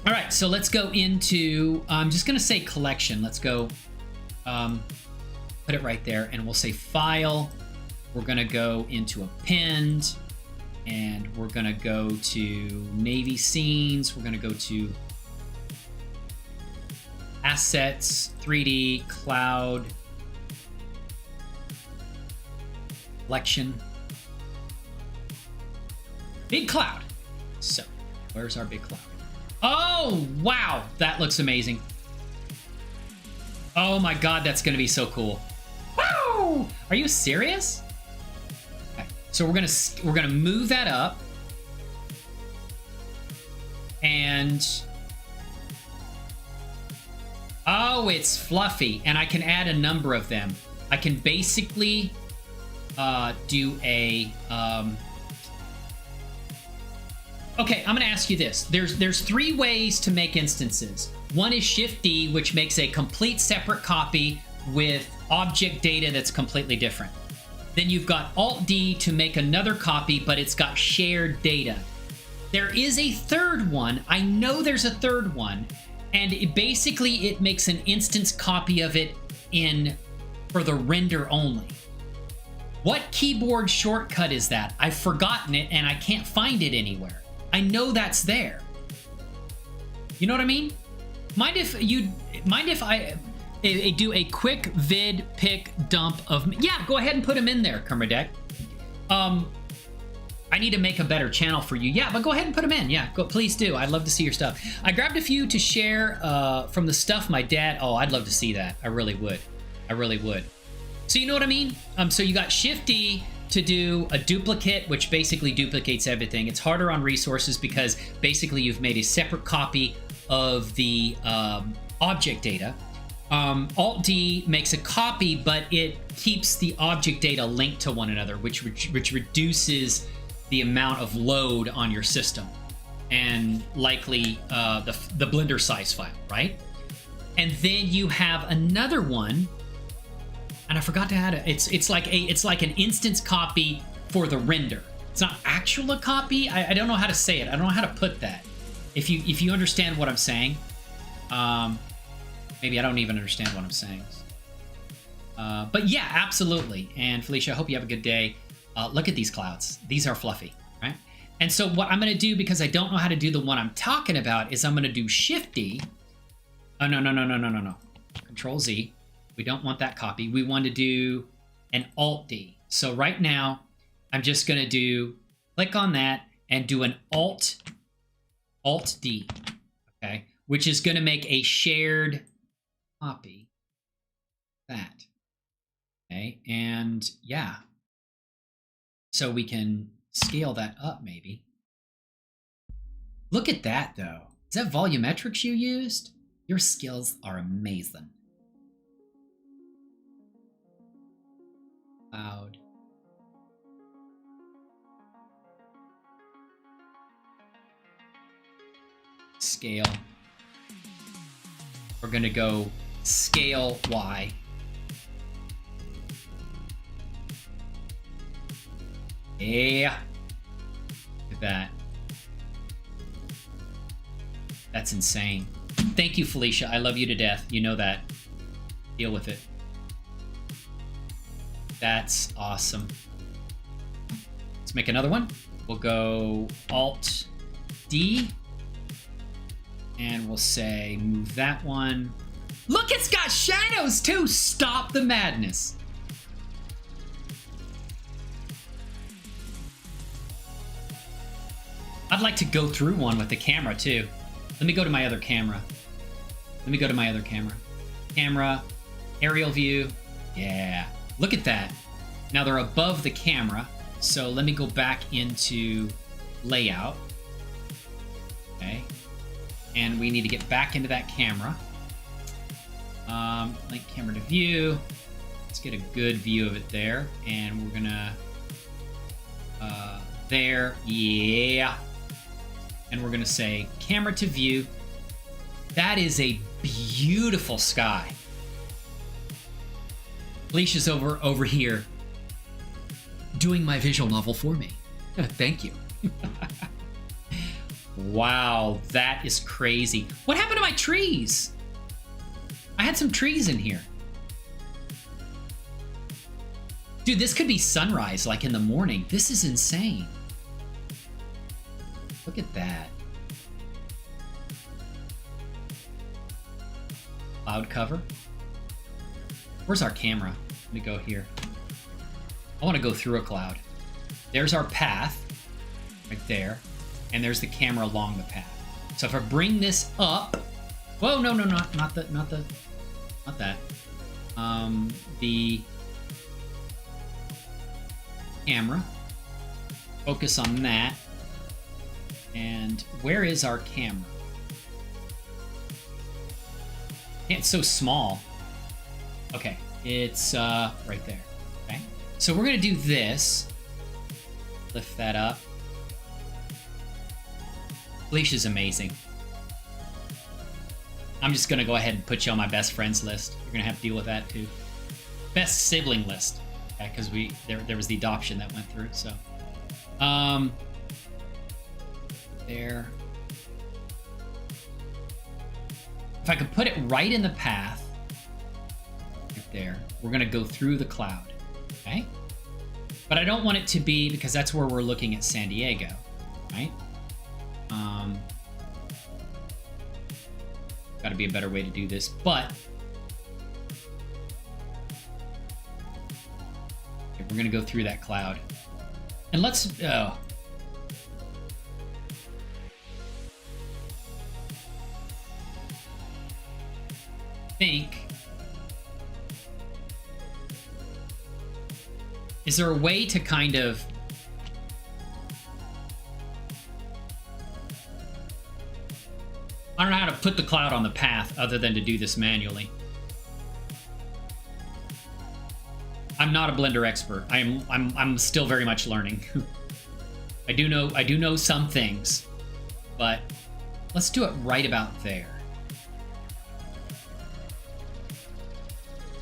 All right, so let's go into, I'm just gonna say collection. Let's go put it right there, and we'll say file. We're gonna go into append, and we're gonna go to Navy scenes. We're gonna go to assets, 3D, cloud, collection, big cloud. So where's our big cloud? Oh, wow. That looks amazing. Oh my God, that's gonna be so cool. Woo! Are you serious? Okay. So we're gonna move that up. And oh, it's fluffy, and I can add a number of them. I can basically do a okay, I'm gonna ask you this. There's 3 ways to make instances. One is Shift D, which makes a complete separate copy with object data that's completely different. Then you've got Alt D to make another copy, but it's got shared data. There is a third one. I know there's a third one, and it makes an instance copy of it for the render only. What keyboard shortcut is that? I've forgotten it and I can't find it anywhere. I know that's there. You know what I mean? Mind if I do a quick vid pick dump of... Yeah, go ahead and put them in there, Kermadec. I need to make a better channel for you. Yeah, but go ahead and put them in. Yeah, please do. I'd love to see your stuff. I grabbed a few to share from the stuff my dad... Oh, I'd love to see that. I really would. I really would. So you know what I mean? So you got Shift D to do a duplicate, which basically duplicates everything. It's harder on resources because basically you've made a separate copy of the object data. Alt D makes a copy, but it keeps the object data linked to one another, which reduces the amount of load on your system and likely the Blender size file, right? And then you have another one, and I forgot to add it. It's like an instance copy for the render. It's not actual a copy. I don't know how to say it. I don't know how to put that. If you understand what I'm saying, maybe I don't even understand what I'm saying. But yeah, absolutely. And Felicia, I hope you have a good day. Look at these clouds. These are fluffy, right? And so what I'm going to do, because I don't know how to do the one I'm talking about, is I'm going to do Shift D. Oh, no. Control Z. We don't want that copy. We want to do an Alt D. So right now, I'm just going to click on that and do an Alt D, okay? Which is going to make a shared copy. That. Okay, and yeah. So we can scale that up maybe. Look at that though. Is that volumetrics you used? Your skills are amazing. Cloud. Scale. We're gonna go scale Y. Yeah. Look at that. That's insane. Thank you, Felicia. I love you to death. You know that. Deal with it. That's awesome. Let's make another one. We'll go Alt D. And we'll say move that one. Look, it's got shadows too. Stop the madness. I'd like to go through one with the camera too. Let me go to my other camera. Camera, aerial view. Yeah, look at that. Now they're above the camera. So let me go back into layout. Okay. And we need to get back into that camera. Link camera to view. Let's get a good view of it there. And we're gonna, there, yeah. And we're gonna say camera to view. That is a beautiful sky. Felicia's over here doing my visual novel for me. Thank you. Wow, that is crazy. What happened to my trees? I had some trees in here. Dude, this could be sunrise, like in the morning. This is insane. Look at that. Cloud cover. Where's our camera? Let me go here. I want to go through a cloud. There's our path right there. And there's the camera along the path. So if I bring this up, whoa, no, not that. The camera. Focus on that. And where is our camera? It's so small. Okay, it's right there. Okay, so we're gonna do this. Lift that up. Felicia's amazing. I'm just gonna go ahead and put you on my best friends list. You're gonna have to deal with that too. Best sibling list. Okay, because there was the adoption that went through. So, there. If I could put it right in the path, right there, we're gonna go through the cloud. Okay, but I don't want it to be because that's where we're looking at San Diego, right? Got to be a better way to do this, but okay, we're gonna go through that cloud, and let's. Think. Is there a way to kind of I don't know how to put the cloud on the path other than to do this manually. I'm not a Blender expert. I'm still very much learning. I do know some things, but let's do it right about there.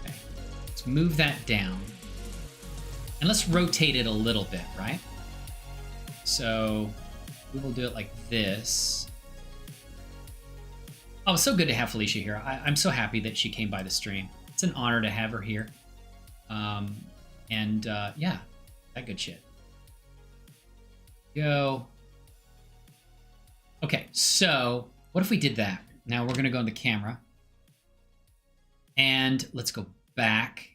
Okay. Let's move that down. And let's rotate it a little bit, right? So we will do it like this. Oh, it's so good to have Felicia here. I'm so happy that she came by the stream. It's an honor to have her here. Yeah, that good shit. Go. Okay, so what if we did that? Now we're gonna go in the camera. And let's go back.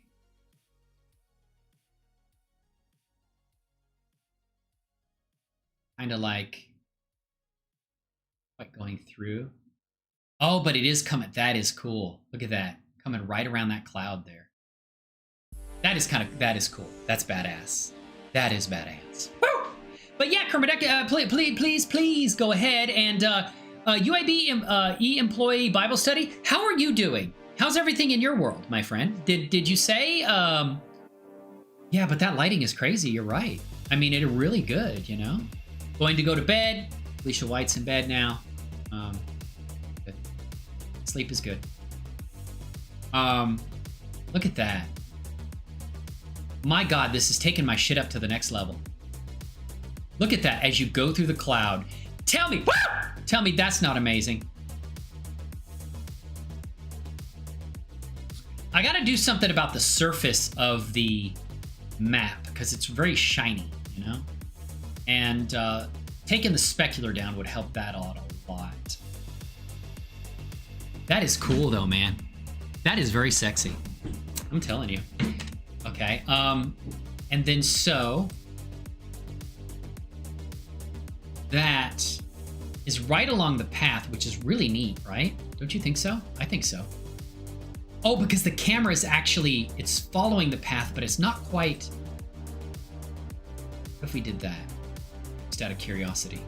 Kind of like going through. Oh, but it is coming. That is cool. Look at that. Coming right around that cloud there. That is cool. That's badass. That is badass. Woo! But yeah, Kermit, please go ahead and UAB employee Bible study. How are you doing? How's everything in your world, my friend? Did you say? Yeah, but that lighting is crazy. You're right. I mean, it's really good. You know, going to go to bed. Alicia White's in bed now. Good. Sleep is good. Look at that. My God, this is taking my shit up to the next level. Look at that as you go through the cloud. Tell me that's not amazing. I gotta do something about the surface of the map because it's very shiny, you know? And taking the specular down would help that out a lot. That is cool though, man. That is very sexy. I'm telling you. Okay, and then so that is right along the path, which is really neat, right? Don't you think so? I think so. Oh, because the camera is actually, it's following the path, but it's not quite. What if we did that? Just out of curiosity.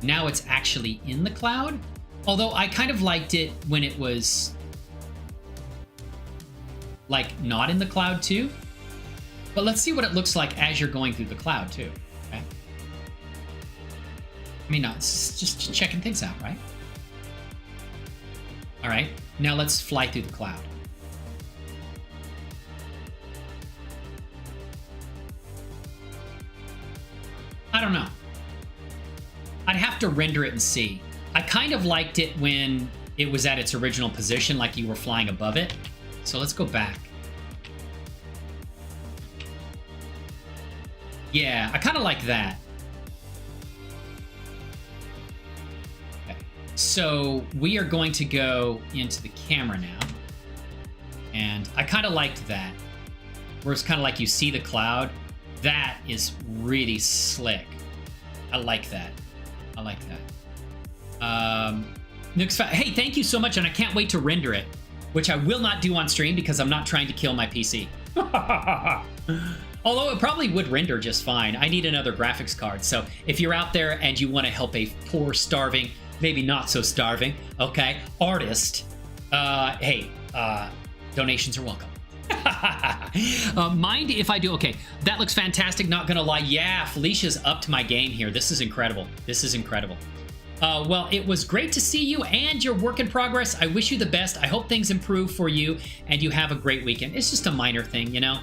Now it's actually in the cloud, although I kind of liked it when it was like not in the cloud too. But let's see what it looks like as you're going through the cloud too, okay? I mean, no, it's just checking things out, right? All right, now let's fly through the cloud. I don't know. I'd have to render it and see. I kind of liked it when it was at its original position, like you were flying above it. So let's go back. Yeah, I kind of like that. Okay. So we are going to go into the camera now. And I kind of liked that. Where it's kind of like you see the cloud. That is really slick. I like that. I like that. Hey, thank you so much, and I can't wait to render it, which I will not do on stream because I'm not trying to kill my PC. Although it probably would render just fine. I need another graphics card. So if you're out there and you want to help a poor, starving, maybe not so starving, okay, artist, hey, donations are welcome. Mind if I do? Okay, that looks fantastic. Not gonna lie. Yeah, Felicia's upped my game here. This is incredible. This is incredible. Well, it was great to see you and your work in progress. I wish you the best. I hope things improve for you and you have a great weekend. It's just a minor thing, you know?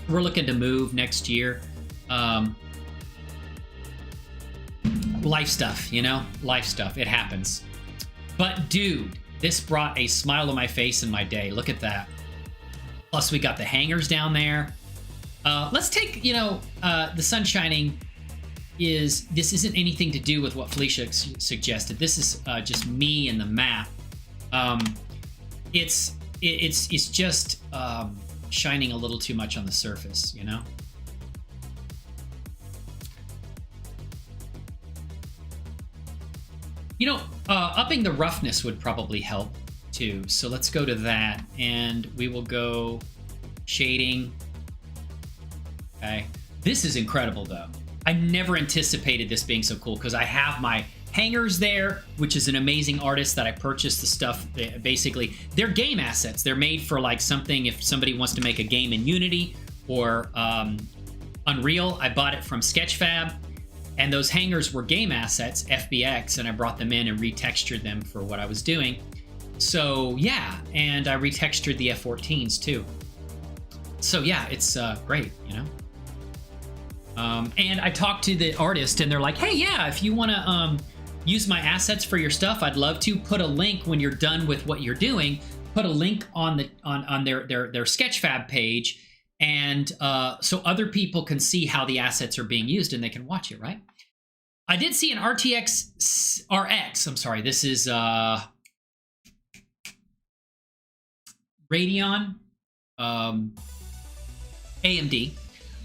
We're looking to move next year. Life stuff, you know? Life stuff. It happens. But dude, this brought a smile to my face in my day. Look at that. Plus, we got the hangars down there. Let's take, you know, the sun shining. This isn't anything to do with what Felicia suggested. This is just me and the map. It's just shining a little too much on the surface, you know? You know, upping the roughness would probably help too. So let's go to that, and we will go shading. Okay, this is incredible though. I never anticipated this being so cool because I have my hangars there, which is an amazing artist that I purchased the stuff. Basically, they're game assets. They're made for like something if somebody wants to make a game in Unity or Unreal. I bought it from Sketchfab, and those hangars were game assets, FBX, and I brought them in and retextured them for what I was doing. So yeah, and I retextured the F-14s too. So yeah, it's great, you know? And I talked to the artist and they're like, hey, yeah, if you want to use my assets for your stuff, I'd love to. Put a link when you're done with what you're doing. Put a link on the on their Sketchfab page, and so other people can see how the assets are being used and they can watch it, right? I did see an RTX RX. I'm sorry, this is Radeon, AMD.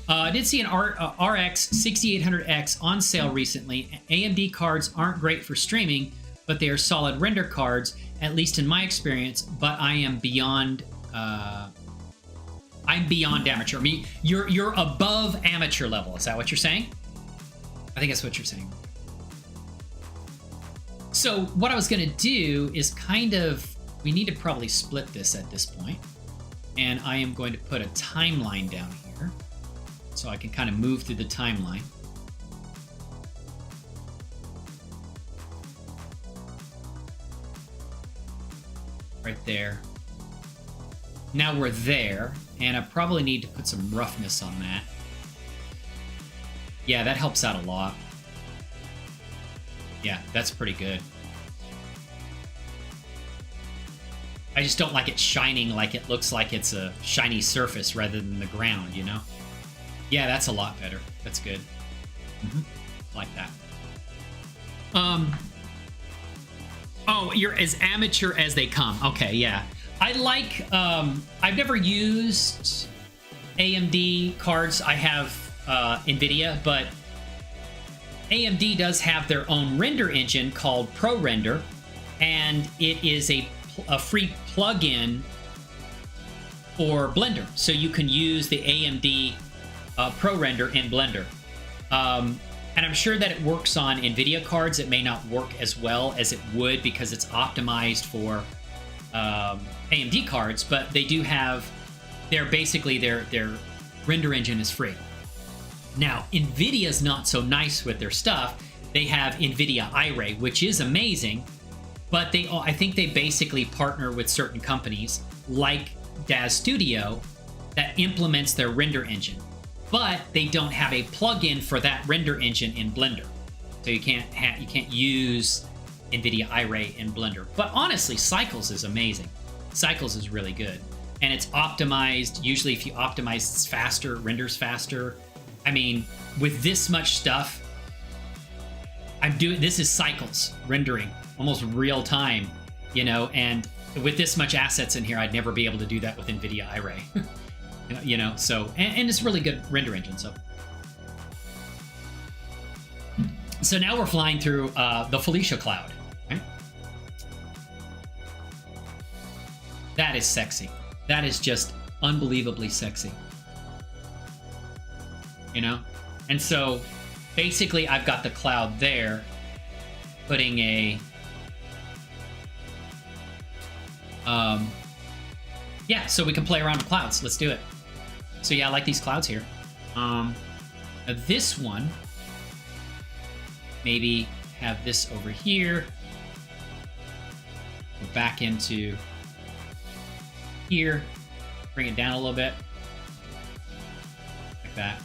I did see an RX 6800X on sale recently. AMD cards aren't great for streaming, but they are solid render cards, at least in my experience. But I am beyond. I'm beyond amateur. I mean, you're above amateur level. Is that what you're saying? I think that's what you're saying. So what I was gonna do is kind of. We need to probably split this at this point, and I am going to put a timeline down here. So I can kind of move through the timeline. Right there. Now we're there, and I probably need to put some roughness on that. Yeah, that helps out a lot. Yeah, that's pretty good. I just don't like it shining like it looks like it's a shiny surface rather than the ground, you know? Yeah, that's a lot better. That's good. Like that. Oh, you're as amateur as they come. Okay, yeah. I like, I've never used AMD cards. I have NVIDIA, but AMD does have their own render engine called ProRender, and it is a free plugin for Blender. So you can use the AMD ProRender in Blender. And I'm sure that it works on NVIDIA cards. It may not work as well as it would because it's optimized for AMD cards, but they do have, their render engine is free. Now, NVIDIA's not so nice with their stuff. They have NVIDIA iRay, which is amazing, but I think they basically partner with certain companies like Daz Studio that implements their render engine. But they don't have a plugin for that render engine in Blender, so you can't use NVIDIA iRay in Blender. But honestly, Cycles is amazing. Cycles is really good, and it's optimized. Usually, if you optimize, it's faster, renders faster. I mean, with this much stuff, this is Cycles rendering almost real time, you know. And with this much assets in here, I'd never be able to do that with NVIDIA iRay. You know, so, and it's really good render engine, so. So now we're flying through the Felicia cloud. Okay? That is sexy. That is just unbelievably sexy. You know? And so basically I've got the cloud there, putting a yeah, so we can play around with clouds. Let's do it. So yeah, I like these clouds here. This one, maybe have this over here. Go back into here. Bring it down a little bit. Like that.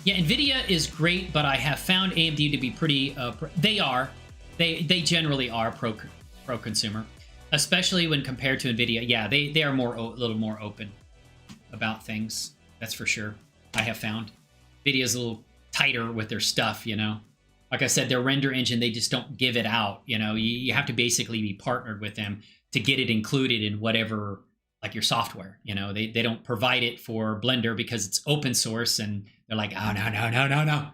Yeah, NVIDIA is great, but I have found AMD to be pretty, they generally are pro-consumer, especially when compared to NVIDIA. Yeah, they are a little more open about things. That's for sure. I have found NVIDIA's a little tighter with their stuff, you know. Like I said, their render engine, they just don't give it out, you know. You have to basically be partnered with them to get it included in whatever, like your software, you know. They don't provide it for Blender because it's open source, and they're like, oh, no.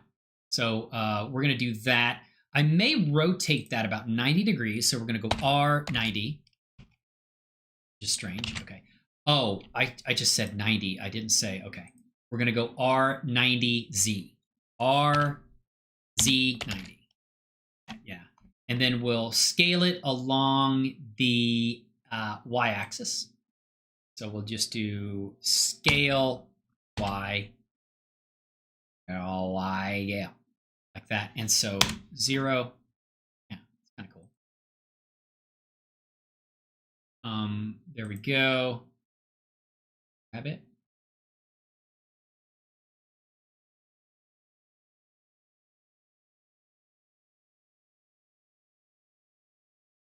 So we're going to do that. I may rotate that about 90 degrees. So we're going to go R90. Just strange. Okay. Oh, I just said 90. I didn't say. Okay. We're going to go R90Z. RZ90. Yeah. And then we'll scale it along the y-axis. So we'll just do scale Y. Y, yeah. Like that. And so 0. Yeah, it's kind of cool. There we go. Grab it.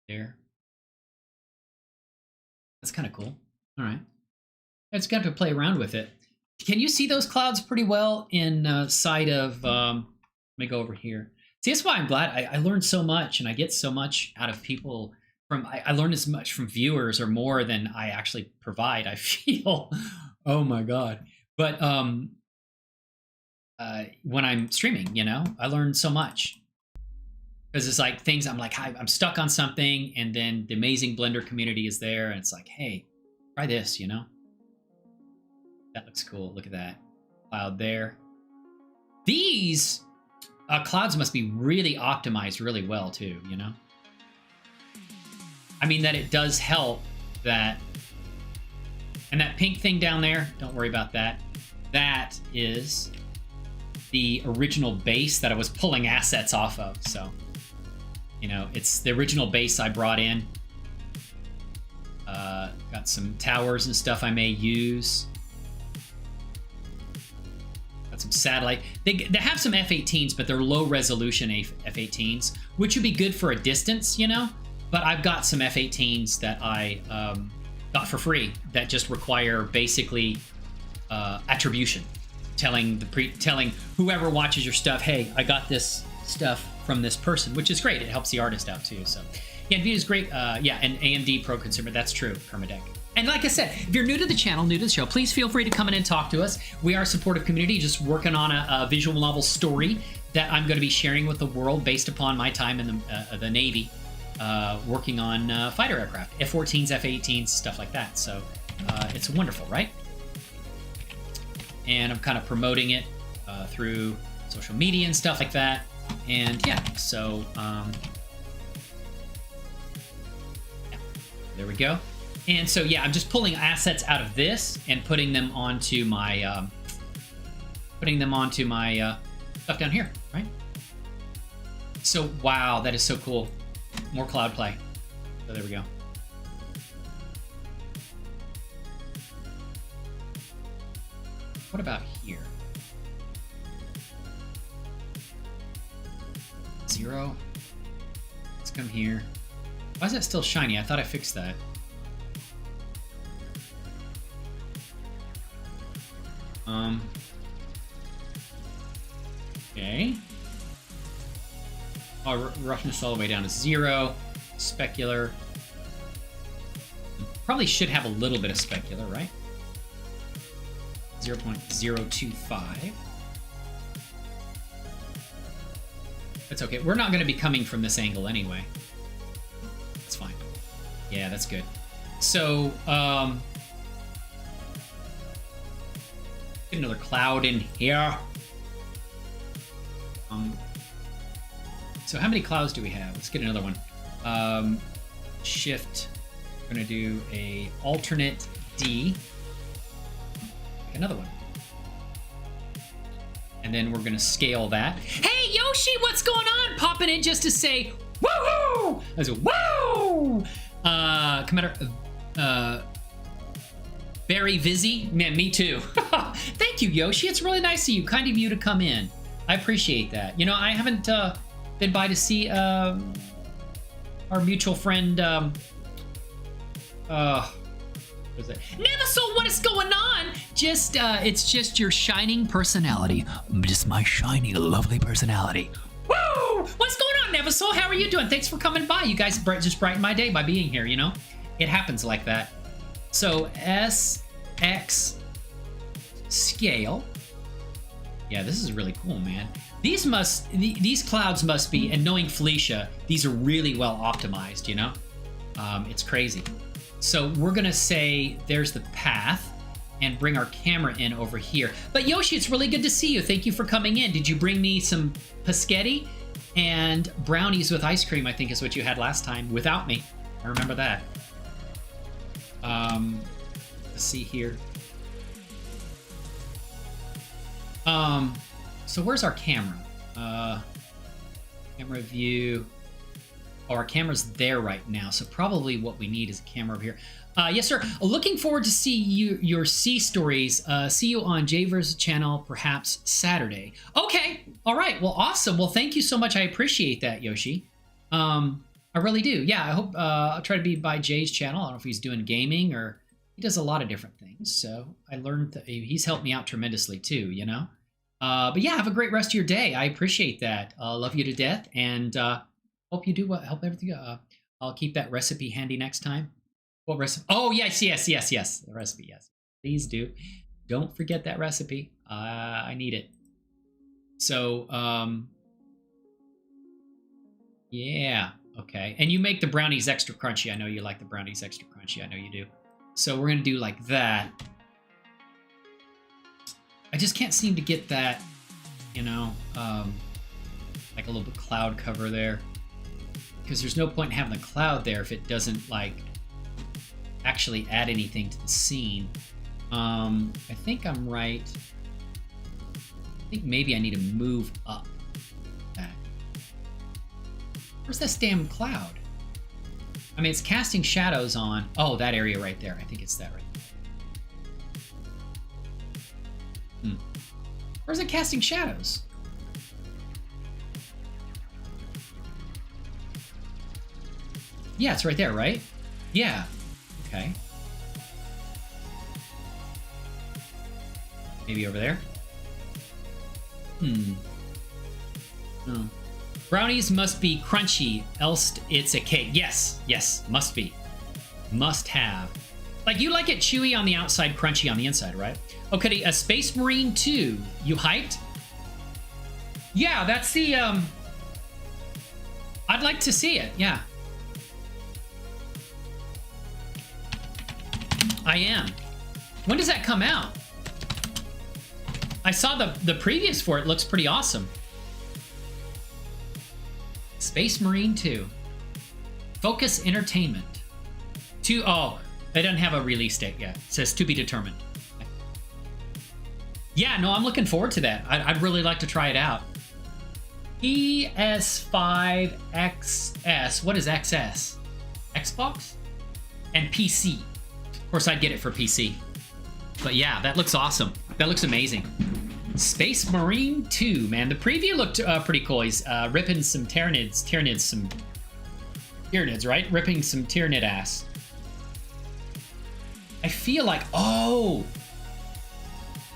There. That's kind of cool. All right. It's got to play around with it. Can you see those clouds pretty well inside of, let me go over here. See, that's why I'm glad I learned so much, and I get so much out of people from, I learn as much from viewers or more than I actually provide, I feel. Oh my God. But when I'm streaming, you know, I learn so much. Because it's like things, I'm like, I'm stuck on something, and then the amazing Blender community is there, and it's like, hey, try this, you know? That looks cool. Look at that cloud there. These clouds must be really optimized really well too, you know? I mean, that it does help that, and that pink thing down there, don't worry about that. That is the original base that I was pulling assets off of. So, you know, it's the original base I brought in. Got some towers and stuff I may use. Some satellite. They have some F-18s, but they're low resolution F-18s, which would be good for a distance, you know. But I've got some F-18s that I got for free that just require basically attribution, telling whoever watches your stuff, hey, I got this stuff from this person, which is great. It helps the artist out too. So yeah, NVIDIA is great. Yeah, and AMD pro consumer. That's true. Permadeck. And like I said, if you're new to the channel, new to the show, please feel free to come in and talk to us. We are a supportive community, just working on a visual novel story that I'm going to be sharing with the world based upon my time in the Navy, working on fighter aircraft, F-14s, F-18s, stuff like that. So it's wonderful, right? And I'm kind of promoting it through social media and stuff like that. And yeah, so yeah, there we go. And so, yeah, I'm just pulling assets out of this and putting them onto my stuff down here, right? So, wow, that is so cool. More cloud play. So there we go. What about here? 0. Let's come here. Why is that still shiny? I thought I fixed that. Okay. Oh, roughness all the way down to 0. Specular. Probably should have a little bit of specular, right? 0.025. That's okay. We're not going to be coming from this angle anyway. That's fine. Yeah, that's good. So, get another cloud in here. So how many clouds do we have? Let's get another one. Shift. We're going to do a alternate D. Another one. And then we're going to scale that. Hey, Yoshi, what's going on? Popping in just to say, woo-hoo! I was woo! Commander, very busy. Man, me too. Thank you, Yoshi. It's really nice of you. Kind of you to come in. I appreciate that. You know, I haven't been by to see our mutual friend. Neversoul, what is going on? Just, it's just your shining personality. Just my shiny, lovely personality. Woo! What's going on, Neversoul? How are you doing? Thanks for coming by. You guys just brighten my day by being here, you know? It happens like that. So, SX scale. Yeah, this is really cool, man. These clouds must be, and knowing Felicia, these are really well optimized, you know? It's crazy. So we're gonna say there's the path and bring our camera in over here. But Yoshi, it's really good to see you. Thank you for coming in. Did you bring me some paschetti and brownies with ice cream? I think is what you had last time without me. I remember that. Let's see here. So where's our camera? Camera view. Oh, our camera's there right now, so probably what we need is a camera over here. Yes, sir. Looking forward to see your sea stories. See you on Javer's channel, perhaps Saturday. Okay. All right. Well, awesome. Well, thank you so much. I appreciate that, Yoshi. I really do. Yeah, I hope I'll try to be by Jay's channel. I don't know if he's doing gaming or he does a lot of different things. So I learned that he's helped me out tremendously too, you know? But yeah, have a great rest of your day. I appreciate that. Love you to death. And hope you do help everything. I'll keep that recipe handy next time. What recipe? Oh, yes. The recipe, yes. Please do. Don't forget that recipe. I need it. So, yeah. Okay. And you make the brownies extra crunchy. I know you like the brownies extra crunchy. I know you do. So we're going to do like that. I just can't seem to get that, you know, like a little bit cloud cover there. Because there's no point in having a cloud there if it doesn't, like, actually add anything to the scene. I think I'm right. I think maybe I need to move up back. Where's this damn cloud? I mean, it's casting shadows on... Oh, that area right there. I think it's that right there. Where's it casting shadows? Yeah, it's right there, right? Yeah. Okay. Maybe over there? Oh. Brownies must be crunchy, else it's a cake. Yes, must be. Must have. Like, you like it chewy on the outside, crunchy on the inside, right? Okay, a Space Marine 2. You hyped? Yeah, that's the, I'd like to see it, yeah. I am. When does that come out? I saw the previews for it. Looks pretty awesome. Space Marine 2. Focus Entertainment. Oh, they don't have a release date yet. It says to be determined. Yeah, no, I'm looking forward to that. I'd really like to try it out. PS5 XS. What is XS? Xbox? And PC. Of course, I'd get it for PC. But yeah, that looks awesome. That looks amazing. Space Marine 2, man. The preview looked pretty cool. He's ripping some Tyranids, right? Ripping some Tyranid ass. I feel like, oh,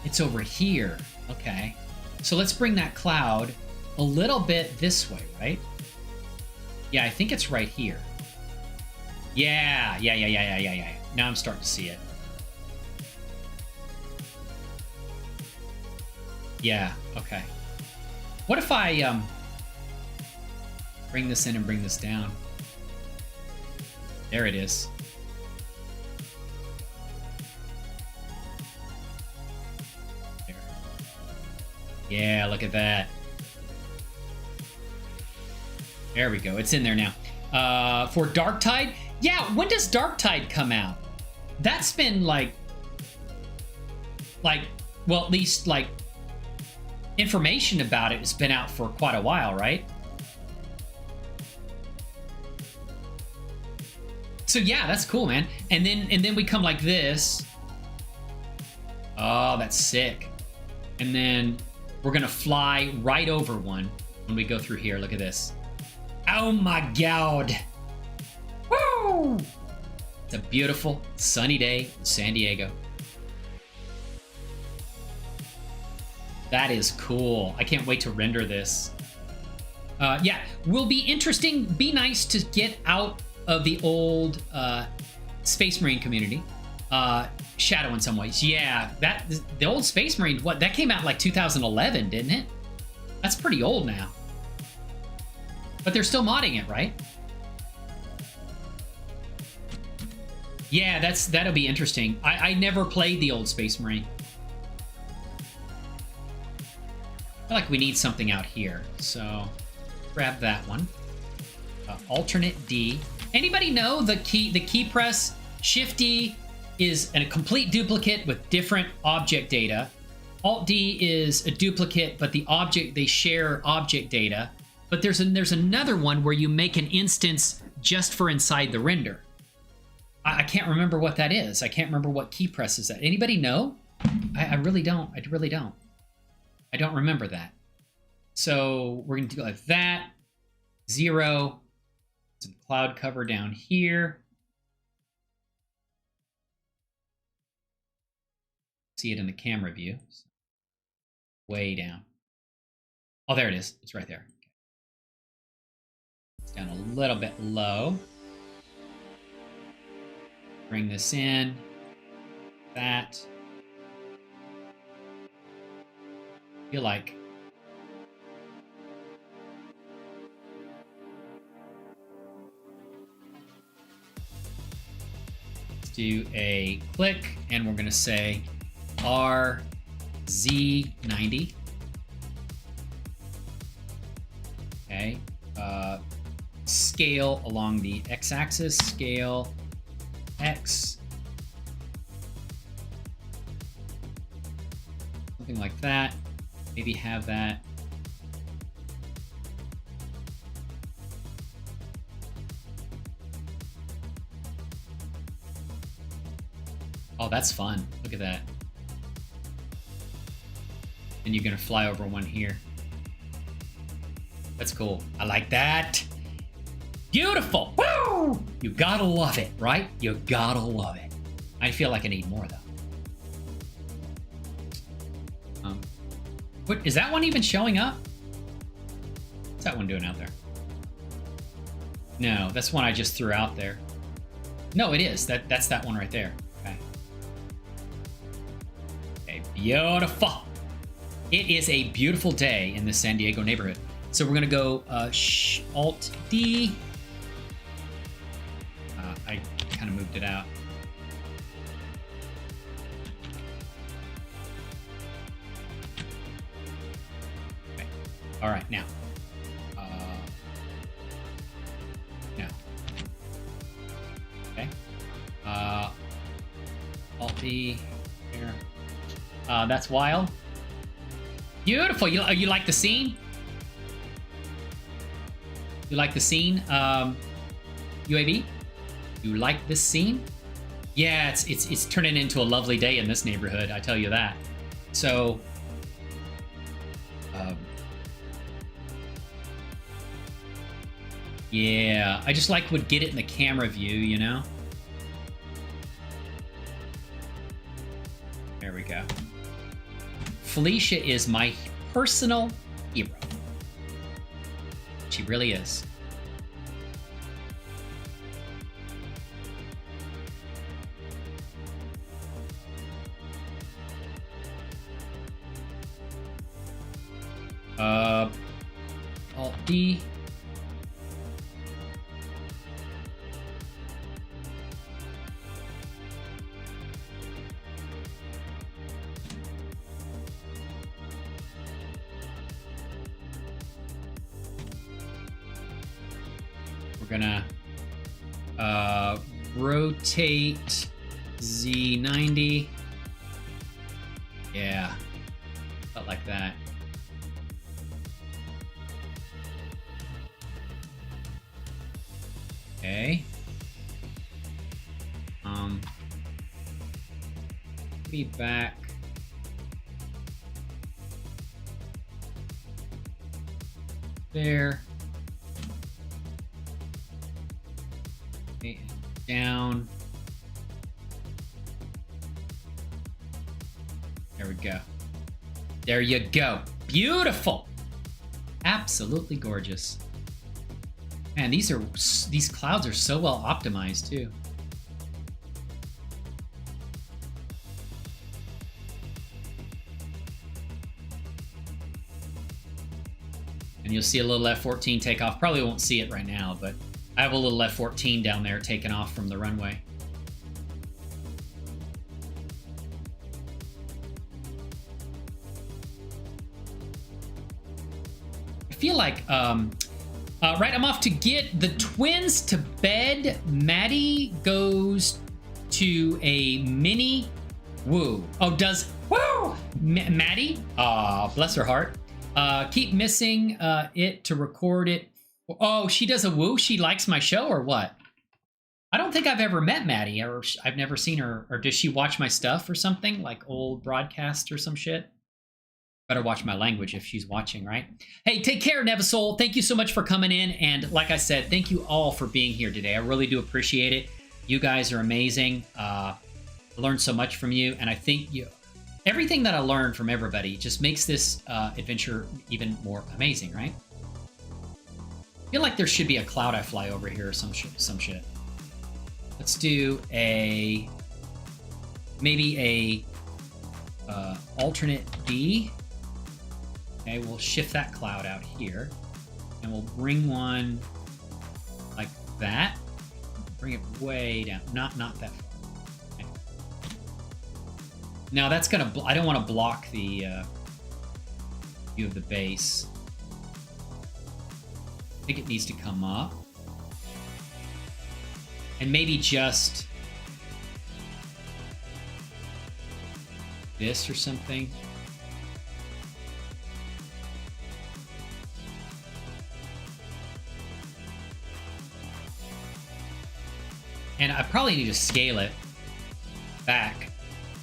it's over here. Okay. So let's bring that cloud a little bit this way, right? Yeah, I think it's right here. Yeah. Now I'm starting to see it. Yeah, okay. What if I Bring this in and bring this down. There it is. There. Yeah, look at that. There we go. It's in there now. For Darktide? Yeah, when does Darktide come out? That's been like, well, at least like information about it has been out for quite a while, right? So yeah, that's cool, man. And then we come like this. Oh, that's sick. And then we're gonna fly right over one when we go through here. Look at this. Oh my God. Woo! It's a beautiful sunny day in San Diego. That is cool. I can't wait to render this. Yeah, will be interesting. Be nice to get out of the old Space Marine community. Shadow in some ways. Yeah, the old Space Marine, that came out like 2011, didn't it? That's pretty old now. But they're still modding it, right? Yeah, that'll be interesting. I never played the old Space Marine. I feel like we need something out here, so grab that one. Alternate D. Anybody know the key press Shift D is a complete duplicate with different object data. Alt D is a duplicate, but they share object data. But there's another one where you make an instance just for inside the render. I can't remember what that is. I can't remember what key press is that. Anybody know? I really don't. I really don't. I don't remember that. So we're going to do like that. 0. Some cloud cover down here. See it in the camera view. Way down. Oh, there it is. It's right there. It's down a little bit low. Bring this in. That. Feel like. Let's do a click, and we're going to say RZ90. Okay. Scale along the x-axis. Scale X. Something like that. Maybe have that. Oh, that's fun. Look at that. And you're gonna fly over one here. That's cool. I like that. Beautiful. Woo! You gotta love it, right? You gotta love it. I feel like I need more though. What is that one even showing up? What's that one doing out there? No, that's one I just threw out there. No, it is. That's that one right there. Okay. Okay, beautiful. It is a beautiful day in the San Diego neighborhood. So we're gonna go Alt D. I kind of moved it out. Okay. All right, now. Now. Okay. Alt D here. That's wild. Beautiful. You like the scene? You like the scene? UAV? You like this scene? Yeah, it's turning into a lovely day in this neighborhood, I tell you that. So, yeah, I just would get it in the camera view, you know? There we go. Felicia is my personal hero. She really is. Alt D. gonna rotate Z90. Yeah, felt like that. Okay. Be back. There. Okay, down. There we go. There you go. Beautiful. Absolutely gorgeous. Man, these clouds are so well optimized too. And you'll see a little F-14 take off. Probably won't see it right now, but I have a little F-14 down there taking off from the runway. I feel like, right, I'm off to get the twins to bed. Maddie goes to a mini woo. Oh, does, woo! Maddie? Aw, bless her heart. Keep missing it to record it. Oh, she does a woo? She likes my show or what? I don't think I've ever met Maddie, or I've never seen her. Or does she watch my stuff or something? Like old broadcasts or some shit? Better watch my language if she's watching, right? Hey, take care, Nevasoul. Thank you so much for coming in. And like I said, thank you all for being here today. I really do appreciate it. You guys are amazing. I learned so much from you. And I think everything that I learned from everybody just makes this adventure even more amazing, right? I feel like there should be a cloud I fly over here or some shit. Let's do maybe a alternate D. Okay, we'll shift that cloud out here, and we'll bring one like that. Bring it way down, not that far. Okay. Now that's gonna. I don't want to block the view of the base. I think it needs to come up, and maybe just this or something. And I probably need to scale it back.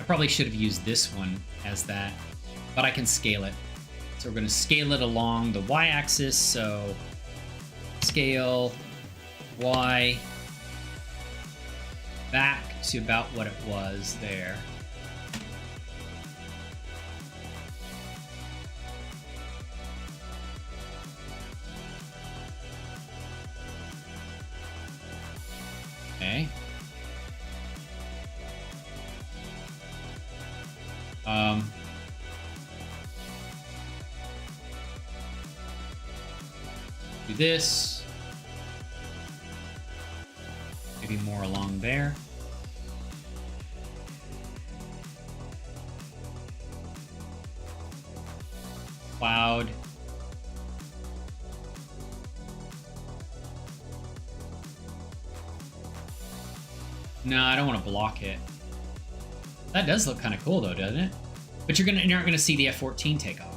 I probably should have used this one as that, but I can scale it. So we're going to scale it along the y-axis. So scale y back to about what it was there. Okay. Do this. Maybe more along there. Cloud. No, I don't want to block it. That does look kind of cool though, doesn't it? But you're not gonna see the F-14 take off.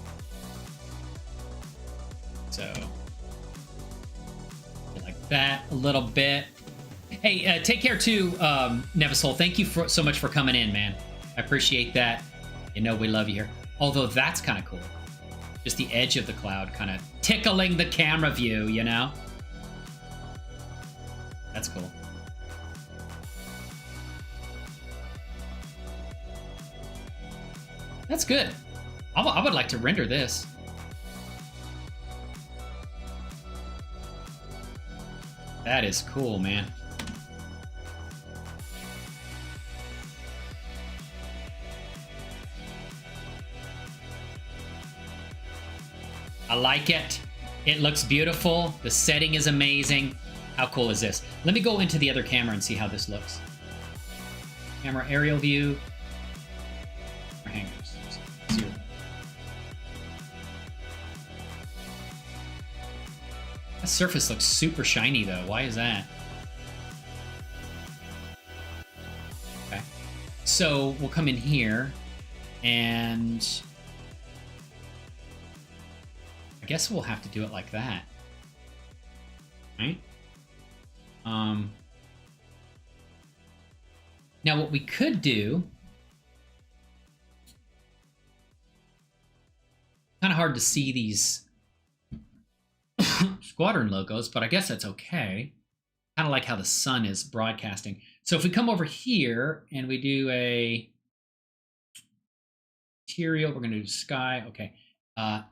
So like that a little bit. Hey, take care too, Nevasoul. Thank you so much for coming in, man. I appreciate that. You know we love you here. Although that's kind of cool. Just the edge of the cloud kind of tickling the camera view, you know? That's cool. That's good. I would like to render this. That is cool, man. I like it. It looks beautiful. The setting is amazing. How cool is this? Let me go into the other camera and see how this looks. Camera aerial view. Hangers. 0. That surface looks super shiny though. Why is that? Okay. So we'll come in here and I guess we'll have to do it like that. Right? Now what we could do, kind of hard to see these squadron logos, but I guess that's okay. Kind of like how the sun is broadcasting. So if we come over here and we do a material, we're going to do sky, okay,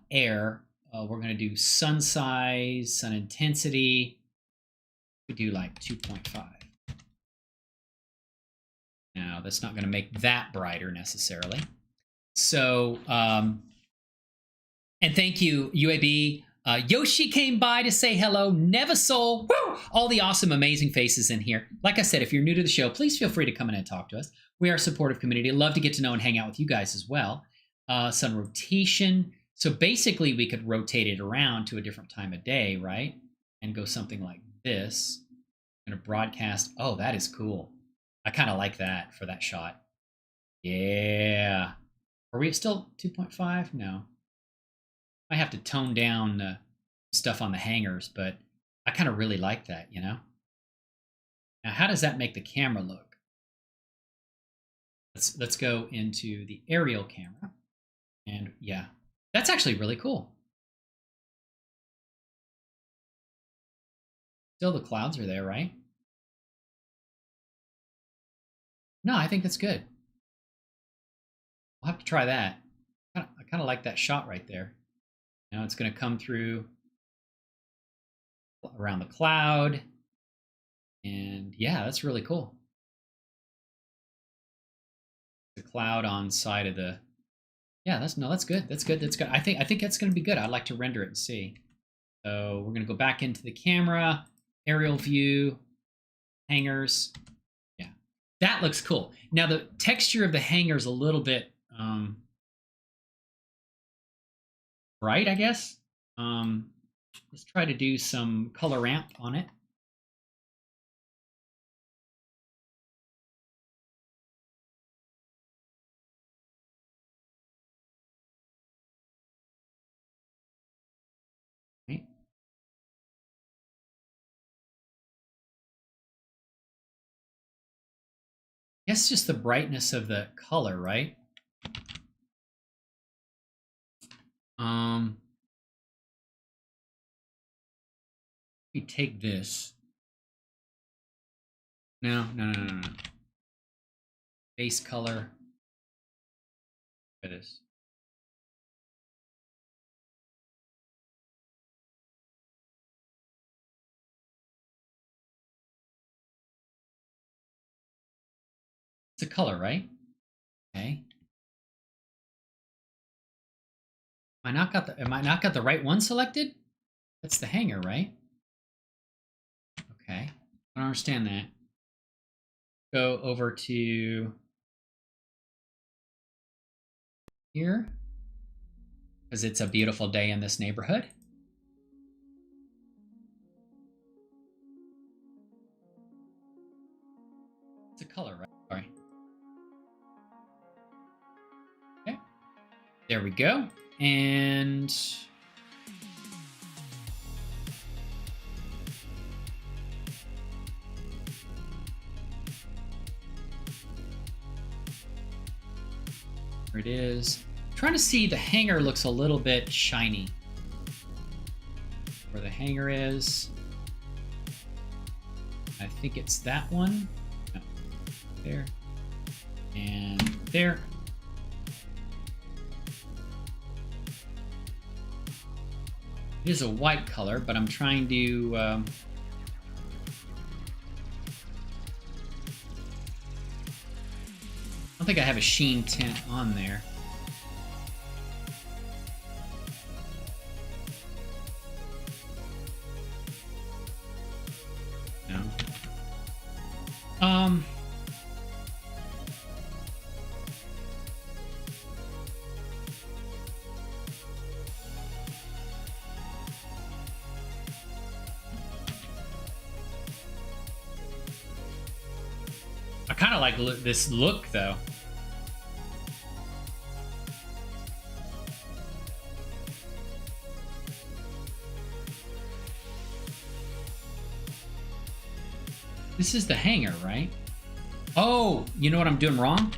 air, we're going to do sun size, sun intensity. We do like 2.5. Now that's not going to make that brighter necessarily. So, and thank you, UAB. Yoshi came by to say hello. Nevasol. Woo! All the awesome, amazing faces in here. Like I said, if you're new to the show, please feel free to come in and talk to us. We are a supportive community. Love to get to know and hang out with you guys as well. Sun rotation. So basically, we could rotate it around to a different time of day, right? And go something like this. I'm going to broadcast. Oh, that is cool. I kind of like that for that shot. Yeah. Are we still 2.5? No. I have to tone down the stuff on the hangars, but I kind of really like that, you know? Now, how does that make the camera look? Let's go into the aerial camera. And yeah, that's actually really cool. Still the clouds are there, right? No, I think that's good. I'll have to try that. I kind of like that shot right there. Now it's going to come through around the cloud. And yeah, that's really cool. The cloud on side of the, yeah, that's good. That's good. That's good. I think that's going to be good. I'd like to render it and see. So we're going to go back into the camera, aerial view, hangars. Yeah, that looks cool. Now the texture of the hangar is a little bit bright, I guess. Let's try to do some color ramp on it. Okay. I guess just the brightness of the color, right? We take this. No. Base color. Look at this. It's a color, right? Okay. Am I not got the right one selected? That's the hanger, right? Okay. I don't understand that. Go over to here, because it's a beautiful day in this neighborhood. It's a color, right? Sorry. Okay. There we go. And there it is. I'm trying to see, the hanger looks a little bit shiny. Where the hanger is. I think it's that one. No. There. And there. It is a white color, but I'm trying to I don't think I have a sheen tint on there. No. kind of like this look, though. This is the hangar, right? Oh, you know what I'm doing wrong?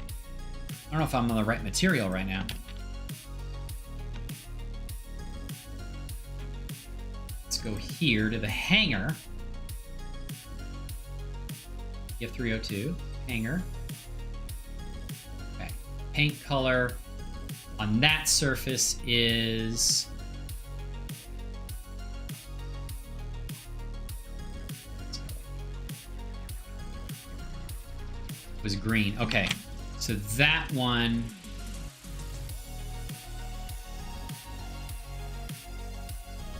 I don't know if I'm on the right material right now. Let's go here to the hangar. F-302, hangar. Okay, paint color on that surface is... was green. Okay, so that one...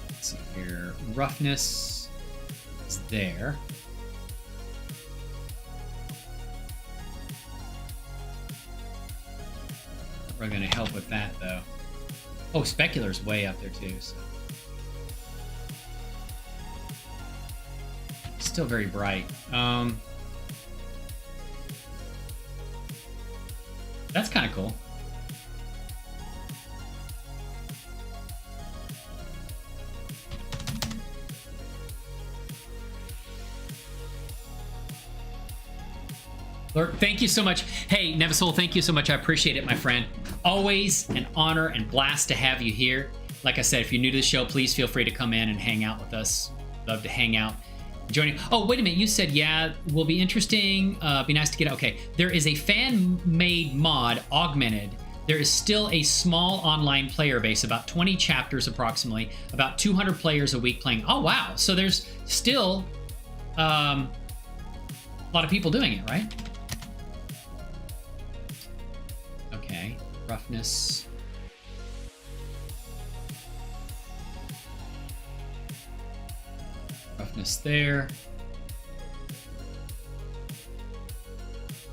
let's see here. Roughness is there. We're going to help with that, though. Oh, specular's way up there, too. So. Still very bright. That's kind of cool. Lord, thank you so much. Hey, Nevisol, thank you so much. I appreciate it, my friend. Always an honor and blast to have you here. Like I said, if you're new to the show, please feel free to come in and hang out with us. Love to hang out. Joining. Oh, wait a minute. You said, yeah, will be interesting. Be nice to get out. Okay. There is a fan-made mod, Augmented. There is still a small online player base, about 20 chapters approximately, about 200 players a week playing. Oh, wow. So there's still a lot of people doing it, right? Okay. Roughness. Roughness there.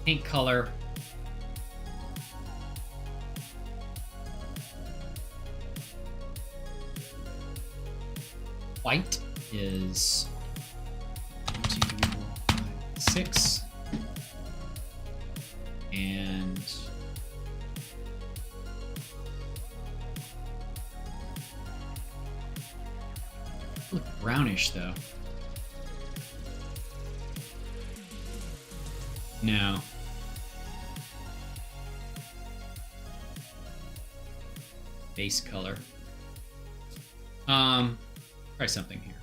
Paint color. White is 1, 2, 3, 4, 5, 6. And look brownish though. No. Base color. Try something here.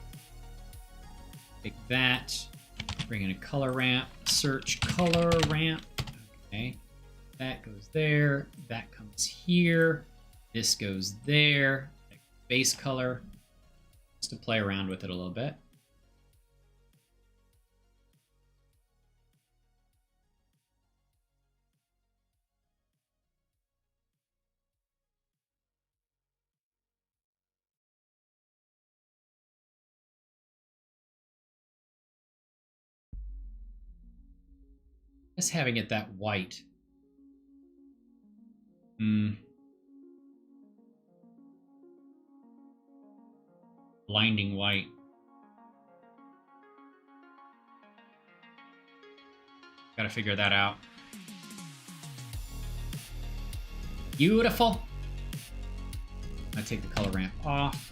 Take that. Bring in a color ramp. Search color ramp. Okay. That goes there. That comes here. This goes there. Base color. Just to play around with it a little bit. Just having it that white. Blinding white. Gotta figure that out. Beautiful. I take the color ramp off.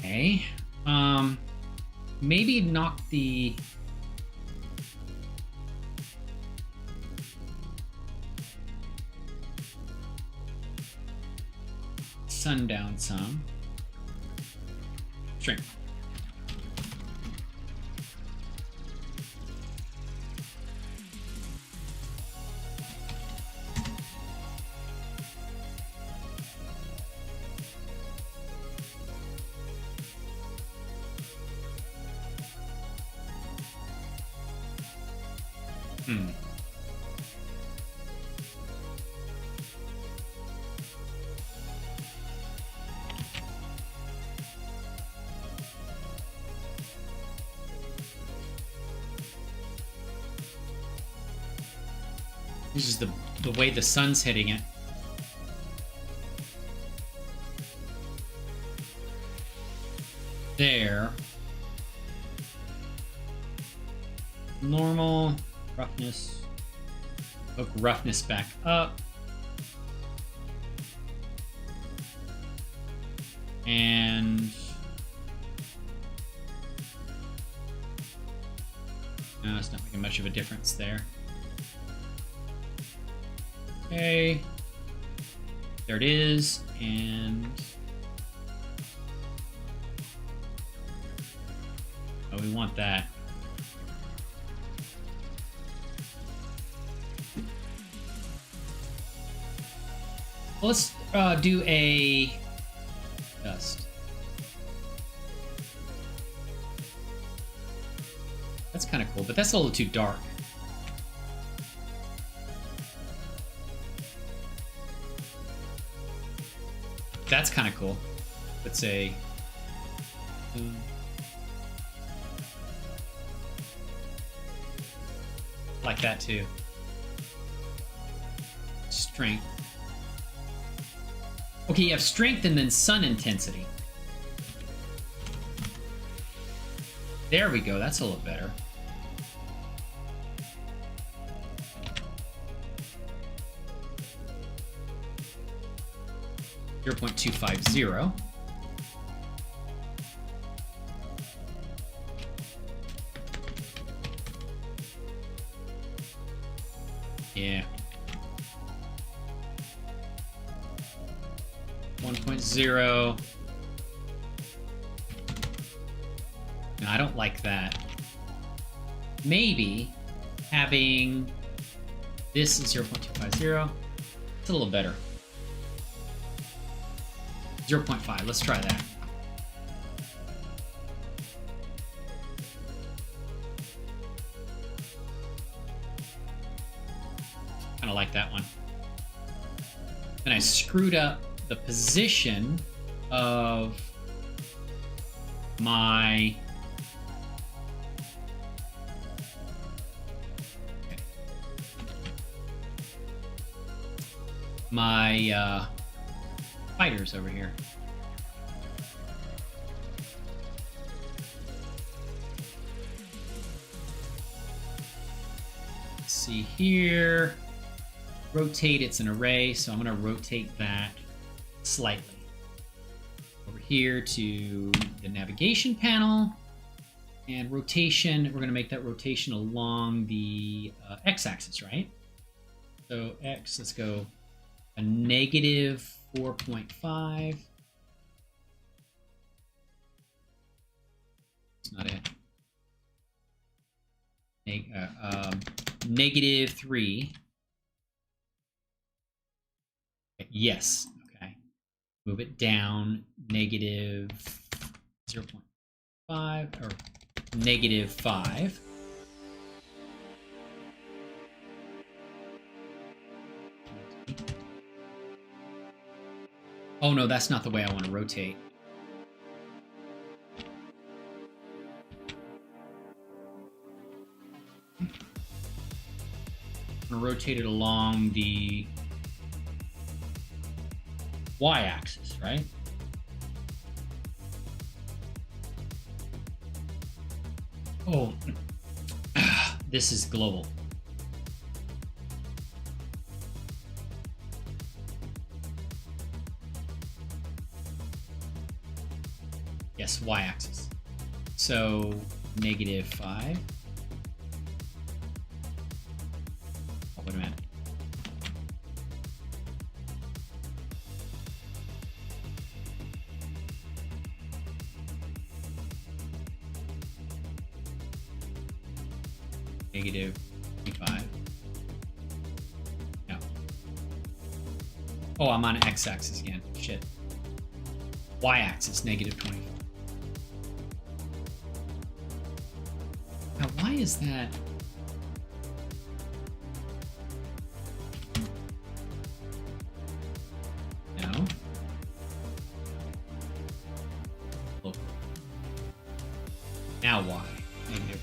Okay. Maybe knock the sun down some. Shrink. This is the way the sun's hitting it. there. Normal, roughness, hook roughness back up. And no, it's not making much of a difference there. Okay, there it is, and oh, we want that. Let's do a dust. That's kind of cool, but that's a little too dark. That's kind of cool. Let's say like that too. Strength. Okay, you have strength and then sun intensity. There we go. That's a little better. .250. Yeah. 1.0. No, I don't like that. Maybe having this is 0.250. It's a little better. 0.5. Let's try that. Kind of like that one. And I screwed up the position of my fighters over here. Let's see here. Rotate, it's an array, so I'm going to rotate that slightly. Over here to the navigation panel. And rotation, we're going to make that rotation along the x-axis, right? So x, let's go a negative 4.5. It's not it. Negative 3. Yes. Okay. Move it down negative 0.5 or negative 5. Oh no, that's not the way I want to rotate. I'm going to rotate it along the y-axis, right? Oh, this is global. Yes, y-axis. So negative 5. Oh, wait a minute. Negative 25. No. Oh, I'm on x-axis again. Shit. Y-axis, negative 25. Now, why is that? No. Oh. Now why? Negative.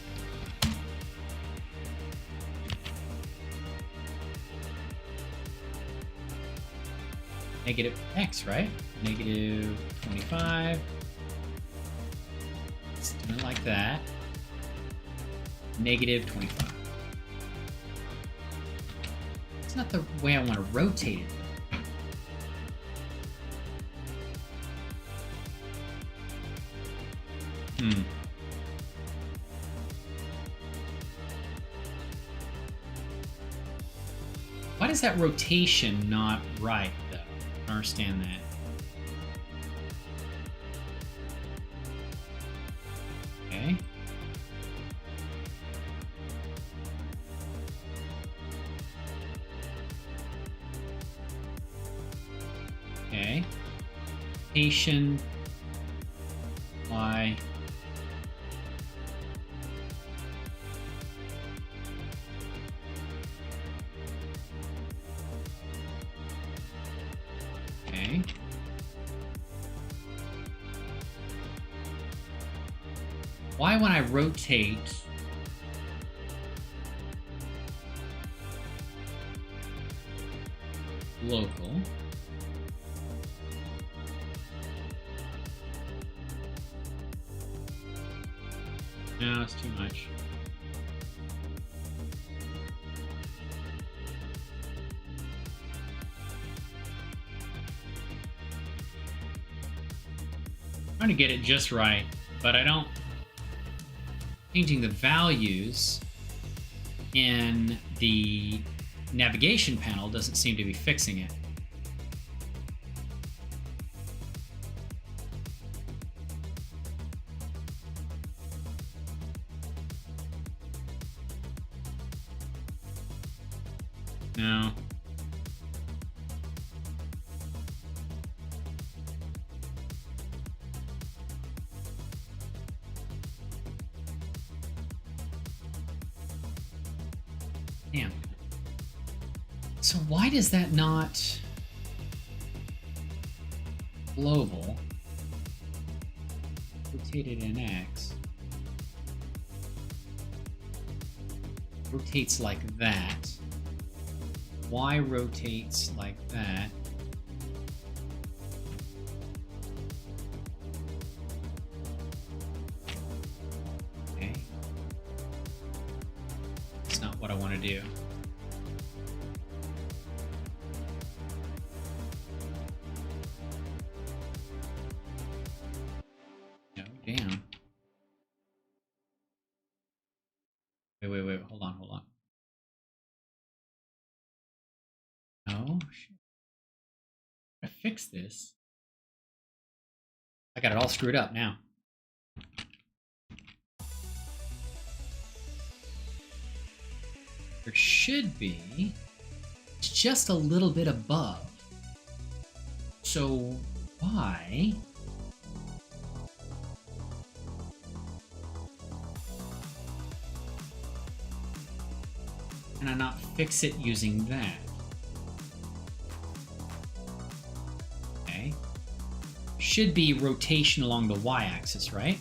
Negative x, right? Negative 25. Something like that. Negative 25. It's not the way I want to rotate it. Why is that rotation not right, though? I don't understand that. Okay. Okay. Rotation. Y. Okay. Why when I rotate local, no, it's too much. Trying to get it just right, but I don't. Changing the values in the navigation panel doesn't seem to be fixing it. No. Damn. So why does that not global rotated in X rotates like that? Y rotates like that. Okay. It's not what I want to do. No, damn. Wait, hold on. No, shit. I fix this. I got it all screwed up now. There should be just a little bit above. So why? Can I not fix it using that? Okay. Should be rotation along the y-axis, right?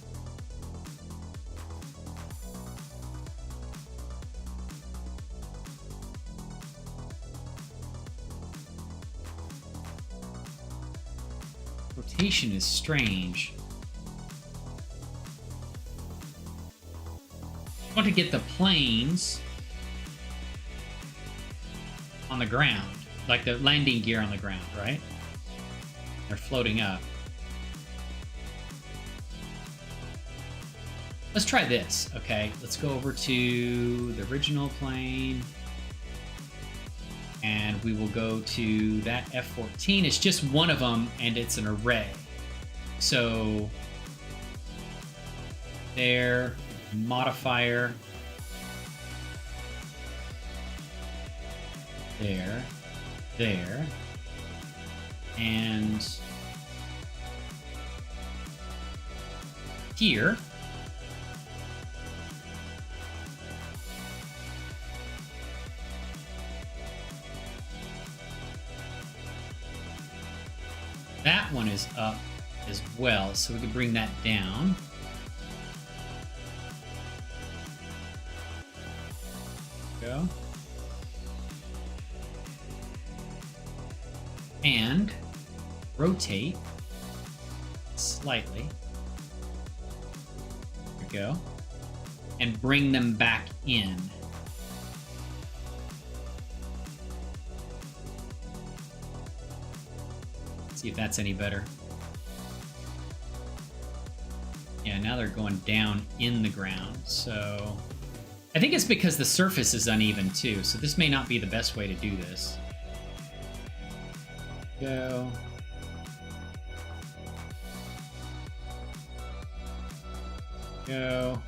Rotation is strange. I want to get the planes on the ground, like the landing gear on the ground, right? They're floating up. Let's try this, okay? Let's go over to the original plane. And we will go to that F-14. It's just one of them, and it's an array. So there, modifier. There, and here. That one is up as well, so we can bring that down. Go. And rotate slightly. we go. And bring them back in. Let's see if that's any better. Yeah, now they're going down in the ground, so I think it's because the surface is uneven too, so this may not be the best way to do this. Go. Go.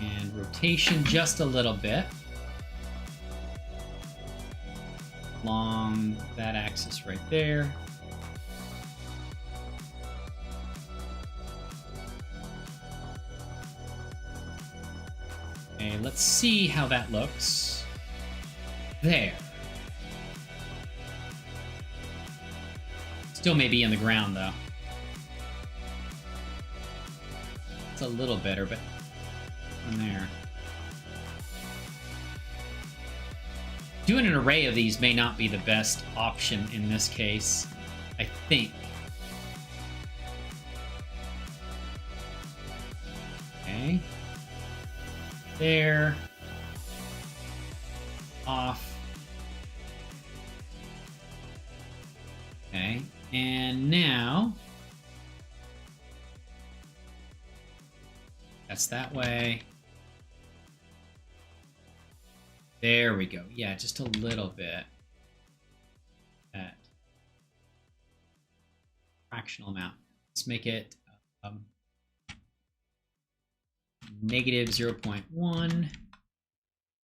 And rotation just a little bit along that axis right there. Okay, let's see how that looks. There. Still may be in the ground though. It's a little better, but from there. Doing an array of these may not be the best option in this case, I think. Okay. There. Off. Okay. And now that's that way. There we go. Yeah, just a little bit. That fractional amount. Let's make it negative 0.1. Let's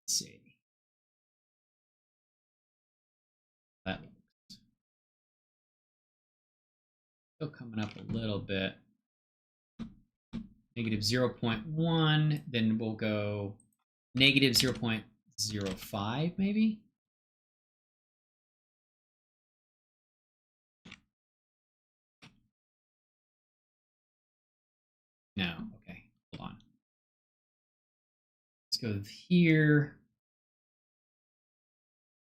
see. That looks still coming up a little bit. Negative 0.1. Then we'll go negative 0.05 maybe. No, okay, hold on. Let's go here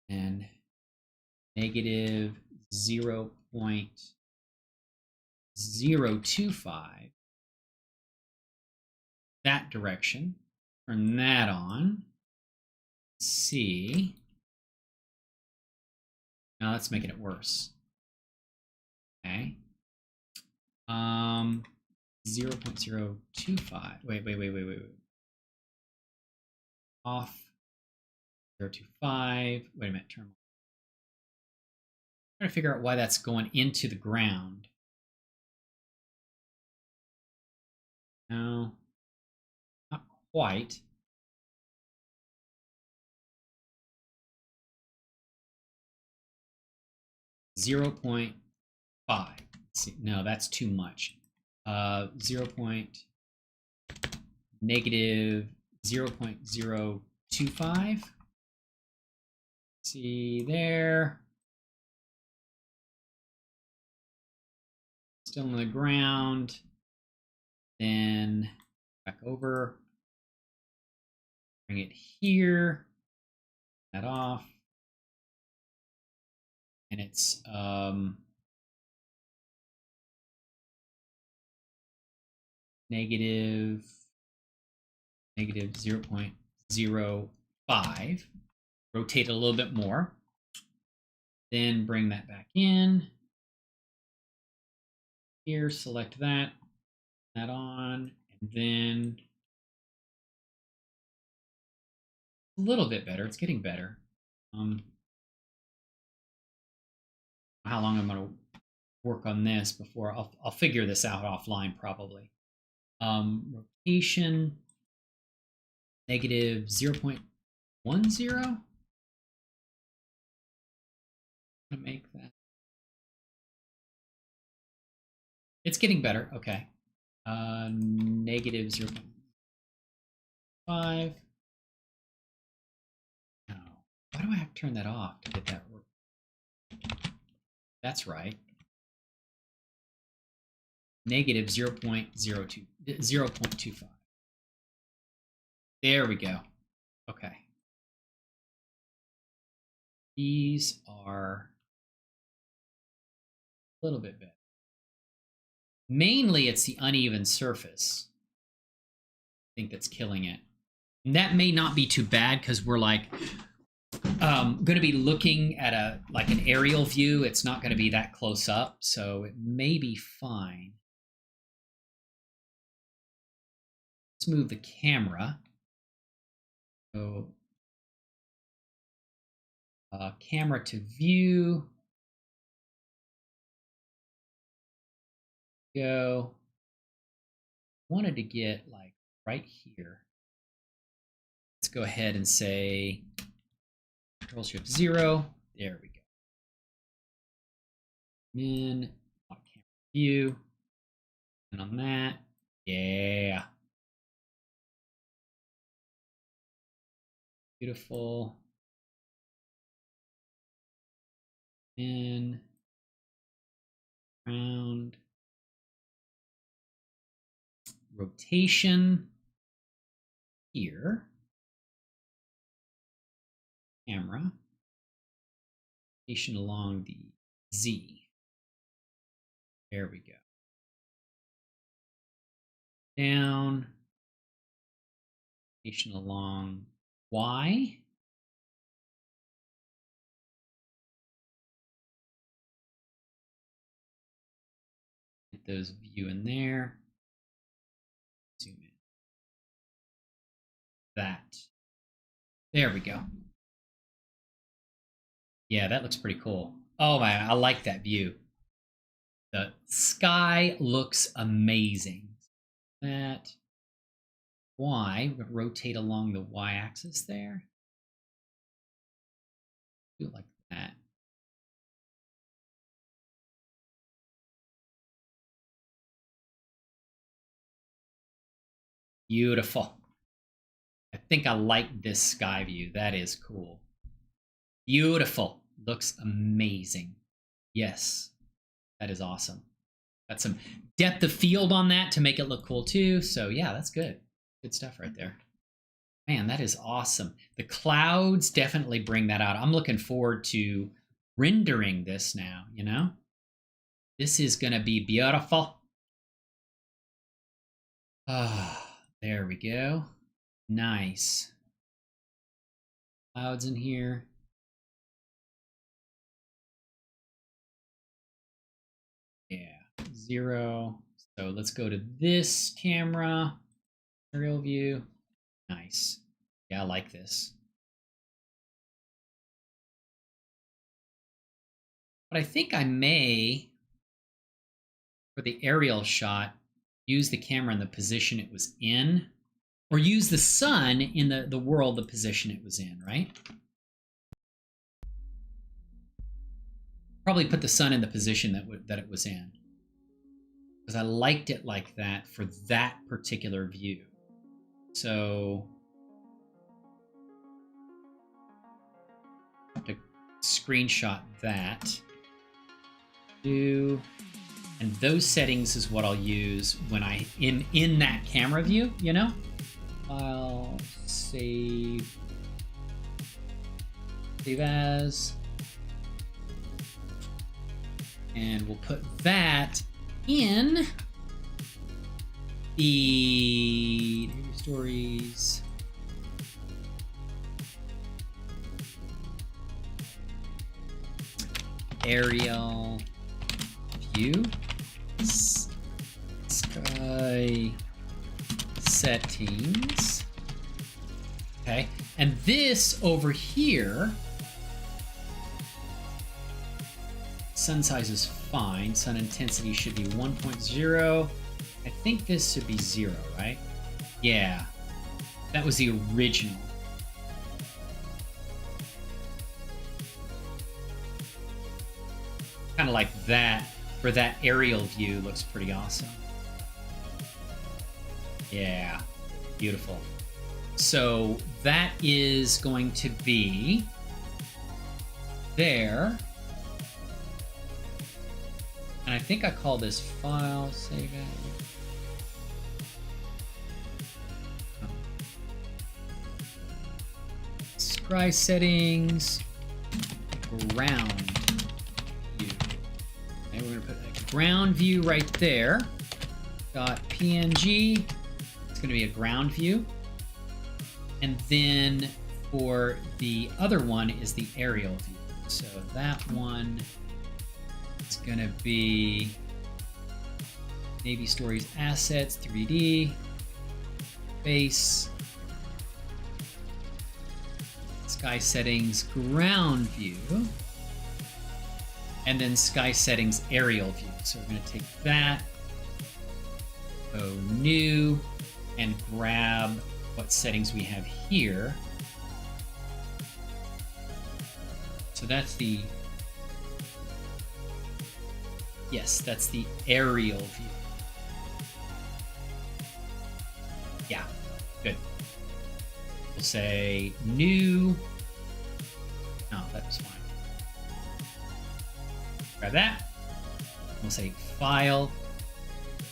and negative 0.025. That direction. Turn that on. See. Now that's making it worse. Okay. 0.025. Wait. Off. 0.25. Wait a minute. Turn. I'm trying to figure out why that's going into the ground. No. Not quite. .5. See, no, that's too much. Negative 0.025. See there. Still on the ground. Then back over. Bring it here. That off. And it's negative 0.05. Rotate it a little bit more. Then bring that back in. Here, select that on, and then a little bit better. It's getting better. How long I'm going to work on this before I'll figure this out offline probably. Rotation negative 0.10. To make that. It's getting better. Okay. Negative 0.5. No. Why do I have to turn that off to get that work? That's right. Negative 0.25. There we go. Okay. These are a little bit better. Mainly, it's the uneven surface, I think, that's killing it. And that may not be too bad because we're like going to be looking at an aerial view. It's not going to be that close up, so it may be fine. Let's move the camera. So, camera to view. Go. Wanted to get like right here. Let's go ahead and say Control Shift 0. There we go. In camera view. And on that, yeah. Beautiful. In, round, rotation here, camera, rotation along the Z. There we go. Down, rotation along Y. Get those view in there. Zoom in. That. There we go. Yeah, that looks pretty cool. Oh man, I like that view. The sky looks amazing. That Y, we're gonna rotate along the Y-axis there. Do it like that. Beautiful. I think I like this sky view. That is cool. Beautiful. Looks amazing. Yes, that is awesome. Got some depth of field on that to make it look cool too. So yeah, that's good. Good stuff right there. Man, that is awesome. The clouds definitely bring that out. I'm looking forward to rendering this now, you know? This is gonna be beautiful. Ah, there we go. Nice. Clouds in here. Yeah, 0. So let's go to this camera. Aerial view. Nice. Yeah, I like this. But I think I may, for the aerial shot, use the camera in the position it was in, or use the sun in the world, the position it was in, right? Probably put the sun in the position that it was in, because I liked it like that for that particular view. So I have to screenshot that. And those settings is what I'll use when I in that camera view, you know? File, save as, and we'll put that in the stories. Aerial view, sky settings. Okay, and this over here, sun size is fine. Sun intensity should be 1.0. I think this should be 0, right? Yeah, that was the original. Kind of like that for that aerial view. Looks pretty awesome. Yeah, beautiful. So that is going to be there. And I think I call this file, save it. Sky settings, ground view. And we're gonna put a ground view right there. .png. It's going to be a ground view. And then for the other one is the aerial view. So that one is going to be Navy Stories Assets 3D, base, Sky Settings ground view, and then Sky Settings aerial view. So we're going to take that, go new, and grab what settings we have here. So that's the, yes, that's the aerial view. Yeah, good. We'll say new. No, that was fine. Grab that. We'll say file,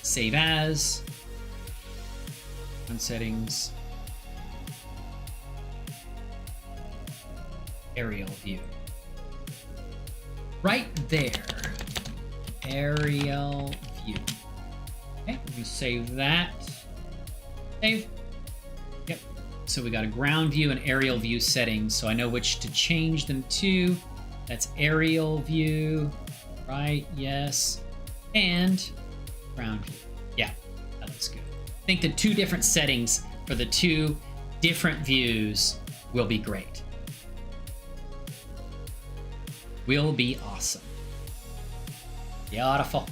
save as, on settings, aerial view. Right there, aerial view. Okay, we save that. Save. Yep. So we got a ground view and aerial view settings, so I know which to change them to. That's aerial view, right? Yes. And ground view. Yeah, that looks good. I think the two different settings for the two different views will be great. Will be awesome. Beautiful.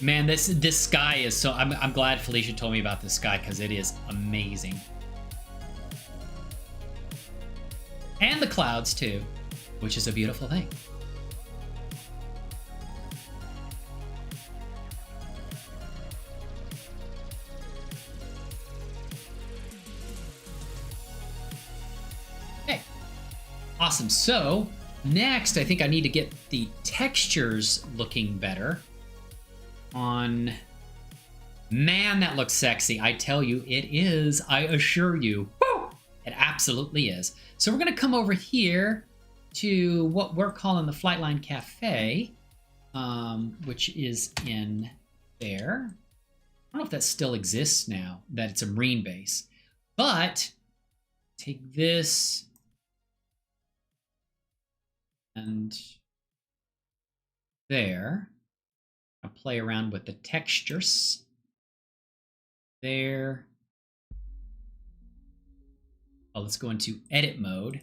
Man, this sky is so. I'm glad Felicia told me about this sky because it is amazing. And the clouds too, which is a beautiful thing. Okay, awesome. So next, I think I need to get the textures looking better. On, man, that looks sexy. I tell you, it is. I assure you. Woo! It absolutely is. So we're going to come over here to what we're calling the Flightline Cafe, which is in there. I don't know if that still exists now, that it's a Marine base. But take this and there. I'll play around with the textures. There. Oh, let's go into edit mode.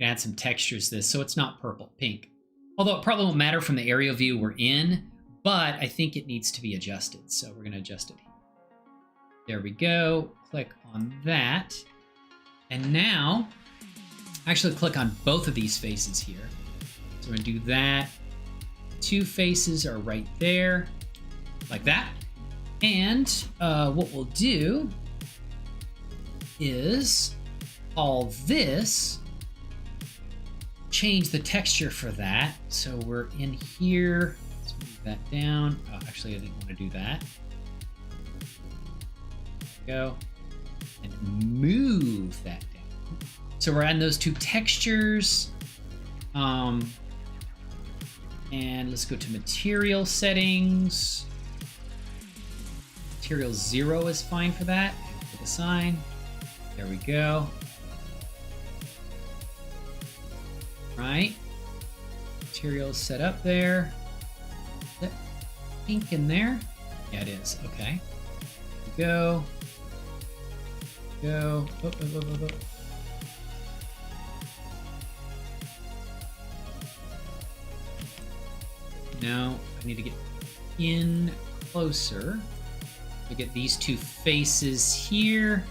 Add some textures to this so it's not purple, pink. Although it probably won't matter from the aerial view we're in, but I think it needs to be adjusted. So we're going to adjust it here. There we go. Click on that. And now, actually click on both of these faces here. So we're going to do that. Two faces are right there, like that. And what we'll do is call this, change the texture for that. So we're in here. Let's move that down. Oh, actually, I didn't want to do that. Go and move that down. So we're adding those two textures. And let's go to material settings. Material 0 is fine for that. Click assign. There we go. Right. Material set up there. Is that pink in there? Yeah, it is. Okay. Go. Go. Oh, oh, oh, oh, oh. Now I need to get in closer. We get these two faces here.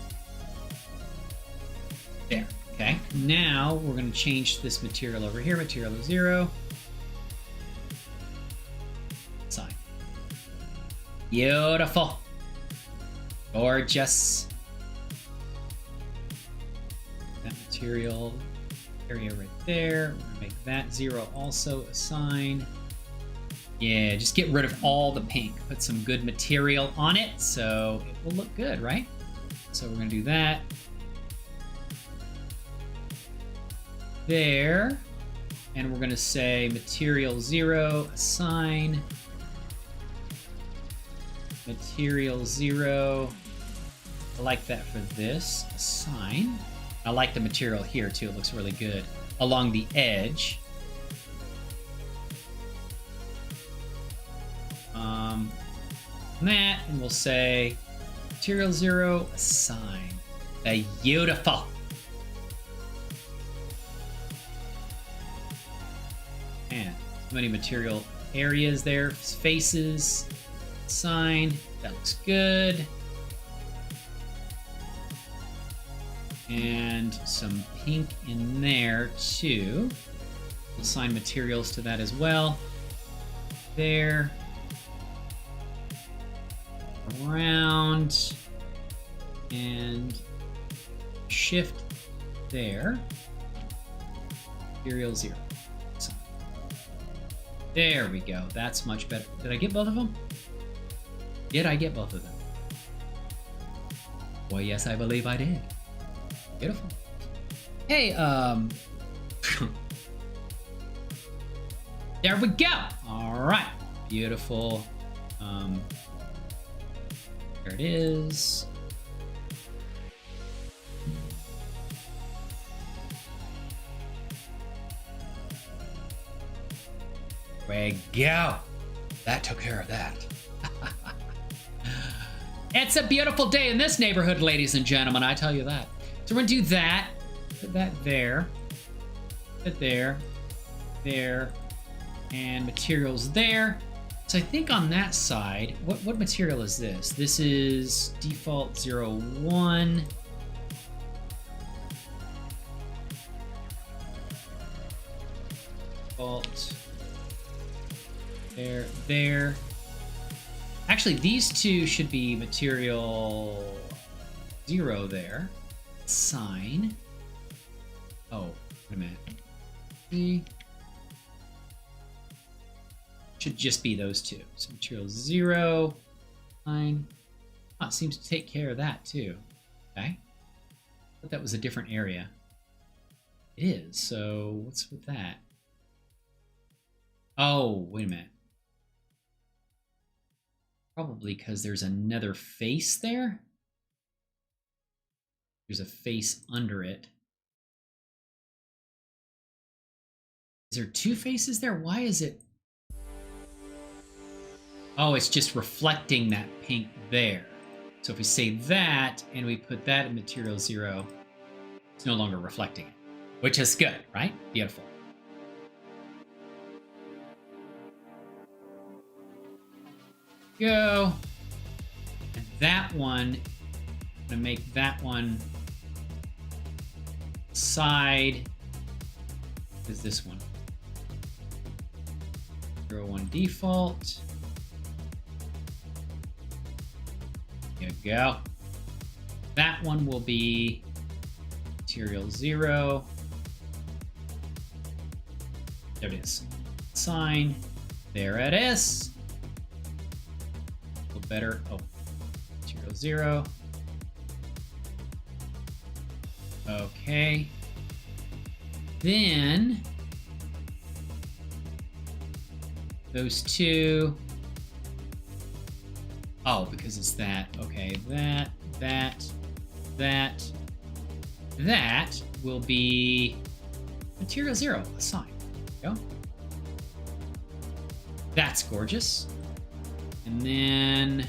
There. Okay. Now we're going to change this material over here. Material 0. Sign. Beautiful. Gorgeous. That material area right there. We're going to make that 0 also assign. Yeah, just get rid of all the pink. Put some good material on it so it will look good, right? So we're gonna do that. There. And we're gonna say material 0, assign. Material 0. I like that for this. Assign. I like the material here too. It looks really good. Along the edge. That, and we'll say material 0, assign. Beautiful. And so many material areas there. Faces, assign. That looks good. And some pink in there too. We'll assign materials to that as well. There. Around. And shift there. Material 0. So, there we go. That's much better. Did I get both of them? Did I get both of them? Well, yes, I believe I did. Beautiful. Hey, there we go. All right. Beautiful. There it is. There we go. That took care of that. It's a beautiful day in this neighborhood, ladies and gentlemen. I tell you that. So we're gonna do that. Put that there. Put there. There. And materials there. So I think on that side, what material is this? This is default 01. Default. There. Actually, these two should be material 0 there. Sign. Oh, wait a minute. See? Should just be those two. So material 0, sign. Oh, it seems to take care of that too. Okay. I thought that was a different area. It is. So what's with that? Oh, wait a minute. Probably because there's another face there. There's a face under it. Is there two faces there? Why is it? Oh, it's just reflecting that pink there. So if we say that and we put that in material 0, it's no longer reflecting it, which is good, right? Beautiful. Go. And that one, I'm gonna make that one side is this one. 01 default. There you go. That one will be material 0. There it is. Sign. There it is. A little better. Oh, material 0. Okay. Then those two. Oh, because it's that. Okay, that will be material 0. Assign. There you go. That's gorgeous. And then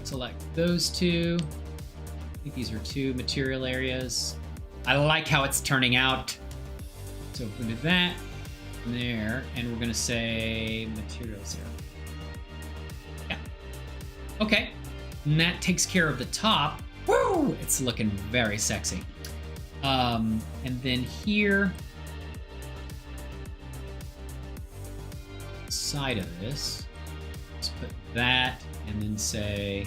select those two. I think these are two material areas. I like how it's turning out. So if we do that, there, and we're gonna say material 0. Yeah. Okay. And that takes care of the top. Woo! It's looking very sexy. And then here, side of this, let's put that, and then say,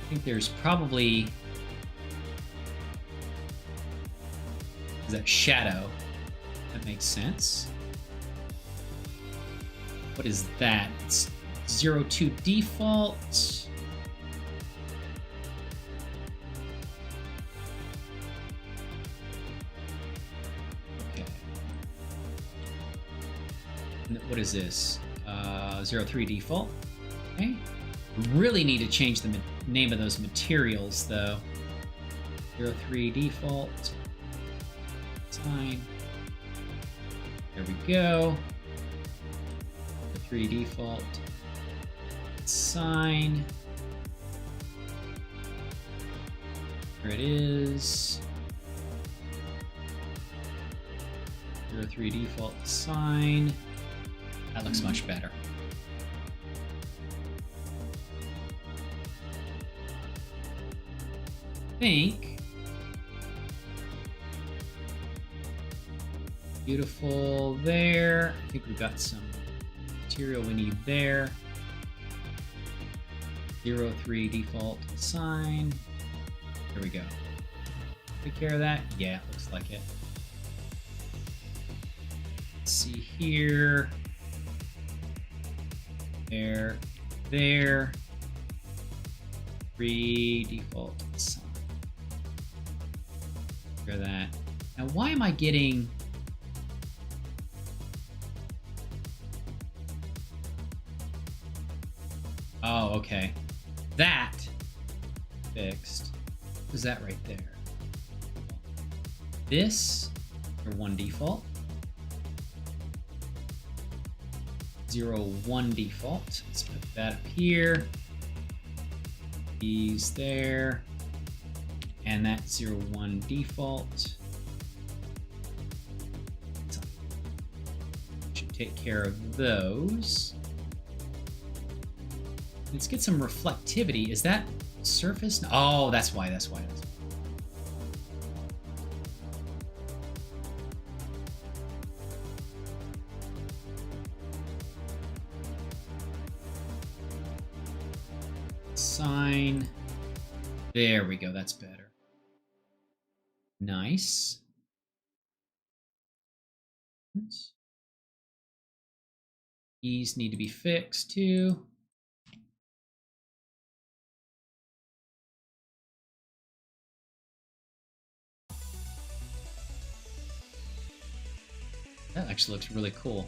I think there's probably Is that shadow? That makes sense. What is that? It's 02 default. Okay. And what is this? 03 default. Okay. Really need to change the name of those materials though. 03 default. Sign. There we go. 03 default. Sign. There it is. 03 default sign. That looks much better. I think. Beautiful there. I think we've got some material we need there. 03 default sign. There we go. Take care of that. Yeah, looks like it. Let's see here. There. 3 default sign. Take care of that. Now, why am I getting... Oh, okay. That fixed. What is that right there? This, or 1 default. 01 default. Let's put that up here. These there. And that 01 default. Should take care of those. Let's get some reflectivity. Is that surface? Oh, that's why. Sign. There we go. That's better. Nice. These need to be fixed too. That actually looks really cool.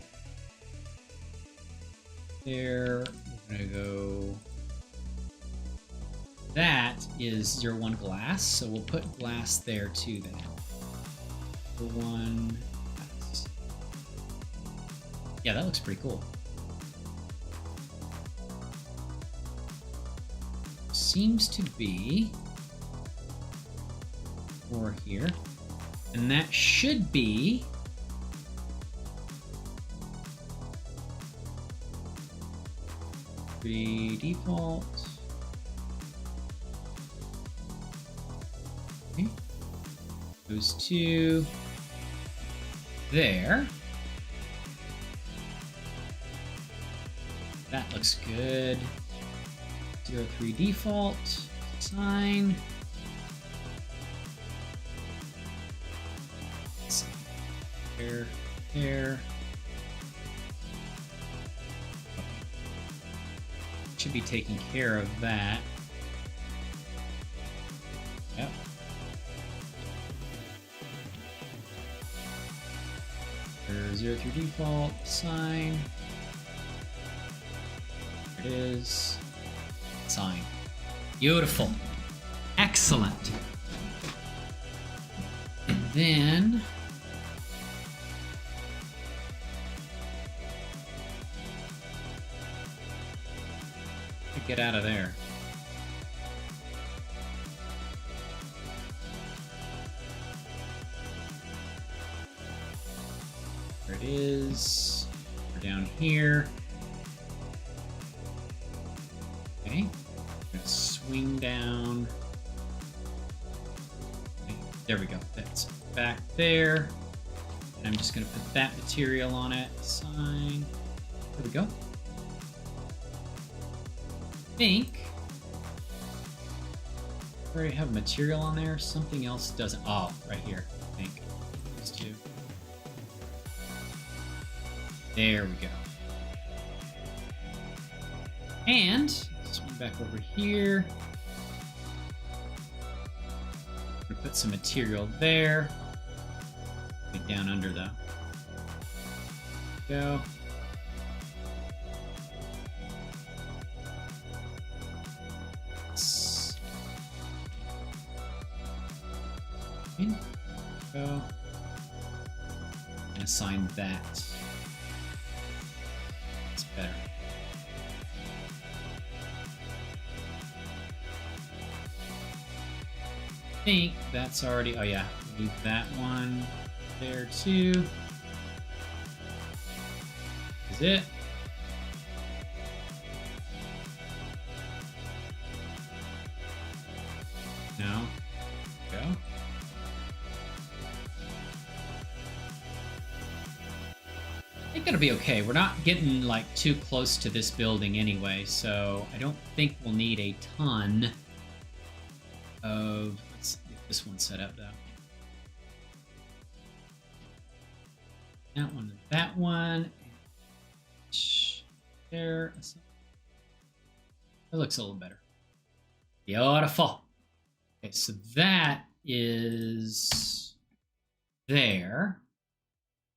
There, we're gonna go. That is 01 glass, so we'll put glass there too then. 01 glass. Yeah, that looks pretty cool. Seems to be 4 here. And that should be default. Okay. Those 2 there. That looks good. 03 default. Sign. Let's see. There. Should be taking care of that. Yep. There's 03 default sign. There it is. Sign. Beautiful. Excellent. And then get out of there. There it is. We're down here. Okay. I'm gonna swing down. Okay. There we go. That's back there. And I'm just gonna put that material on it. Sign. There we go. I think I already have material on there. Something else doesn't. Oh, right here, I think. those two. There we go. And swing back over here. I'm gonna put some material there. Get down under though. Go. Go. And assign that. It's better. I think that's already. Oh yeah, leave that one there too. Is it? No. Go. I think it'll be okay. We're not getting like too close to this building anyway, so I don't think we'll need a ton of. Let's get this one set up though. That one and that one. There. That looks a little better. Beautiful. Okay, so that is there.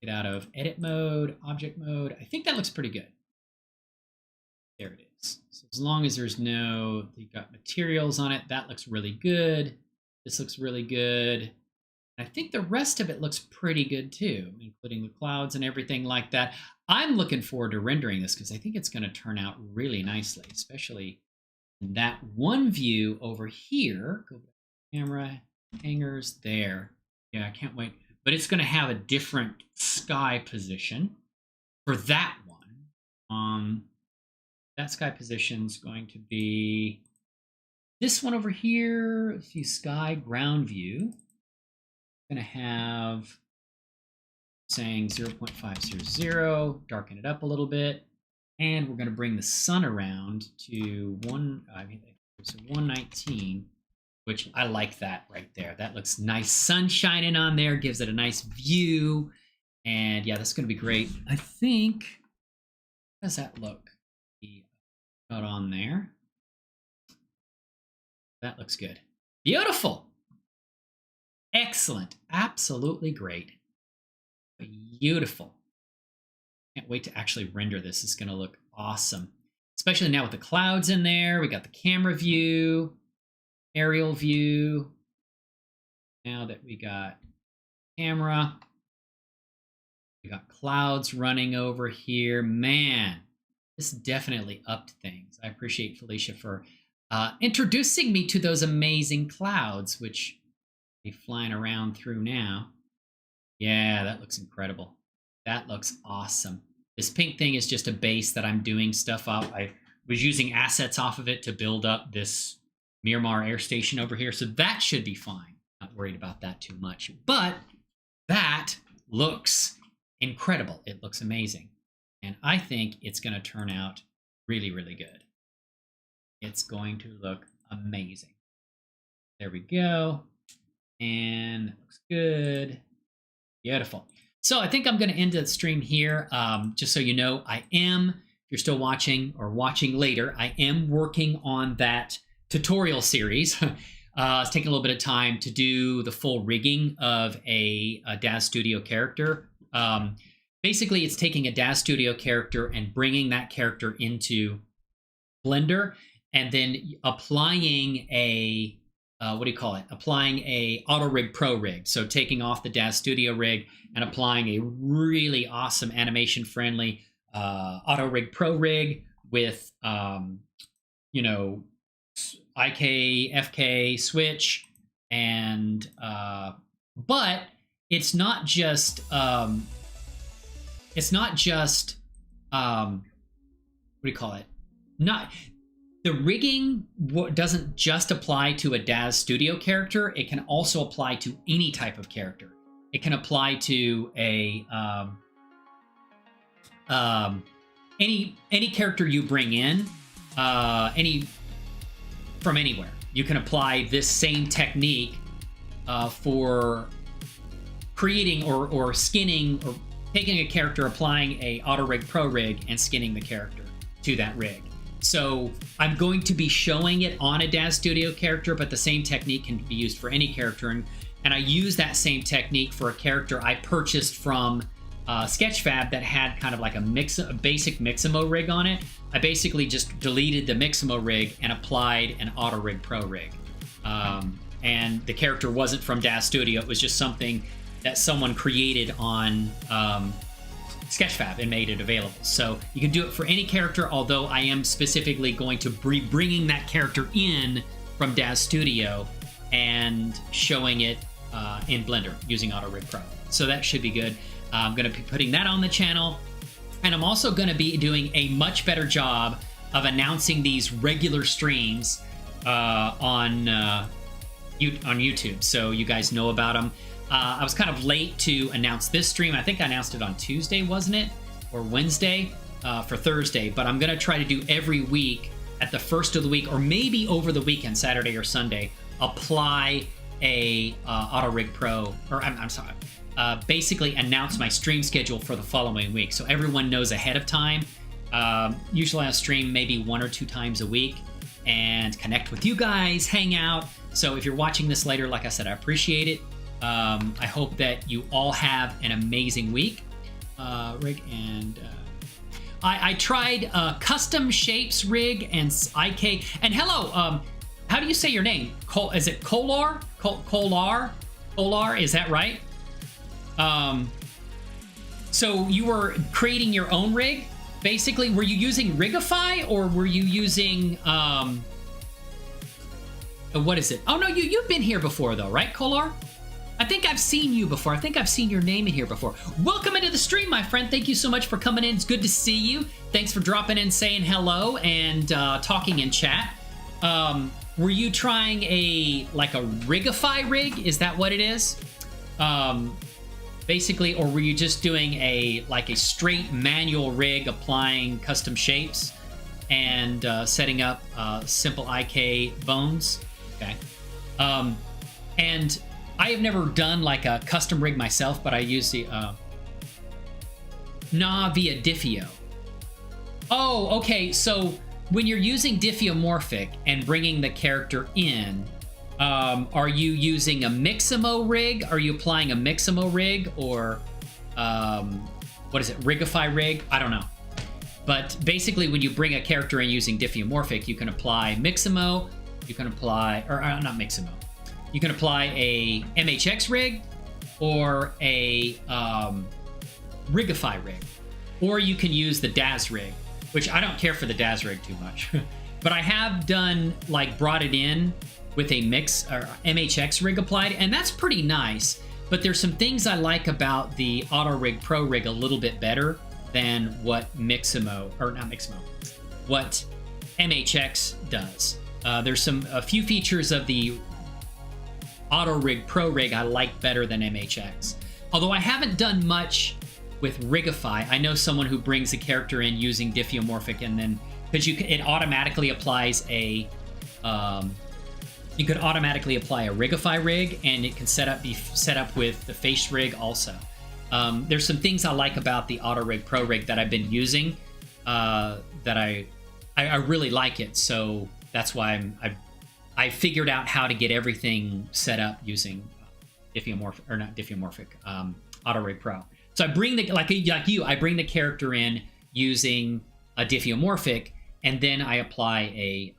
Get out of edit mode, object mode. I think that looks pretty good. There it is. So as long as there's no, you've got materials on it, that looks really good. This looks really good. I think the rest of it looks pretty good too, including the clouds and everything like that. I'm looking forward to rendering this because I think it's going to turn out really nicely, especially in that one view over here. Go back to camera, hangers, there. Yeah, I can't wait. But it's going to have a different sky position for that one. That sky position is going to be this one over here. Let's see, sky ground view. Going to have saying 0.500, darken it up a little bit, and we're going to bring the sun around to 119, which I like that right there. That looks nice, sun shining on there, gives it a nice view, and yeah, that's going to be great. I think, how does that look? Got on there. That looks good. Beautiful. Excellent. Absolutely great. Beautiful. Can't wait to actually render this. It's going to look awesome. Especially now with the clouds in there. We got the camera view, aerial view. Now that we got camera, we got clouds running over here. Man, this definitely upped things. I appreciate Felicia for introducing me to those amazing clouds, which be flying around through now. Yeah, that looks incredible. That looks awesome. This pink thing is just a base that I'm doing stuff up. I was using assets off of it to build up this Miramar Air Station over here, so that should be fine. Not worried about that too much. But that looks incredible. It looks amazing. And I think it's going to turn out really, really good. It's going to look amazing. There we go. And that looks good. Beautiful. So I think I'm going to end the stream here. Just so you know, I am, if you're still watching or watching later, I am working on that tutorial series. It's taking a little bit of time to do the full rigging of a DAZ Studio character. Basically, it's taking a DAZ Studio character and bringing that character into Blender and then applying a applying a auto-rigpro rig. So taking off the DAZ Studio rig and applying a really awesome animation-friendly auto-rigpro rig with, you know, IK, FK, switch, and but it's not just what do you call it? The rigging doesn't just apply to a DAZ Studio character. It can also apply to any type of character. It can apply to a any character you bring in, from anywhere. You can apply this same technique for creating or skinning or taking a character, applying a auto-rigpro rig, and skinning the character to that rig. So I'm going to be showing it on a Daz Studio character, but the same technique can be used for any character. And I use that same technique for a character I purchased from Sketchfab that had kind of like a basic Mixamo rig on it. I basically just deleted the Mixamo rig and applied an auto-rigpro rig. And the character wasn't from Daz Studio. It was just something that someone created on Sketchfab and made it available. So you can do it for any character, although I am specifically going to be bringing that character in from Daz Studio and showing it in Blender using auto-rigpro. So that should be good. I'm going to be putting that on the channel. And I'm also going to be doing a much better job of announcing these regular streams on YouTube, so you guys know about them. I was kind of late to announce this stream. I think I announced it on Tuesday, wasn't it? Or Wednesday for Thursday. But I'm going to try to do every week at the first of the week, or maybe over the weekend, Saturday or Sunday, apply a auto-rigpro, or I'm sorry, basically announce my stream schedule for the following week, so everyone knows ahead of time. Usually I'll stream maybe 1 or 2 times a week and connect with you guys, hang out. So if you're watching this later, like I said, I appreciate it. I hope that you all have an amazing week. Rig and I tried custom shapes rig and IK. And hello, how do you say your name? Is it Kolar? Kolar, is that right? So you were creating your own rig? Basically, were you using Rigify, or were you using what is it? Oh no, you've been here before though, right, Kolar? I think I've seen you before. I think I've seen your name in here before. Welcome into the stream, my friend. Thank you so much for coming in. It's good to see you. Thanks for dropping in, saying hello, and talking in chat. Were you trying a Rigify rig? Is that what it is? Basically, or were you just doing a straight manual rig, applying custom shapes and setting up simple IK bones? Okay. And I have never done like a custom rig myself, but I use the via Diffio. Oh, okay. So when you're using diffeomorphic and bringing the character in, are you using a Mixamo rig? Are you applying a Mixamo rig, or what is it, Rigify rig? I don't know. But basically, when you bring a character in using diffeomorphic, you can apply Mixamo, you can apply, or not Mixamo, you can apply a MHX rig or a Rigify rig, or you can use the Daz rig, which I don't care for the Daz rig too much. But I have done, brought it in with a mix or MHX rig applied, and that's pretty nice. But there's some things I like about the auto-rigpro rig a little bit better than what what MHX does. There's a few features of the auto-rigpro rig I like better than MHX. Although I haven't done much with Rigify. I know someone who brings a character in using diffeomorphic, and then because it automatically applies a you could automatically apply a Rigify rig, and it can be set up with the face rig also. There's some things I like about the auto-rigpro rig that I've been using that I really like it. So that's why I figured out how to get everything set up using auto-rigpro. So I bring I bring the character in using a diffeomorphic, and then I apply a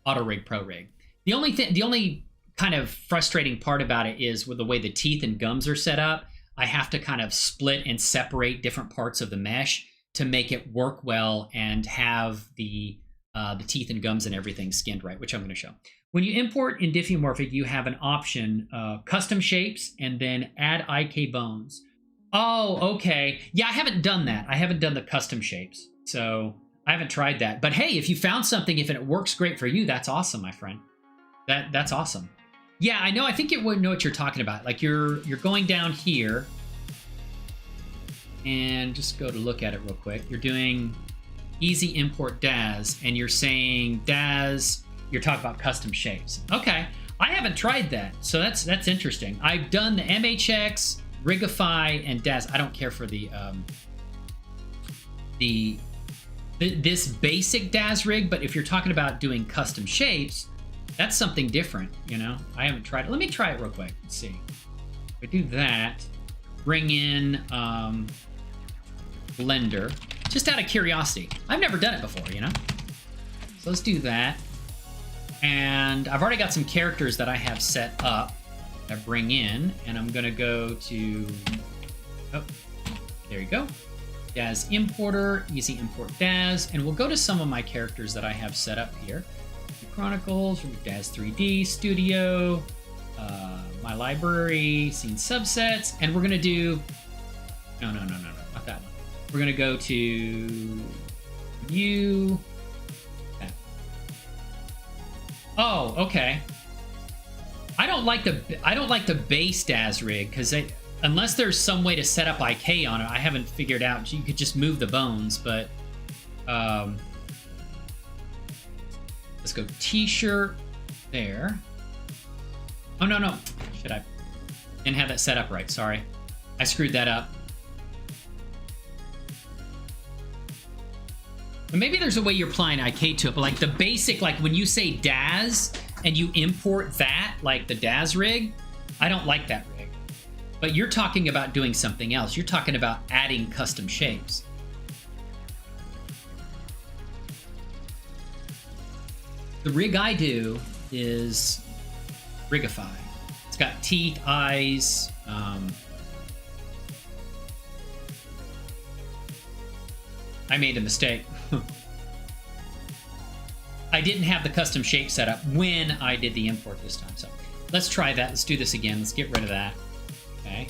auto-rigpro rig. The only kind of frustrating part about it is with the way the teeth and gums are set up. I have to kind of split and separate different parts of the mesh to make it work well and have the teeth and gums and everything skinned right, which I'm going to show. When you import in diffeomorphic, you have an option, custom shapes, and then add IK bones. Oh, okay. Yeah, I haven't done that. I haven't done the custom shapes, so I haven't tried that. But hey, if you found something, if it works great for you, that's awesome, my friend. That's awesome. Yeah, I know. I think you would know what you're talking about. Like you're going down here, and just go to look at it real quick. You're doing easy import Daz, and you're saying Daz. You're talking about custom shapes. Okay. I haven't tried that, so that's interesting. I've done the MHX, Rigify, and DAS. I don't care for this basic DAS rig, but if you're talking about doing custom shapes, that's something different, you know? I haven't tried it. Let me try it real quick. Let's see. If I do that, bring in Blender, just out of curiosity. I've never done it before, you know? So let's do that. And I've already got some characters that I have set up that I bring in, and I'm gonna go to, oh, there you go. DAS importer, easy import DAS, and we'll go to some of my characters that I have set up here. Chronicles, DAS 3D, Studio, my library, scene subsets, and we're gonna do, no, not that one. We're gonna go to view. Oh, okay. I don't like the base DAS rig because unless there's some way to set up IK on it, I haven't figured out. You could just move the bones, but let's go T-shirt there. Oh no, shit! I didn't have that set up right. Sorry, I screwed that up. But maybe there's a way you're applying IK to it, but like the basic, like when you say DAS and you import that, like the DAS rig, I don't like that rig. But you're talking about doing something else. You're talking about adding custom shapes. The rig I do is Rigify. It's got teeth, eyes, I made a mistake. I didn't have the custom shape set up when I did the import this time. So let's try that. Let's do this again. Let's get rid of that. Okay.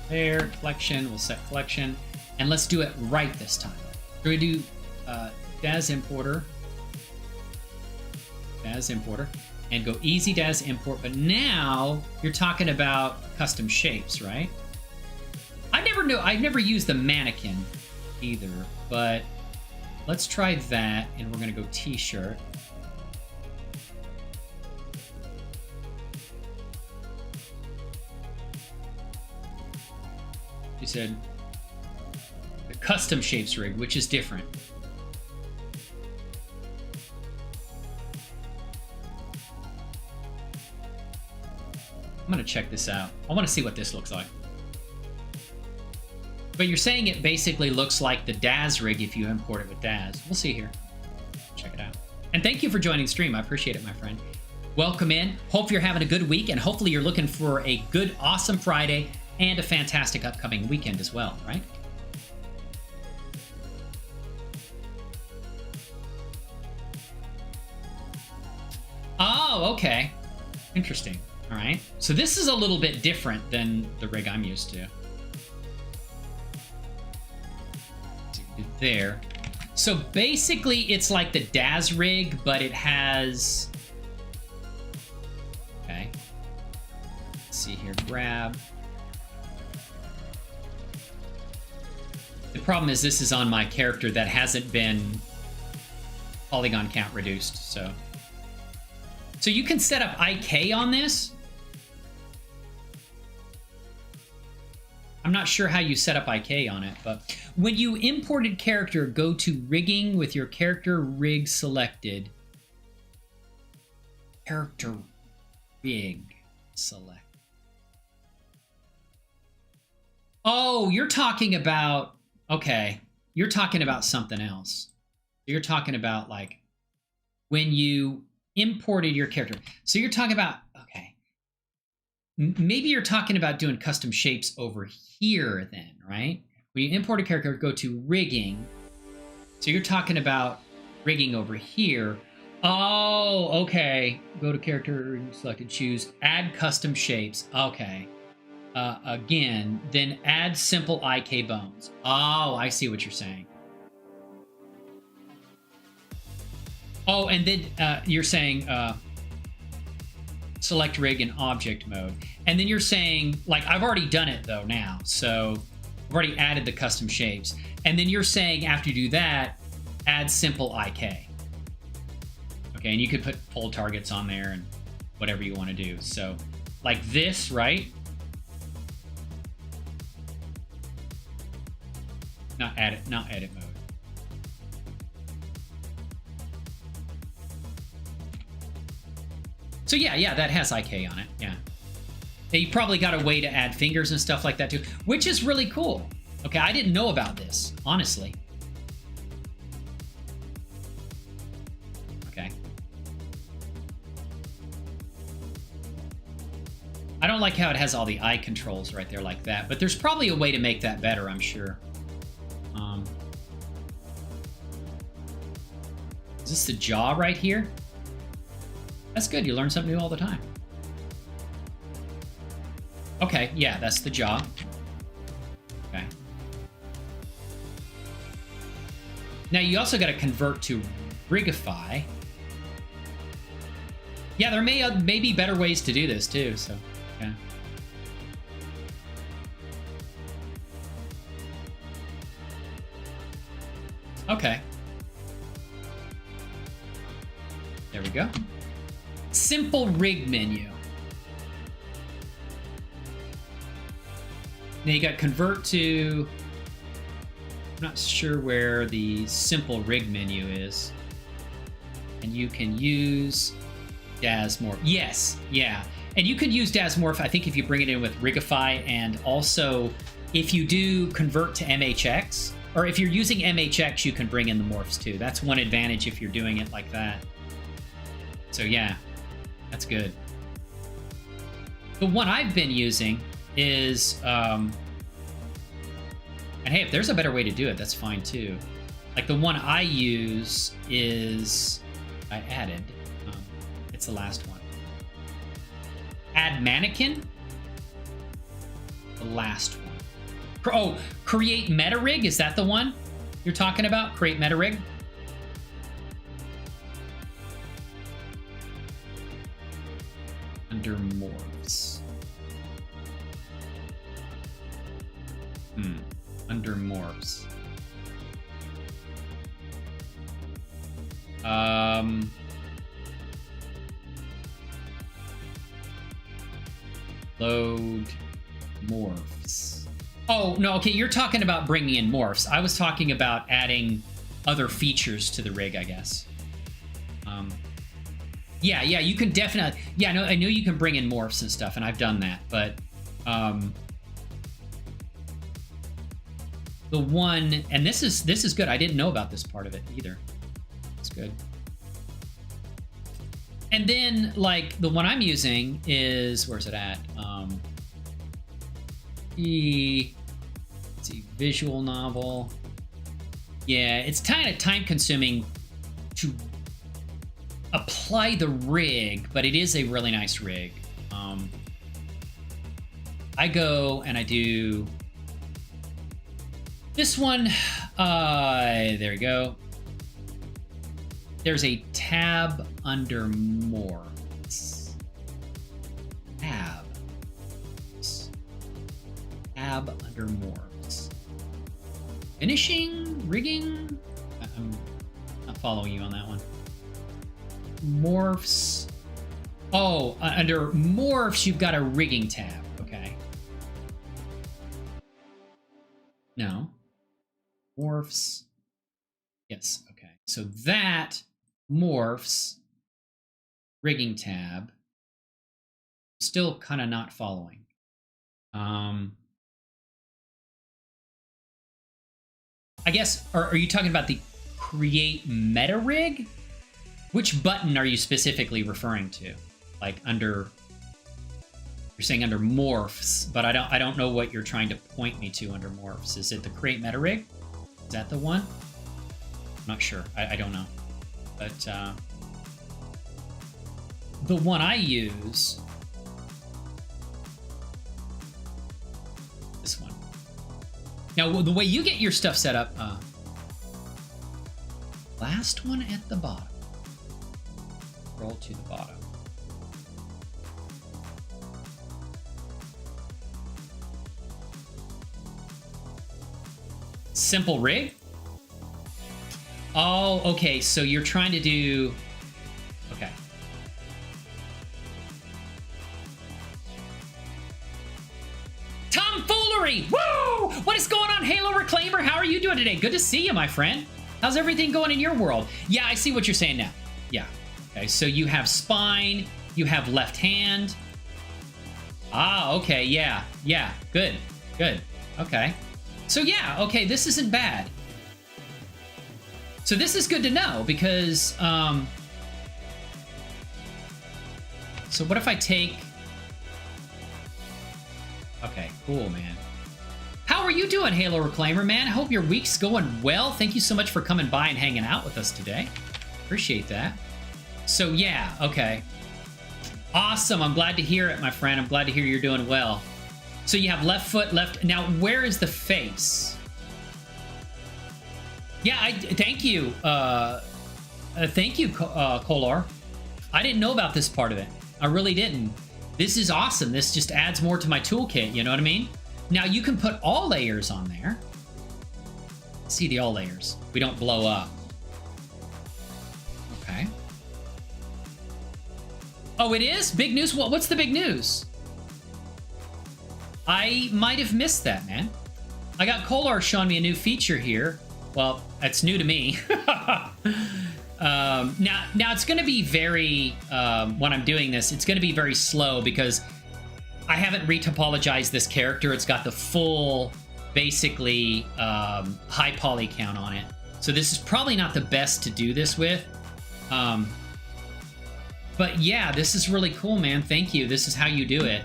There, collection. We'll set collection. And let's do it right this time. We're going to do DAS importer. DAS importer. And go easy DAS import. But now you're talking about custom shapes, right? I've never used the mannequin either, but let's try that, and we're gonna go T-shirt. You said the custom shapes rig, which is different. I'm gonna check this out. I want to see what this looks like. But you're saying it basically looks like the DAS rig if you import it with DAS. We'll see here. Check it out. And thank you for joining the stream. I appreciate it, my friend. Welcome in. Hope you're having a good week, and hopefully you're looking for a good, awesome Friday and a fantastic upcoming weekend as well, right? Oh, okay. Interesting. All right. So this is a little bit different than the rig I'm used to. There. So basically it's like the DAS rig, but it has, okay, let's see here, grab. The problem is this is on my character that hasn't been polygon count reduced, so you can set up IK on this. I'm not sure how you set up IK on it, but when you imported character, go to rigging with your character rig selected. Character rig select. Oh, you're talking about, okay, you're talking about something else. You're talking about like when you imported your character. So you're talking about, okay, maybe you're talking about doing custom shapes over here then, right? When you import a character, go to rigging. So you're talking about rigging over here. Oh, okay. Go to character selected, choose add custom shapes. Okay. Again, then add simple IK bones. Oh, I see what you're saying. Oh, and then you're saying select rig in object mode. And then you're saying, like, I've already done it though now. So I've already added the custom shapes. And then you're saying after you do that, add simple IK. Okay, and you could put poll targets on there and whatever you want to do. So like this, right? Not edit mode. So yeah, that has IK on it, yeah. You probably got a way to add fingers and stuff like that too, which is really cool. Okay, I didn't know about this, honestly. Okay. I don't like how it has all the eye controls right there like that, but there's probably a way to make that better, I'm sure. Is this the jaw right here? That's good, you learn something new all the time. Okay, yeah, that's the jaw. Okay. Now you also got to convert to rigify. Yeah, there may be better ways to do this too, so, yeah. Okay. There we go. Simple rig menu. Now you got convert to, I'm not sure where the simple rig menu is. And you can use Dasmorph. Yes, yeah. And you could use Dasmorph, I think, if you bring it in with Rigify, and also if you do convert to MHX, or if you're using MHX, you can bring in the morphs too. That's one advantage if you're doing it like that. So yeah, that's good. The one I've been using is, and hey, if there's a better way to do it, that's fine too. Like the one I use is, I added, it's the last one. Add mannequin, the last one. Oh, create meta rig, is that the one you're talking about? Create meta rig? Under morphs. Under morphs. Load morphs. Oh, no, okay, you're talking about bringing in morphs. I was talking about adding other features to the rig, I guess. Yeah, you can definitely... Yeah, no, I know you can bring in morphs and stuff, and I've done that, but... the one... And this is good. I didn't know about this part of it, either. It's good. And then, like, the one I'm using is... Where's it at? Let's see, visual novel. Yeah, it's kind of time-consuming to apply the rig, but it is a really nice rig. I go and I do this one. There we go. There's a tab under morphs. Tab under morphs. Finishing? Rigging? I'm not following you on that one. Morphs. Oh, under morphs, you've got a rigging tab. Okay. No. Morphs. Yes. Okay. So that morphs rigging tab. Still kind of not following. I guess, are you talking about the create meta rig? Which button are you specifically referring to? Like under, you're saying under morphs, but I don't know what you're trying to point me to under morphs. Is it the create meta rig? Is that the one? I'm not sure. I don't know. But the one I use, this one. Now, the way you get your stuff set up, last one at the bottom. Scroll to the bottom. Simple rig? Oh, okay, so you're trying to do... Okay. Tomfoolery! Woo! What is going on, Halo Reclaimer? How are you doing today? Good to see you, my friend. How's everything going in your world? Yeah, I see what you're saying now. Yeah. Okay, so you have spine, you have left hand. Ah, okay, yeah, yeah, good, good, okay. So yeah, okay, this isn't bad. So this is good to know because, so what if I take, okay, cool, man. How are you doing, Halo Reclaimer, man? I hope your week's going well. Thank you so much for coming by and hanging out with us today. Appreciate that. So yeah, okay. Awesome, I'm glad to hear it, my friend. I'm glad to hear you're doing well. So you have left foot, left, now where is the face? Yeah, thank you, Kolar. I didn't know about this part of it. I really didn't. This is awesome. This just adds more to my toolkit, you know what I mean? Now you can put all layers on there. See the all layers. We don't blow up. Okay. Oh, it is? Big news? What's the big news? I might have missed that, man. I got Kolar showing me a new feature here. Well, that's new to me. Now it's going to be very, when I'm doing this, it's going to be very slow because I haven't retopologized this character. It's got the full, basically, high poly count on it. So this is probably not the best to do this with. But yeah, this is really cool, man. Thank you. This is how you do it.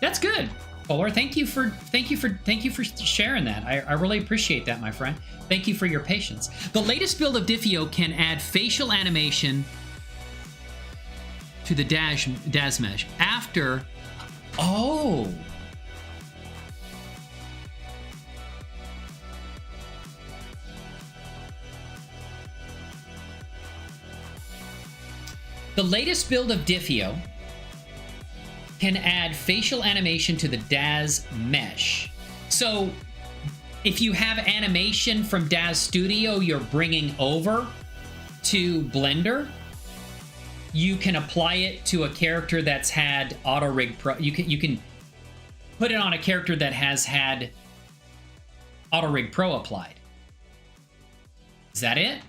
That's good, Polar. Thank you for sharing that. I really appreciate that, my friend. Thank you for your patience. The latest build of Diffio can add facial animation to the DAS mesh after. Oh. The latest build of Diffio can add facial animation to the DAS mesh. So if you have animation from DAS Studio you're bringing over to Blender, you can apply it to a character that's had auto-rigpro. You can put it on a character that has had auto-rigpro applied. Is that it?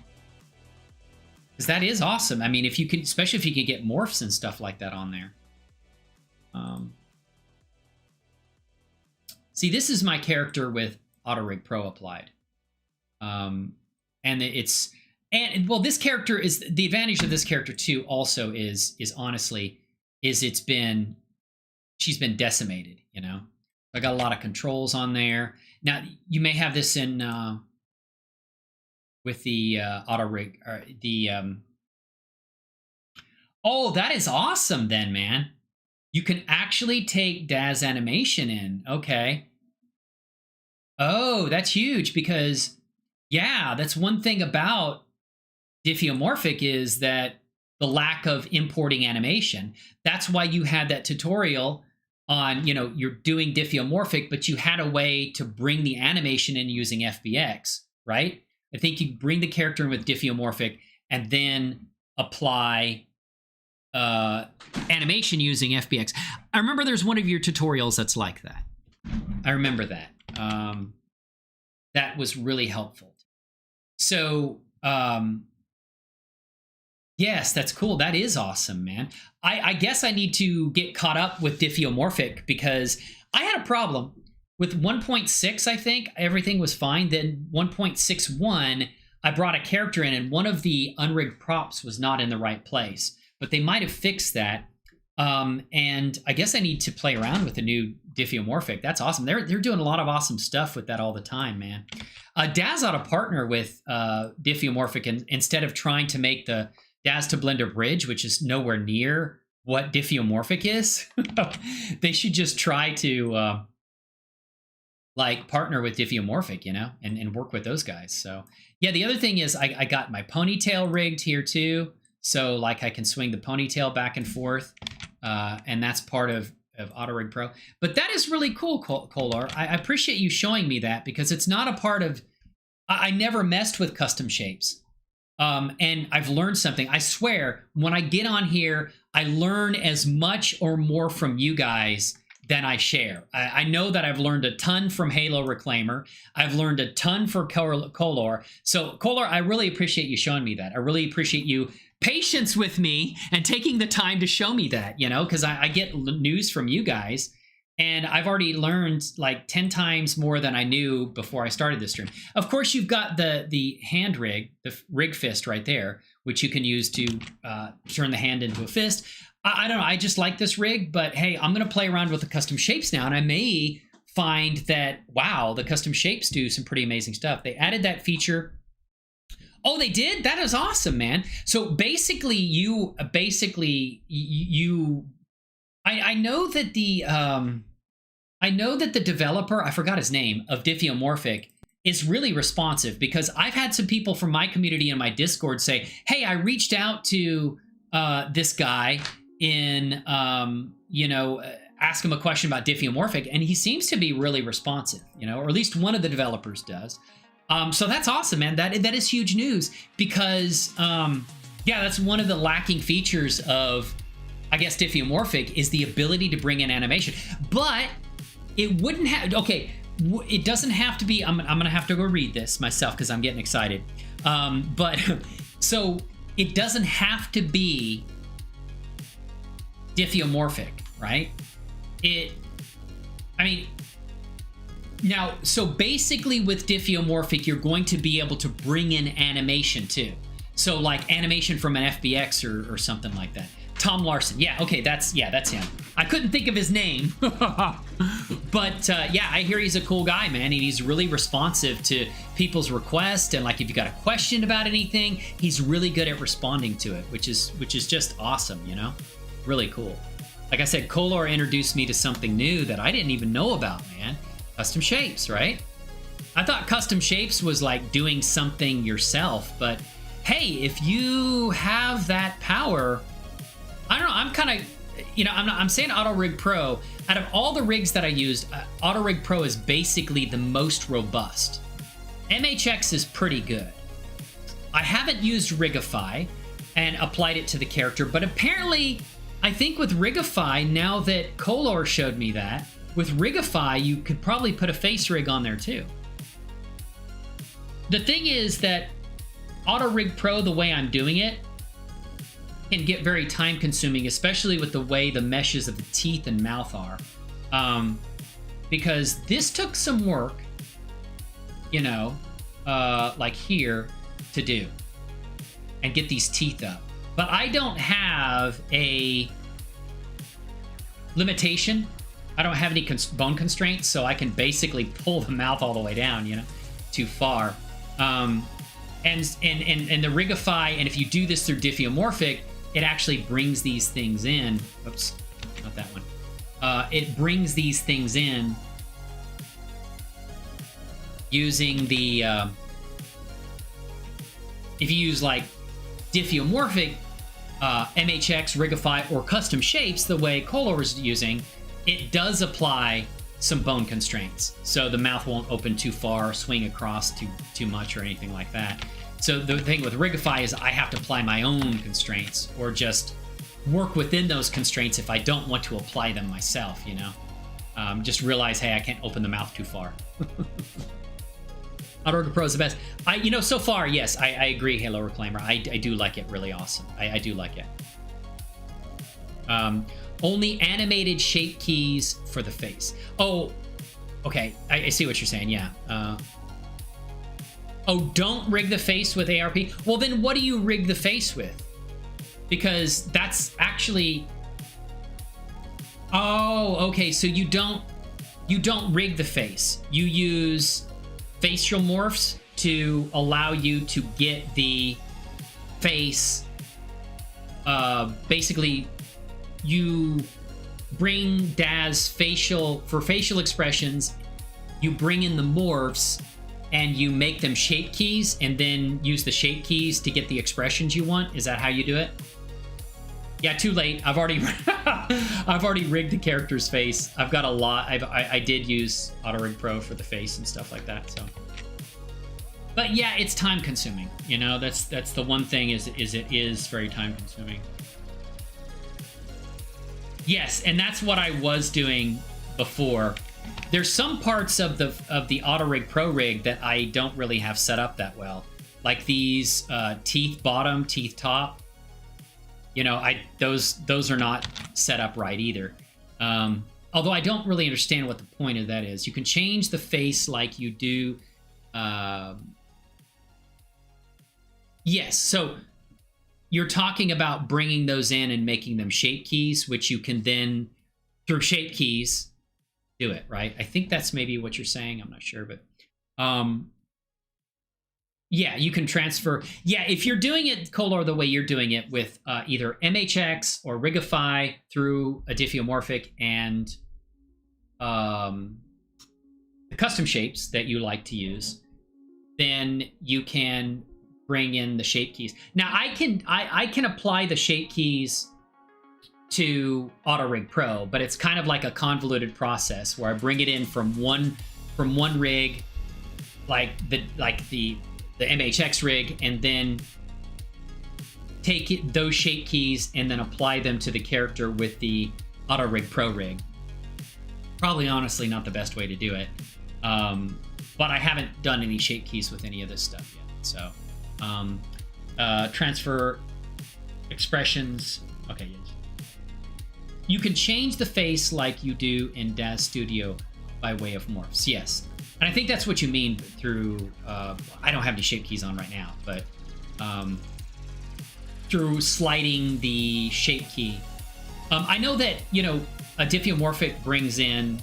Because that is awesome. I mean, if you can, especially if you can get morphs and stuff like that on there. See, this is my character with auto-rigpro applied. And well, this character is, the advantage of this character too also is honestly, she's been decimated, you know? I got a lot of controls on there. Now, you may have this in, with the auto-rig, or the, oh, that is awesome then, man. You can actually take DAS animation in, okay. Oh, that's huge because, yeah, that's one thing about Diffeomorphic is that the lack of importing animation. That's why you had that tutorial on, you know, you're doing Diffeomorphic, but you had a way to bring the animation in using FBX, right? I think you bring the character in with Diffeomorphic and then apply animation using FBX. I remember there's one of your tutorials that's like that. I remember that. That was really helpful. So, yes, that's cool. That is awesome, man. I guess I need to get caught up with Diffeomorphic because I had a problem with 1.6. I think everything was fine. Then 1.61, I brought a character in and one of the unrigged props was not in the right place, but they might have fixed that. And I guess I need to play around with the new Diffeomorphic. That's awesome. They're doing a lot of awesome stuff with that all the time, man. DAS ought to partner with Diffeomorphic and instead of trying to make the DAS to Blender bridge, which is nowhere near what Diffeomorphic is. They should just try to like partner with Diffeomorphic, you know, and work with those guys. So yeah, the other thing is I got my ponytail rigged here too. So like I can swing the ponytail back and forth. And that's part of auto-rigpro. But that is really cool, Kolar. I appreciate you showing me that because it's not a part of, I never messed with custom shapes. And I've learned something. I swear, when I get on here, I learn as much or more from you guys than I share. I know that I've learned a ton from Halo Reclaimer. I've learned a ton for Kolor. So Kolor, I really appreciate you showing me that. I really appreciate you patience with me and taking the time to show me that, you know, because I get news from you guys. And I've already learned like 10 times more than I knew before I started this stream. Of course, you've got the hand rig, the rig fist right there, which you can use to turn the hand into a fist. I don't know. I just like this rig, but hey, I'm going to play around with the custom shapes now, and I may find that, wow, the custom shapes do some pretty amazing stuff. They added that feature. Oh, they did? That is awesome, man. So basically, I know that the developer, I forgot his name, of Diffeomorphic is really responsive, because I've had some people from my community in my Discord say, hey, I reached out to this guy in, ask him a question about Diffeomorphic, and he seems to be really responsive, you know, or at least one of the developers does. So that's awesome, man. That is huge news, because, that's one of the lacking features of, I guess, Diffeomorphic is the ability to bring in animation. But it wouldn't have, okay, it doesn't have to be, I'm going to have to go read this myself because I'm getting excited. But so it doesn't have to be Diffeomorphic, right? Now, so basically with Diffeomorphic, you're going to be able to bring in animation too. So like animation from an FBX or something like that. Tom Larson. Yeah, okay, that's him. I couldn't think of his name. But I hear he's a cool guy, man, and he's really responsive to people's requests, and like if you got a question about anything, he's really good at responding to it, which is just awesome, you know? Really cool. Like I said, Kolor introduced me to something new that I didn't even know about, man. Custom shapes, right? I thought custom shapes was like doing something yourself, but hey, if you have that power, I don't know, I'm kind of, you know, I'm saying auto-rigpro. Out of all the rigs that I used, auto-rigpro is basically the most robust. MHX is pretty good. I haven't used Rigify and applied it to the character, but apparently, I think with Rigify, now that Kolor showed me that, with Rigify, you could probably put a face rig on there too. The thing is that auto-rigpro, the way I'm doing it, can get very time consuming, especially with the way the meshes of the teeth and mouth are. Because this took some work, you know, like here to do and get these teeth up. But I don't have a limitation. I don't have any bone constraints, so I can basically pull the mouth all the way down, you know, too far. And the Rigify, and if you do this through Diffeomorphic, it actually brings these things in. Oops, not that one. It brings these things in using the, if you use like Diffeomorphic, MHX, Rigify, or custom shapes, the way Kolor was using, it does apply some bone constraints. So the mouth won't open too far, swing across too much, or anything like that. So the thing with Rigify is I have to apply my own constraints, or just work within those constraints if I don't want to apply them myself, you know? Just realize, hey, I can't open the mouth too far. Auto-rigpro is the best. So far, yes, I agree, Halo Reclaimer. I do like it really awesome. I do like it. Only animated shape keys for the face. Oh, okay. I see what you're saying, yeah. Don't rig the face with ARP. Well, then what do you rig the face with? Because that's actually... Oh, okay, so you don't rig the face. You use facial morphs to allow you to get the face. Basically, you bring Daz for facial expressions, you bring in the morphs, and you make them shape keys, and then use the shape keys to get the expressions you want. Is that how you do it? Yeah, too late. I've already rigged the character's face. I've got a lot. I did use auto-rigpro for the face and stuff like that. So, but yeah, it's time consuming. You know, that's the one thing is it is very time consuming. Yes, and that's what I was doing before. There's some parts of the auto-rigpro rig that I don't really have set up that well, like these teeth bottom, teeth top. You know, those are not set up right either. Although I don't really understand what the point of that is. You can change the face like you do. Yes, so you're talking about bringing those in and making them shape keys, which you can then, through shape keys, do it, right? I think that's maybe what you're saying. I'm not sure, but yeah, you can transfer. Yeah, if you're doing it, Kolor, the way you're doing it with either MHX or Rigify through a diffeomorphic and the custom shapes that you like to use, then you can bring in the shape keys. Now, I can apply the shape keys to auto-rigpro, but it's kind of like a convoluted process where I bring it in from one rig, like the MHX rig, and then take those shape keys and then apply them to the character with the auto-rigpro rig. Probably, honestly, not the best way to do it, but I haven't done any shape keys with any of this stuff yet. So, transfer expressions. Okay, yes. You can change the face like you do in Daz Studio by way of morphs. Yes. And I think that's what you mean through, I don't have any shape keys on right now, but through sliding the shape key. I know that, you know, a diffeomorphic brings in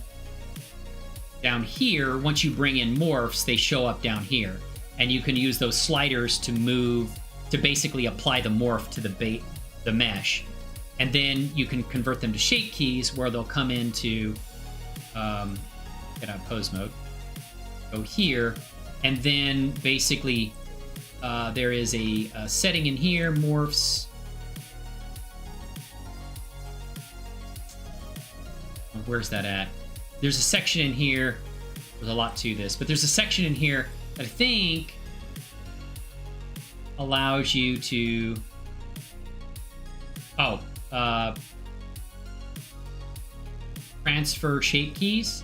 down here. Once you bring in morphs, they show up down here. And you can use those sliders to move, to basically apply the morph to the mesh. And then you can convert them to shape keys where they'll come into, get out of pose mode, go here, and then basically there is a setting in here, morphs. Where's that at? There's a section in here. There's a lot to this, but there's a section in here that I think allows you to, transfer shape keys.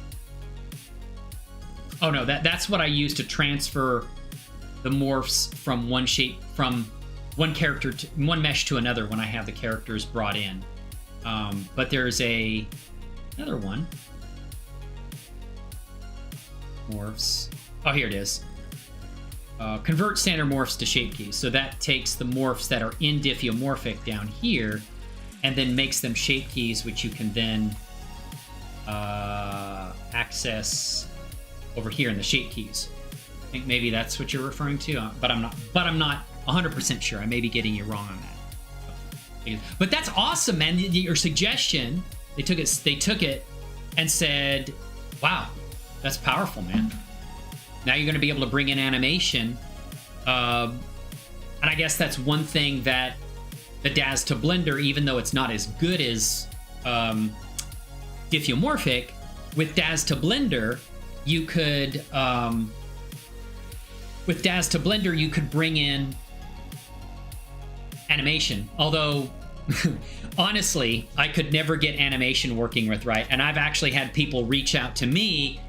Oh no, that's what I use to transfer the morphs from one shape, from one character to one mesh to another when I have the characters brought in. But there's another one. Morphs. Oh, here it is. Convert standard morphs to shape keys. So that takes the morphs that are in diffeomorphic down here and then makes them shape keys, which you can then access over here in the shape keys. I think maybe that's what you're referring to, but I'm not 100% sure. I may be getting you wrong on that. But that's awesome, man. Your suggestion, they took it and said, wow, that's powerful, man. Now you're going to be able to bring in animation. And I guess that's one thing that the Daz to Blender, even though it's not as good as diffeomorphic, with Daz to Blender, you could bring in animation. Although, honestly, I could never get animation working with right. And I've actually had people reach out to me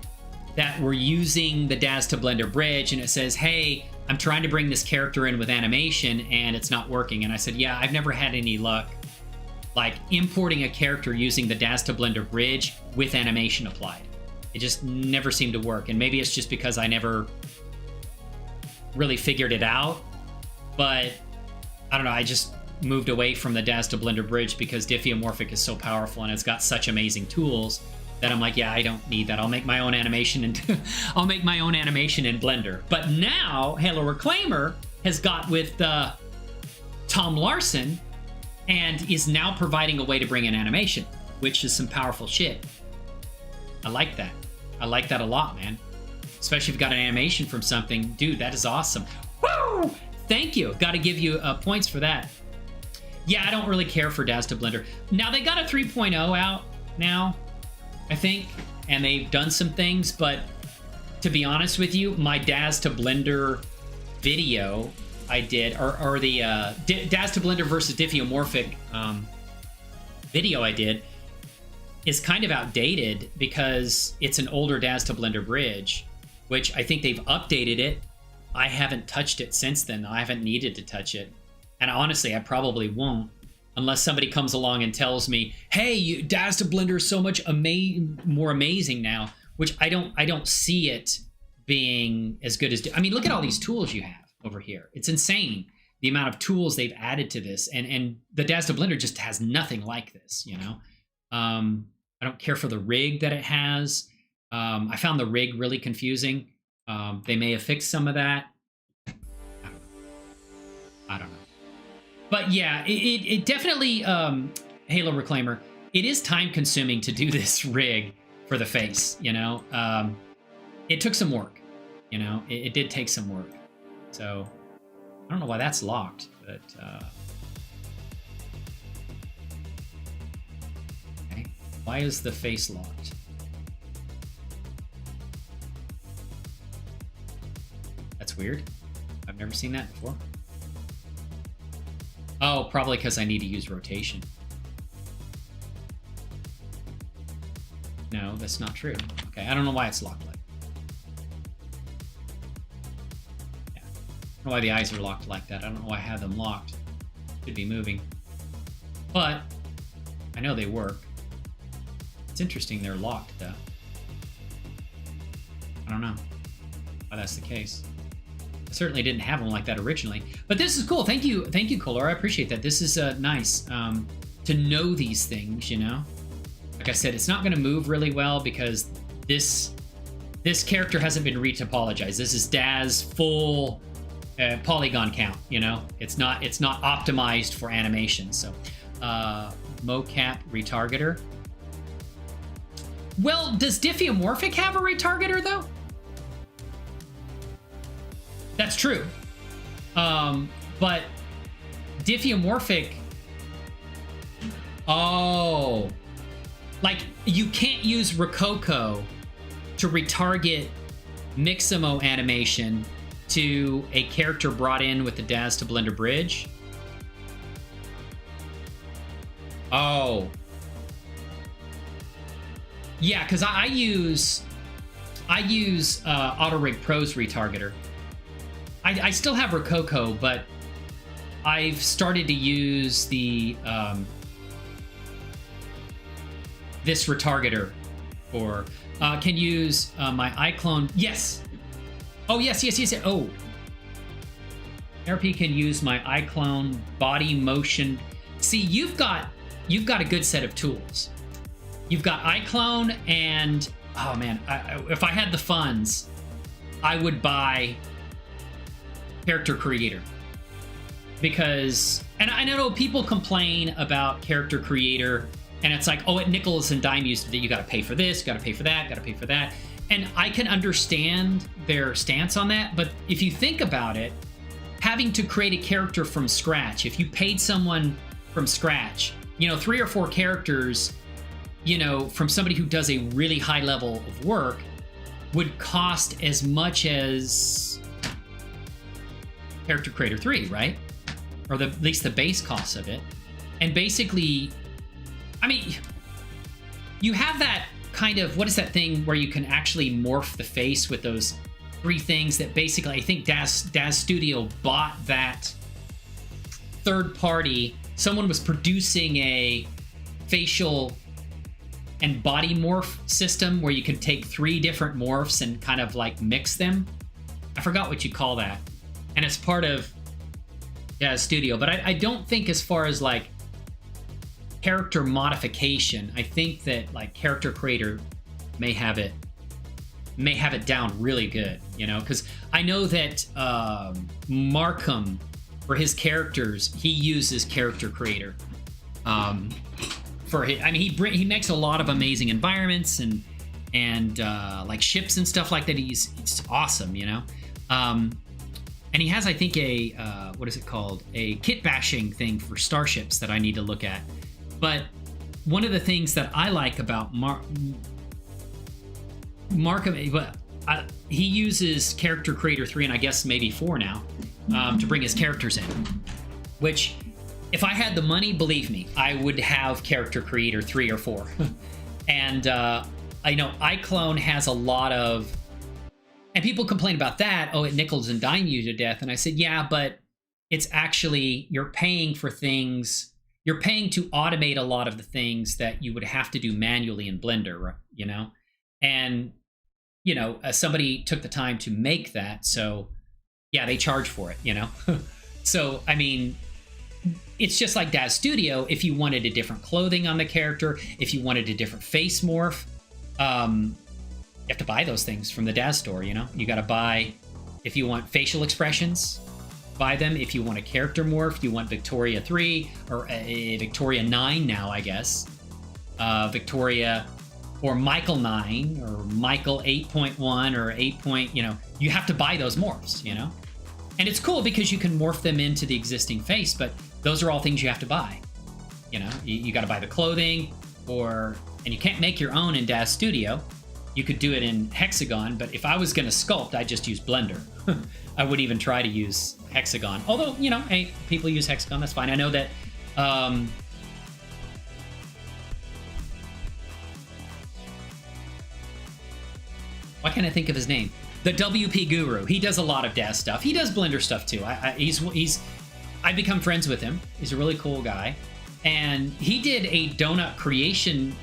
that were using the Daz to Blender bridge, and it says, hey, I'm trying to bring this character in with animation and it's not working. And I said, yeah, I've never had any luck like importing a character using the Daz to Blender bridge with animation applied. It just never seemed to work. And maybe it's just because I never really figured it out, but I don't know, I just moved away from the Daz to Blender bridge because diffeomorphic is so powerful and it's got such amazing tools that I'm like, yeah, I don't need that. I'll make my own animation and I'll make my own animation in Blender. But now Halo Reclaimer has got with Tom Larson and is now providing a way to bring in animation, which is some powerful shit. I like that. I like that a lot, man. Especially if you've got an animation from something. Dude, that is awesome. Woo! Thank you. Got to give you points for that. Yeah, I don't really care for Daz to Blender. Now, they got a 3.0 out now, I think, and they've done some things, but to be honest with you, my Daz to Blender video I did, or the Daz to Blender versus diffeomorphic video I did, is kind of outdated because it's an older DAS to Blender bridge, which I think they've updated it. I haven't touched it since then. I haven't needed to touch it. And honestly, I probably won't unless somebody comes along and tells me, hey, DAS to Blender is so much more amazing now, which I don't see it being as good as... I mean, look at all these tools you have over here. It's insane, the amount of tools they've added to this. And the DAS to Blender just has nothing like this, you know? I don't care for the rig that it has. I found the rig really confusing. They may have fixed some of that. I don't know. But yeah, it definitely, Halo Reclaimer, it is time consuming to do this rig for the face, you know? It took some work, you know? It did take some work. So I don't know why that's locked, but... okay. Why is the face locked? That's weird. I've never seen that before. Oh, probably because I need to use rotation. No, that's not true. Okay, I don't know why it's locked like that. Yeah. I don't know why the eyes are locked like that. I don't know why I have them locked. Should be moving. But I know they work. It's interesting they're locked, though. I don't know why that's the case. I certainly didn't have one like that originally. But this is cool. Thank you, Color. I appreciate that. This is nice to know these things, you know? Like I said, it's not going to move really well because this character hasn't been retopologized. This is DAS full polygon count, you know? It's not optimized for animation. So mocap retargeter. Well, does Diffeomorphic have a retargeter, though? That's true. But Diffeomorphic... Oh. Like, you can't use Rococo to retarget Mixamo animation to a character brought in with the DAS to Blender bridge? Oh. Yeah, because I use auto-rigpro's retargeter. I still have Rococo, but I've started to use the this retargeter for can use my iClone. Yes. Oh yes. Oh. RP can use my iClone body motion. See, you've got a good set of tools. You've got iClone and oh man, if I had the funds, I would buy Character Creator. Because, and I know people complain about Character Creator, and it's like, oh, at Nicholas and Dime used that you got to pay for this, got to pay for that, got to pay for that. And I can understand their stance on that, but if you think about it, having to create a character from scratch, if you paid someone from scratch, you know, 3 or 4 characters, you know, from somebody who does a really high level of work would cost as much as Character Creator 3, right? Or at least the base cost of it. And basically, I mean, you have that kind of, what is that thing where you can actually morph the face with those 3 things that basically, I think DAS Studio bought that third party. Someone was producing a facial and body morph system where you could take 3 different morphs and kind of like mix them. I forgot what you call that. And it's part of Studio, but I don't think as far as like character modification, I think that like Character Creator may have it down really good, you know, because I know that Markham, for his characters, he uses Character Creator. For his, I mean, he makes a lot of amazing environments and like ships and stuff like that. It's awesome, you know. And he has, I think, a, what is it called? A kit bashing thing for starships that I need to look at. But one of the things that I like about Markham, he uses Character Creator 3 and I guess maybe 4 now to bring his characters in. Which, if I had the money, believe me, I would have Character Creator 3 or 4. And I know iClone has a lot of, and people complain about that. Oh, it nickels and dime you to death. And I said, yeah, but it's actually, you're paying for things. You're paying to automate a lot of the things that you would have to do manually in Blender, you know? And, you know, somebody took the time to make that. So yeah, they charge for it, you know? So, I mean, it's just like Daz Studio. If you wanted a different clothing on the character, if you wanted a different face morph, you have to buy those things from the Daz store, you know? You got to buy, if you want facial expressions, buy them. If you want a character morph, you want Victoria 3 or Victoria 9 now, I guess. Victoria or Michael 9 or Michael 8.1 or 8. You know, you have to buy those morphs, you know? And it's cool because you can morph them into the existing face, but those are all things you have to buy. You know, you got to buy the clothing, and you can't make your own in Daz Studio. You could do it in Hexagon, but if I was going to sculpt, I'd just use Blender. I wouldn't even try to use Hexagon. Although, you know, hey, people use Hexagon, that's fine. I know that why can't I think of his name? The WP Guru. He does a lot of Daz stuff. He does Blender stuff too. I've become friends with him. He's a really cool guy. And he did a donut creation.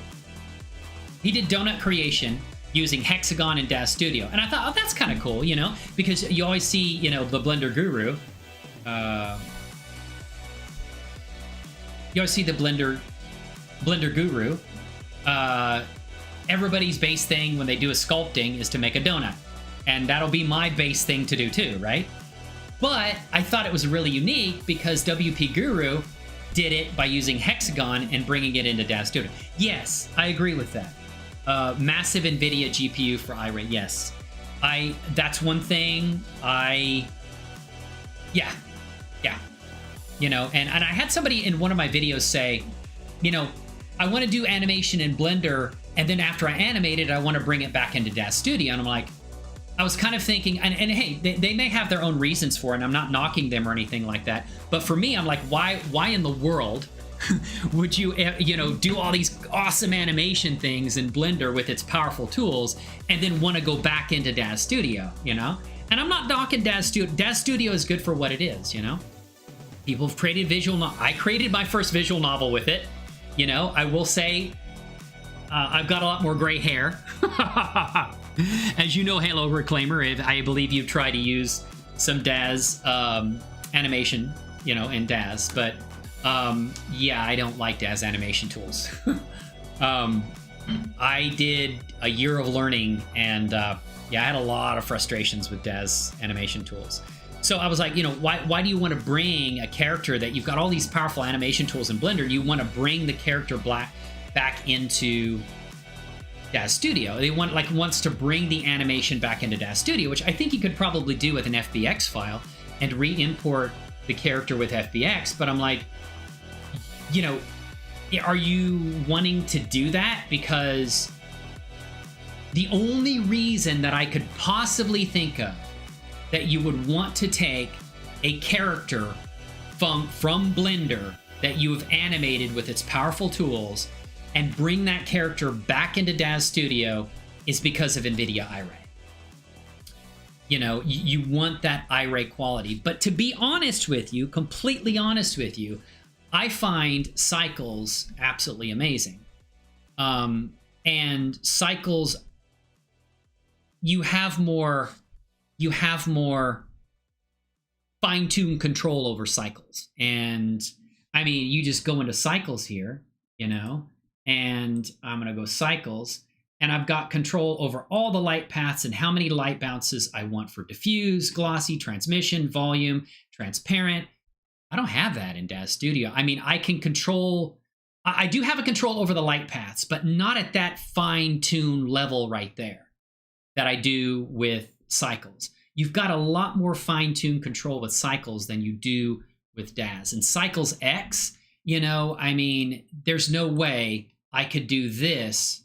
He did donut creation using Hexagon and Daz Studio. And I thought, oh, that's kind of cool, you know, because you always see, you know, the Blender Guru. You always see the Blender Guru. Everybody's base thing when they do a sculpting is to make a donut. And that'll be my base thing to do too, right? But I thought it was really unique because WP Guru did it by using Hexagon and bringing it into Daz Studio. Yes, I agree with that. Massive NVIDIA GPU for iRay, yes. That's one thing yeah. You know, and I had somebody in one of my videos say, you know, I want to do animation in Blender, and then after I animate it, I want to bring it back into Daz Studio. And I'm like, I was kind of thinking, and hey, they may have their own reasons for it, and I'm not knocking them or anything like that. But for me, I'm like, why in the world would you, you know, do all these awesome animation things in Blender with its powerful tools and then want to go back into Daz Studio, you know? And I'm not knocking Daz Studio. Daz Studio is good for what it is, you know? People have created I created my first visual novel with it. You know, I will say I've got a lot more gray hair. As you know, Halo Reclaimer, I believe you've tried to use some Daz animation, you know, in Daz, but yeah, I don't like Daz animation tools. I did a year of learning, and yeah, I had a lot of frustrations with Daz animation tools. So I was like, you know, why do you want to bring a character that you've got all these powerful animation tools in Blender? You want to bring the character back into Daz Studio. They wants to bring the animation back into Daz Studio, which I think you could probably do with an FBX file and re-import the character with FBX. But I'm like, you know, are you wanting to do that? Because the only reason that I could possibly think of that you would want to take a character from Blender that you have animated with its powerful tools and bring that character back into Daz Studio is because of NVIDIA iRay. You know, you want that iRay quality. But to be honest with you, completely honest with you, I find Cycles absolutely amazing. And Cycles, you have more fine-tuned control over Cycles. And I mean, you just go into Cycles here, you know, and I'm going to go Cycles, and I've got control over all the light paths and how many light bounces I want for diffuse, glossy, transmission, volume, transparent. I don't have that in Daz Studio. I mean, I can control, I do have a control over the light paths, but not at that fine-tuned level right there that I do with Cycles. You've got a lot more fine-tuned control with Cycles than you do with Daz. And Cycles X, you know, I mean, there's no way I could do this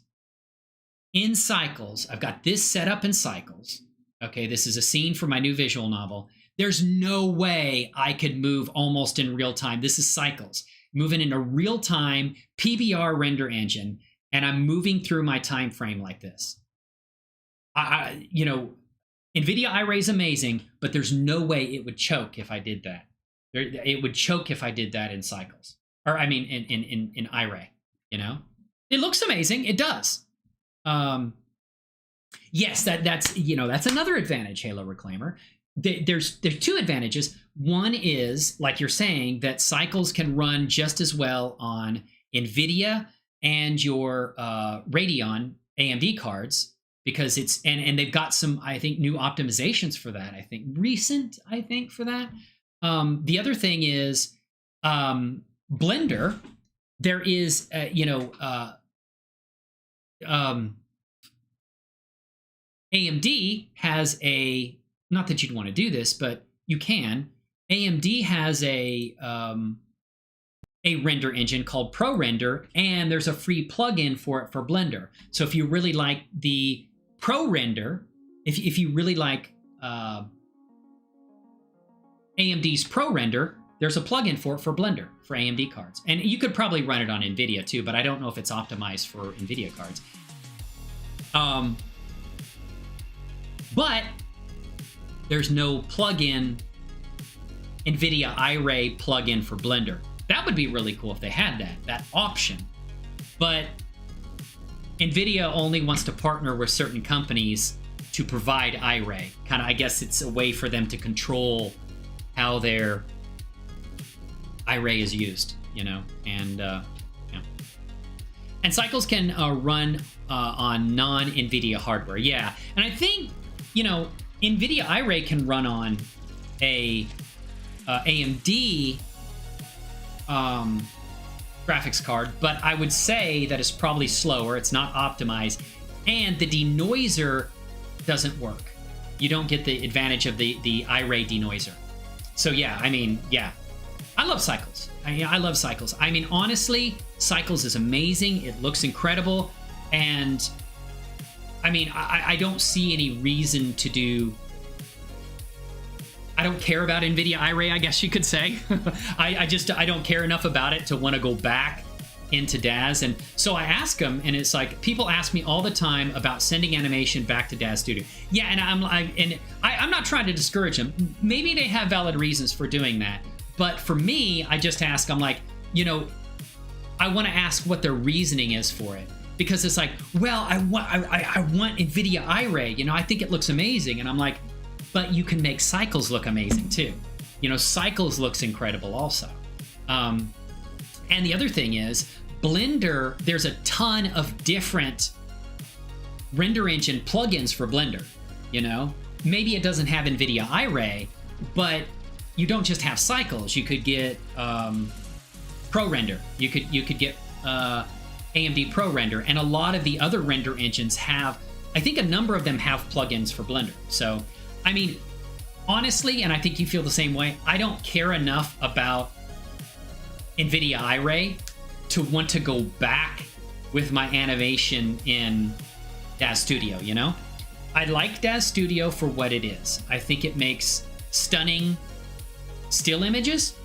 in Cycles. I've got this set up in Cycles. Okay, this is a scene for my new visual novel. There's no way I could move almost in real time. This is Cycles. Moving in a real time PBR render engine. and I'm moving through my time frame like this, you know, NVIDIA iRay is amazing, but there's no way it would choke if I did that. It would choke if I did that in cycles, or I mean in iRay. You know, it looks amazing. It does. Yes, that's you know, that's another advantage, Halo Reclaimer. There's two advantages. One is, like you're saying, that cycles can run just as well on NVIDIA and your Radeon AMD cards, because it's and they've got some, I think, new optimizations for that. I think for that. The other thing is Blender. There is AMD has a, not that you'd want to do this, but you can. AMD has a render engine called ProRender, and there's a free plugin for it for Blender. So if you really like the ProRender, if you really like AMD's ProRender, there's a plugin for it for Blender for AMD cards. And you could probably run it on NVIDIA too, but I don't know if it's optimized for NVIDIA cards. But there's no plugin, NVIDIA iRay plugin for Blender. That would be really cool if they had that option. But NVIDIA only wants to partner with certain companies to provide iRay. Kind of, I guess it's a way for them to control how their iRay is used, you know, and yeah. And cycles can run on non-NVIDIA hardware, yeah. And I think, you know, NVIDIA iRay can run on a AMD graphics card, but I would say that it's probably slower. It's not optimized, and the denoiser doesn't work. You don't get the advantage of the iRay denoiser. So yeah, I mean, yeah, I love cycles. I love cycles. I mean, honestly, cycles is amazing. It looks incredible, and I mean, I don't see any reason to do. I don't care about NVIDIA iRay, I guess you could say. I don't care enough about it to want to go back into DAZ. And so I ask them, and it's like, people ask me all the time about sending animation back to DAZ Studio. Yeah, and I'm not trying to discourage them. Maybe they have valid reasons for doing that. But for me, I just ask, I'm like, you know, I want to ask what their reasoning is for it. Because it's like, well, I want NVIDIA iRay. You know, I think it looks amazing. And I'm like, but you can make cycles look amazing too. You know, cycles looks incredible also. And the other thing is, Blender, there's a ton of different render engine plugins for Blender. You know, maybe it doesn't have NVIDIA iRay, but you don't just have cycles. You could get ProRender. You could get AMD ProRender, and a lot of the other render engines have, I think a number of them have plugins for Blender. So, I mean, honestly, and I think you feel the same way, I don't care enough about NVIDIA iRay to want to go back with my animation in DAZ Studio, you know? I like DAZ Studio for what it is. I think it makes stunning still images.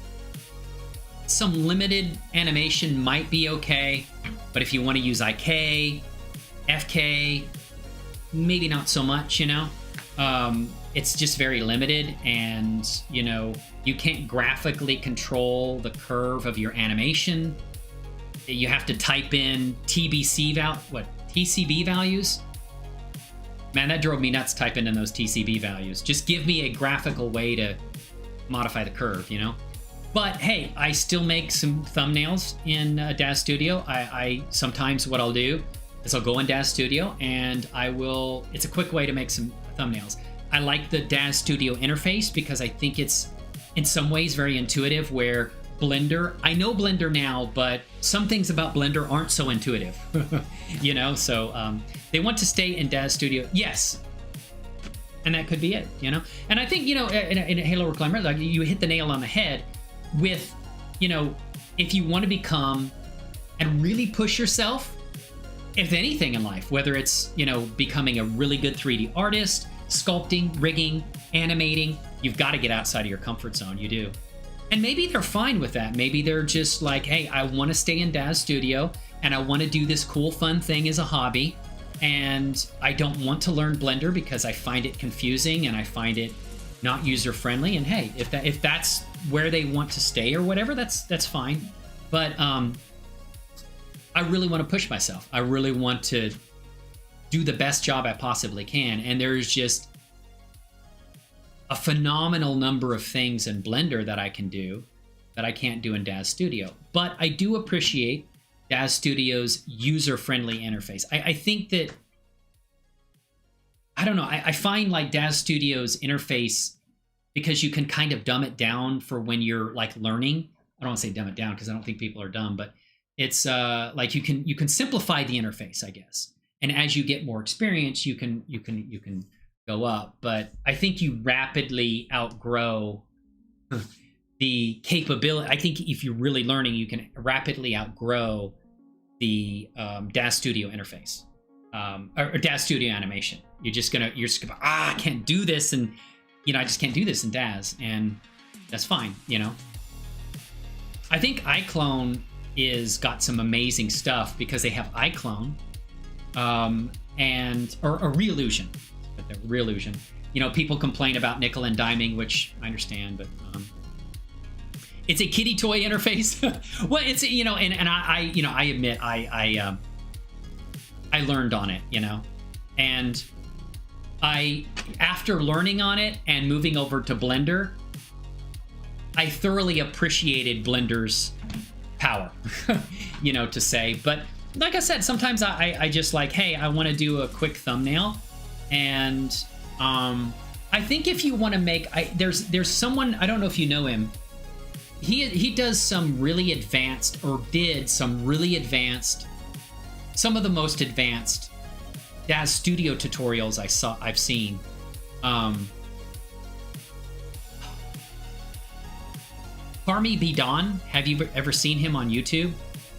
Some limited animation might be okay, but if you want to use IK, FK, maybe not so much, you know? It's just very limited, and, you know, you can't graphically control the curve of your animation. You have to type in TCB values? Man, that drove me nuts typing in those TCB values. Just give me a graphical way to modify the curve, you know? But hey, I still make some thumbnails in DAZ Studio. I sometimes what I'll do is I'll go in DAZ Studio and it's a quick way to make some thumbnails. I like the DAZ Studio interface because I think it's in some ways very intuitive, where Blender, I know Blender now, but some things about Blender aren't so intuitive, you know? So they want to stay in DAZ Studio, yes. And that could be it, you know? And I think, you know, in Halo Reclaimer, like, you hit the nail on the head with, you know, if you want to become and really push yourself, if anything in life, whether it's, you know, becoming a really good 3D artist, sculpting, rigging, animating, you've got to get outside of your comfort zone. You do. And maybe they're fine with that. Maybe they're just like, hey, I want to stay in Daz Studio and I want to do this cool, fun thing as a hobby. And I don't want to learn Blender because I find it confusing and I find it not user-friendly. And hey, if that's where they want to stay or whatever, that's fine. But I really want to push myself. I really want to do the best job I possibly can. And there's just a phenomenal number of things in Blender that I can do that I can't do in Daz Studio. But I do appreciate Daz Studio's user-friendly interface. I think that, I don't know, I find like Daz Studio's interface, because you can kind of dumb it down for when you're like learning. I don't want to say dumb it down because I don't think people are dumb, but it's like you can simplify the interface, I guess. And as you get more experience, you can go up. But I think you rapidly outgrow the capability. I think if you're really learning, you can rapidly outgrow the Daz Studio interface or Daz Studio animation. You're just gonna I can't do this, and I just can't do this in Daz, and that's fine. I think iClone is got some amazing stuff because they have iClone and or Realusion. But the Realusion. People complain about nickel and diming, which I understand, but it's a kiddie toy interface. Well, it's and I admit I learned on it, and after learning on it and moving over to Blender, I thoroughly appreciated Blender's power, to say. But like I said, sometimes I just like, hey, I want to do a quick thumbnail. And I think if you want to make, there's someone, I don't know if you know him. He does some really advanced, or did some really advanced, some of the most advanced Daz Studio tutorials I've seen. Parmi Bidon, have you ever seen him on YouTube?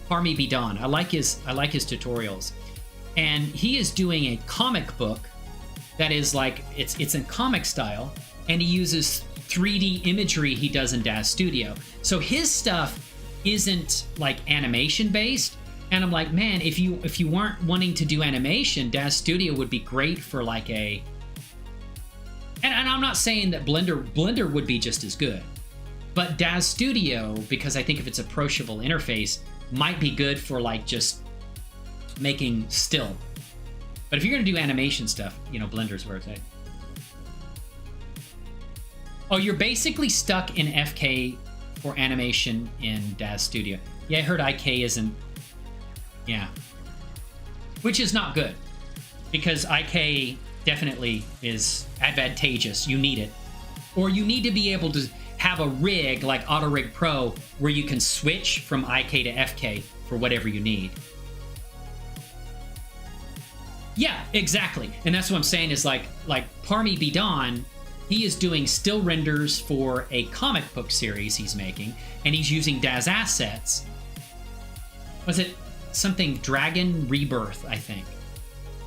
Parmi Bidon, I like his tutorials, and he is doing a comic book that is like it's in comic style, and he uses 3D imagery he does in Daz Studio. So his stuff isn't like animation based, and I'm like, man, if you weren't wanting to do animation, Daz Studio would be great for like a. And I'm not saying that Blender would be just as good, but Daz Studio, because I think if it's approachable interface, might be good for like just making still. But if you're gonna do animation stuff, Blender's where it's at. Oh, you're basically stuck in FK for animation in Daz Studio. Yeah, I heard IK isn't. Yeah. Which is not good, because IK definitely is advantageous. You need it. Or you need to be able to have a rig like auto-rigpro where you can switch from IK to FK for whatever you need. Yeah, exactly. And that's what I'm saying is like Parmi Bidon, he is doing still renders for a comic book series he's making, and he's using Daz assets. Was it something Dragon Rebirth, I think?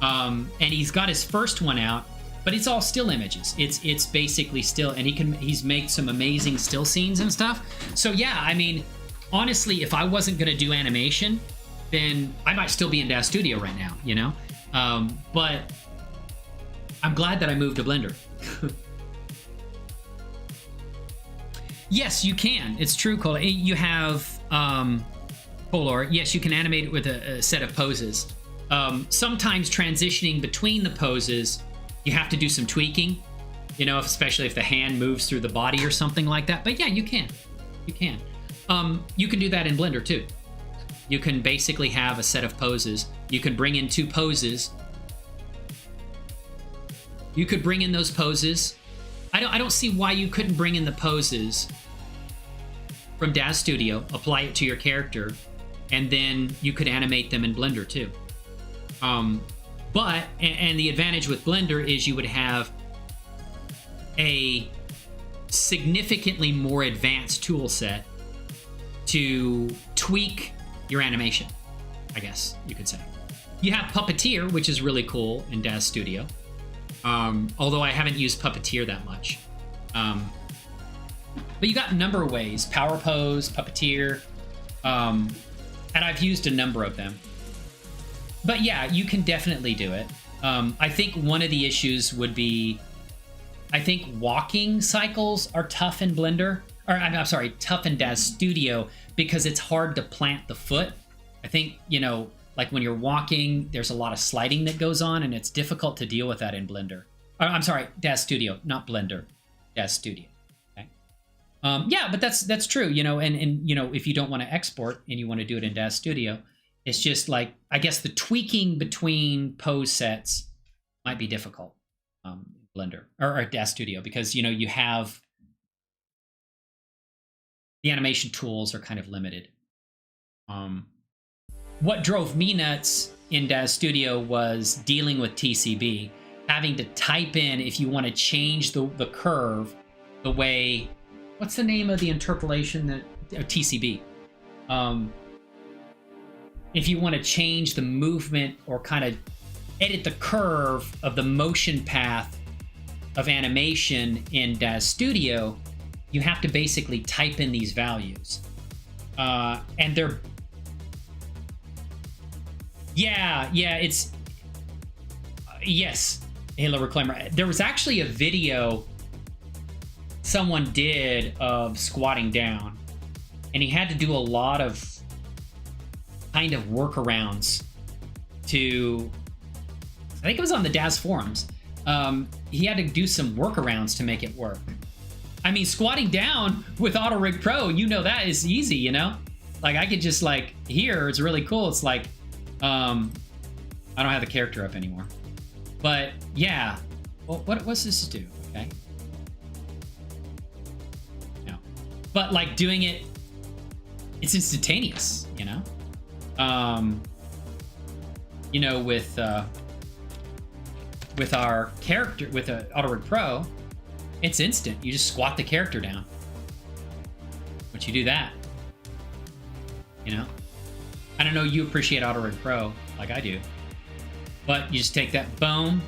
And he's got his first one out, but it's all still images. It's basically still, and he's made some amazing still scenes and stuff. So yeah, I mean, honestly, if I wasn't gonna do animation, then I might still be in Daz Studio right now, but I'm glad that I moved to Blender. Yes, you can. It's true, Cole. You have Polar. Yes, you can animate it with a set of poses. Sometimes transitioning between the poses, you have to do some tweaking, especially if the hand moves through the body or something like that. But yeah, you can. You can. You can do that in Blender too. You can basically have a set of poses. You can bring in 2 poses. You could bring in those poses. I don't see why you couldn't bring in the poses from Daz Studio, apply it to your character, and then you could animate them in Blender too. But the advantage with Blender is you would have a significantly more advanced tool set to tweak your animation, I guess you could say. You have Puppeteer, which is really cool in Daz Studio. Although I haven't used Puppeteer that much. But you got a number of ways: Power Pose, Puppeteer, and I've used a number of them. But yeah, you can definitely do it. I think one of the issues would be, I think walking cycles are tough in Blender, or I'm sorry, tough in DAZ Studio, because it's hard to plant the foot. I think, you know, like when you're walking, there's a lot of sliding that goes on, and it's difficult to deal with that in Blender. Or, I'm sorry, DAZ Studio, not Blender, DAZ Studio. Okay. Yeah, but that's true, you know, and you know, if you don't want to export and you want to do it in DAZ Studio, it's just like, I guess the tweaking between pose sets might be difficult in Blender or DAZ Studio, because, you know, you have the animation tools are kind of limited. What drove me nuts in DAZ Studio was dealing with TCB, having to type in if you want to change the curve, the way, what's the name of the interpolation that TCB? If you want to change the movement or kind of edit the curve of the motion path of animation in DAZ Studio, you have to basically type in these values. And they're, yeah, it's, yes, Halo Reclaimer. There was actually a video someone did of squatting down, and he had to do a lot of kind of workarounds to, I think it was on the DAZ forums. He had to do some workarounds to make it work. I mean, squatting down with auto-rigpro, you know, that is easy, you know? Like, I could just, like, here, it's really cool. It's like, I don't have the character up anymore. But, yeah. Well, what's this do? Okay. No. But, like, doing it, it's instantaneous, you know? You know, with our character, with auto-rigpro, it's instant. You just squat the character down. Once you do that, you know? I don't know, you appreciate auto-rigpro like I do. But you just take that, boom,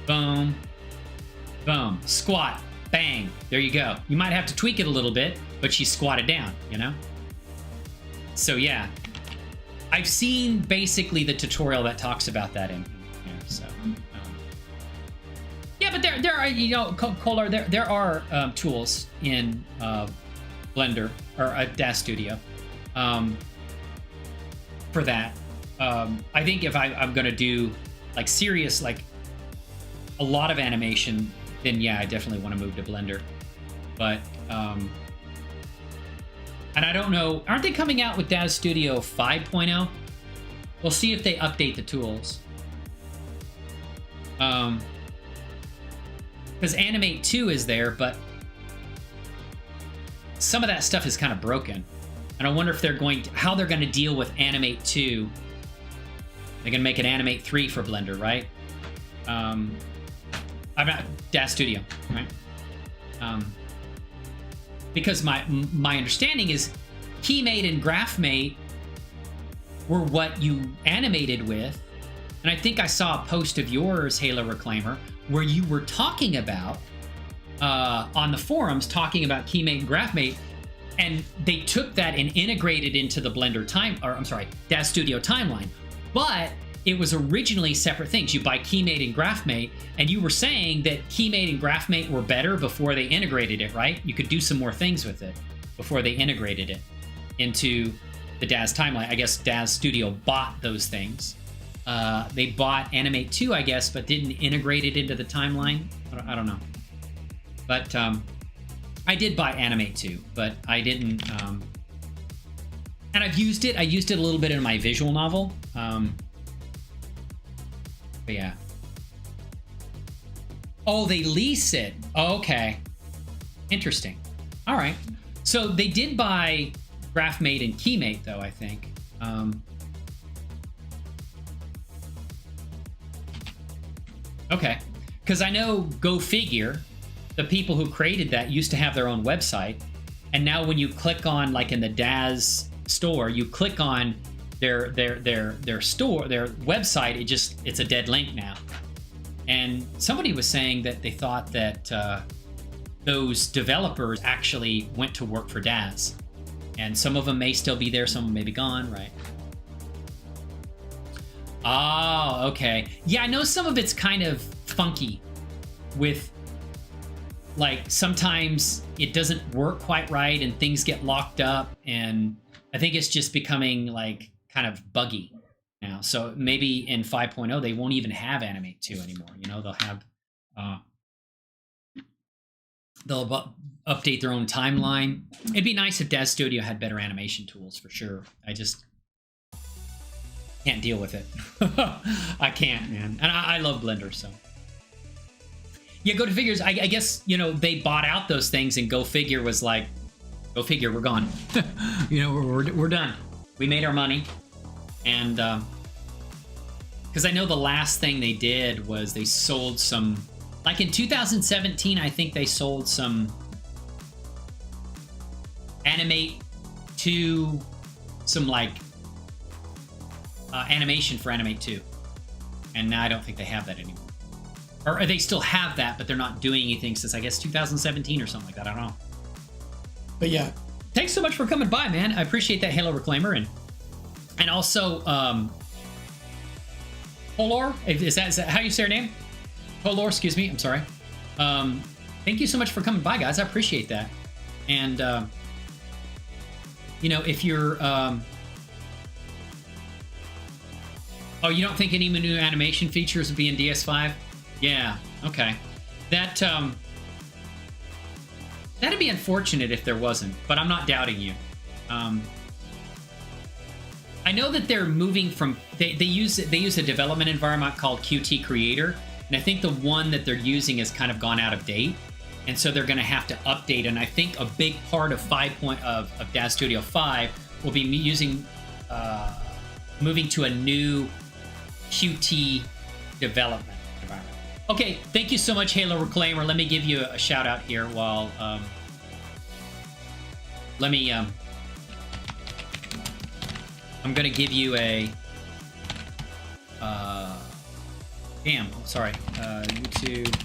boom, boom, squat, bang, there you go. You might have to tweak it a little bit, but she squatted down, you know? So yeah, I've seen basically the tutorial that talks about that in here, so. Yeah, but there are, you know, Kolar, there are tools in Blender or DAZ Studio for that. I think if I'm gonna do like serious, like a lot of animation, then yeah, I definitely want to move to Blender. But and I don't know, aren't they coming out with DAZ Studio 5.0? We'll see if they update the tools. Because Animate 2 is there, but some of that stuff is kind of broken. And I wonder if they're going to, how they're going to deal with Animate 2. They're going to make an Animate 3 for Blender, right? I'm not DAZ Studio, right? Because my understanding is Keymate and GraphMate were what you animated with. And I think I saw a post of yours, Halo Reclaimer, where you were talking about, on the forums, talking about Keymate and GraphMate, and they took that and integrated into the Blender DAZ Studio timeline. But it was originally separate things. You buy Keymate and GraphMate, and you were saying that Keymate and GraphMate were better before they integrated it, right? You could do some more things with it before they integrated it into the DAZ timeline. I guess DAZ Studio bought those things. They bought Animate 2, I guess, but didn't integrate it into the timeline. I don't know. But I did buy Animate 2, but I didn't. And I've used it. I used it a little bit in my visual novel. But yeah. Oh, they lease it. Oh, okay. Interesting. All right. So they did buy GraphMate and Keymate, though, I think. Okay, because I know, go figure, the people who created that used to have their own website, and now when you click on, like in the DAZ store, you click on their store, their website, it's a dead link now. And somebody was saying that they thought that those developers actually went to work for Daz. And some of them may still be there, some of them may be gone, right? Oh, okay. Yeah, I know some of it's kind of funky with, like, sometimes it doesn't work quite right and things get locked up, and I think it's just becoming, like, kind of buggy now. So maybe in 5.0 they won't even have Animate 2 anymore. You know, they'll have they'll update their own timeline. It'd be nice if Daz Studio had better animation tools, for sure. I just can't deal with it. I can't, man. And I love Blender, so. Yeah, Go to Figures, I guess, you know, they bought out those things, and Go Figure was like, go figure, we're gone. You know, we're done. We made our money. And, because I know the last thing they did was they sold some, like in 2017, I think they sold some Animate 2, some like animation for Animate 2. And now I don't think they have that anymore. Or they still have that, but they're not doing anything since, I guess, 2017 or something like that. I don't know. But yeah, thanks so much for coming by, man. I appreciate that, Halo Reclaimer. And also, Polor, is that how you say your name? Polor, excuse me, I'm sorry. Thank you so much for coming by, guys. I appreciate that. And, you know, if you're, oh, you don't think any new animation features would be in DS5? Yeah, okay. That, that'd be unfortunate if there wasn't, but I'm not doubting you. I know that they're moving from, they use a development environment called Qt Creator, and I think the one that they're using has kind of gone out of date, and so they're going to have to update. And I think a big part of of Daz Studio 5 will be using moving to a new Qt development environment. Okay, thank you so much, Halo Reclaimer. Let me give you a shout out here while let me I'm gonna give you a YouTube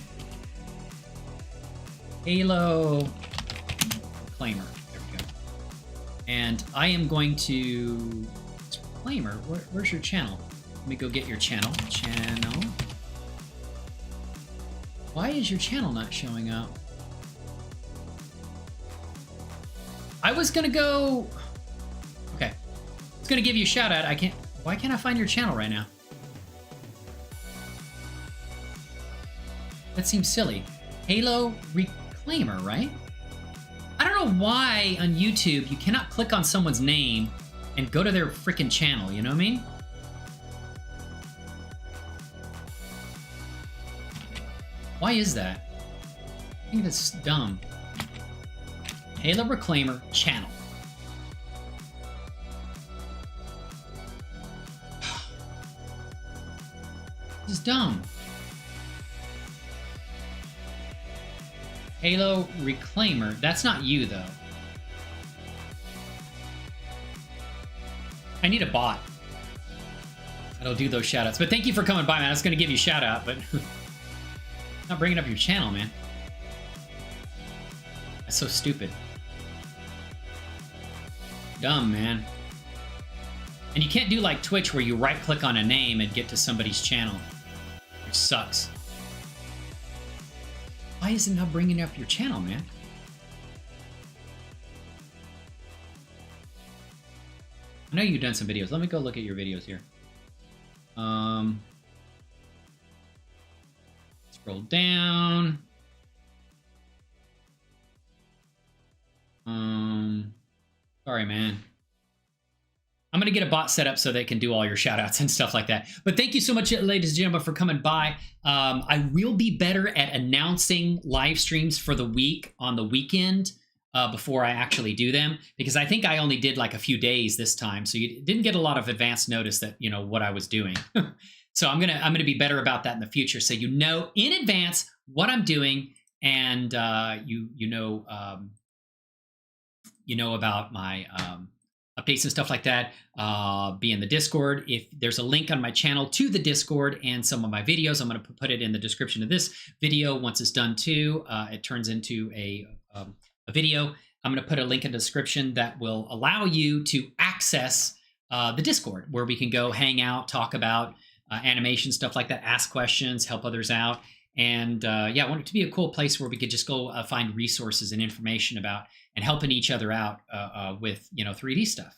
Halo Reclaimer. There we go. And I am going to Reclaimer. Where's your channel? Let me go get your channel. Why is your channel not showing up? I was gonna go. Okay, I was gonna give you a shout out. Why can't I find your channel right now? That seems silly. Halo Reclaimer, right? I don't know why on YouTube you cannot click on someone's name and go to their freaking channel. You know what I mean? Why is that? I think that's dumb. Halo Reclaimer channel. This is dumb. Halo Reclaimer. That's not you, though. I need a bot that'll do those shoutouts. But thank you for coming by, man. I was going to give you a shout out, but not bringing up your channel, man. That's so stupid. Dumb, man. And you can't do like Twitch where you right-click on a name and get to somebody's channel. Which sucks. Why is it not bringing up your channel, man? I know you've done some videos. Let me go look at your videos here. Scroll down. Sorry, man. I'm going to get a bot set up so they can do all your shout outs and stuff like that. But thank you so much, ladies and gentlemen, for coming by. I will be better at announcing live streams for the week on the weekend before I actually do them, because I think I only did like a few days this time. So you didn't get a lot of advance notice that, you know, what I was doing. So I'm going to be better about that in the future. So you know in advance what I'm doing, and you know about my updates and stuff like that, be in the Discord. If there's a link on my channel to the Discord and some of my videos, I'm going to put it in the description of this video. Once it's done too, it turns into a video. I'm going to put a link in the description that will allow you to access the Discord, where we can go hang out, talk about animation, stuff like that, ask questions, help others out. And yeah, I want it to be a cool place where we could just go find resources and information about and helping each other out with, 3D stuff,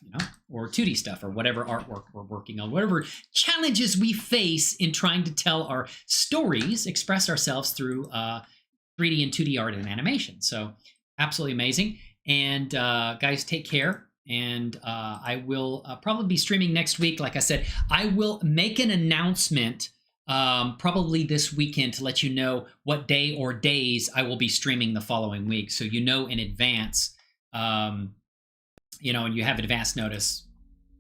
or 2D stuff, or whatever artwork we're working on, whatever challenges we face in trying to tell our stories, express ourselves through 3D and 2D art and animation. So absolutely amazing. And guys, take care. And I will probably be streaming next week. Like I said, I will make an announcement probably this weekend to let you know what day or days I will be streaming the following week. So in advance, and you have advance notice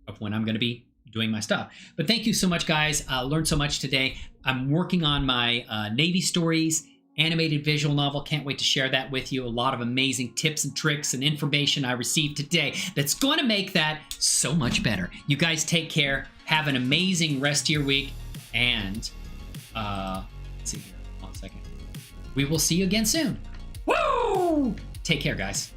of when I'm going to be doing my stuff. But thank you so much, guys. I learned so much today. I'm working on my Navy Stories animated visual novel. Can't wait to share that with you. A lot of amazing tips and tricks and information I received today that's going to make that so much better. You guys take care. Have an amazing rest of your week. And let's see here. 1 second. We will see you again soon. Woo! Take care, guys.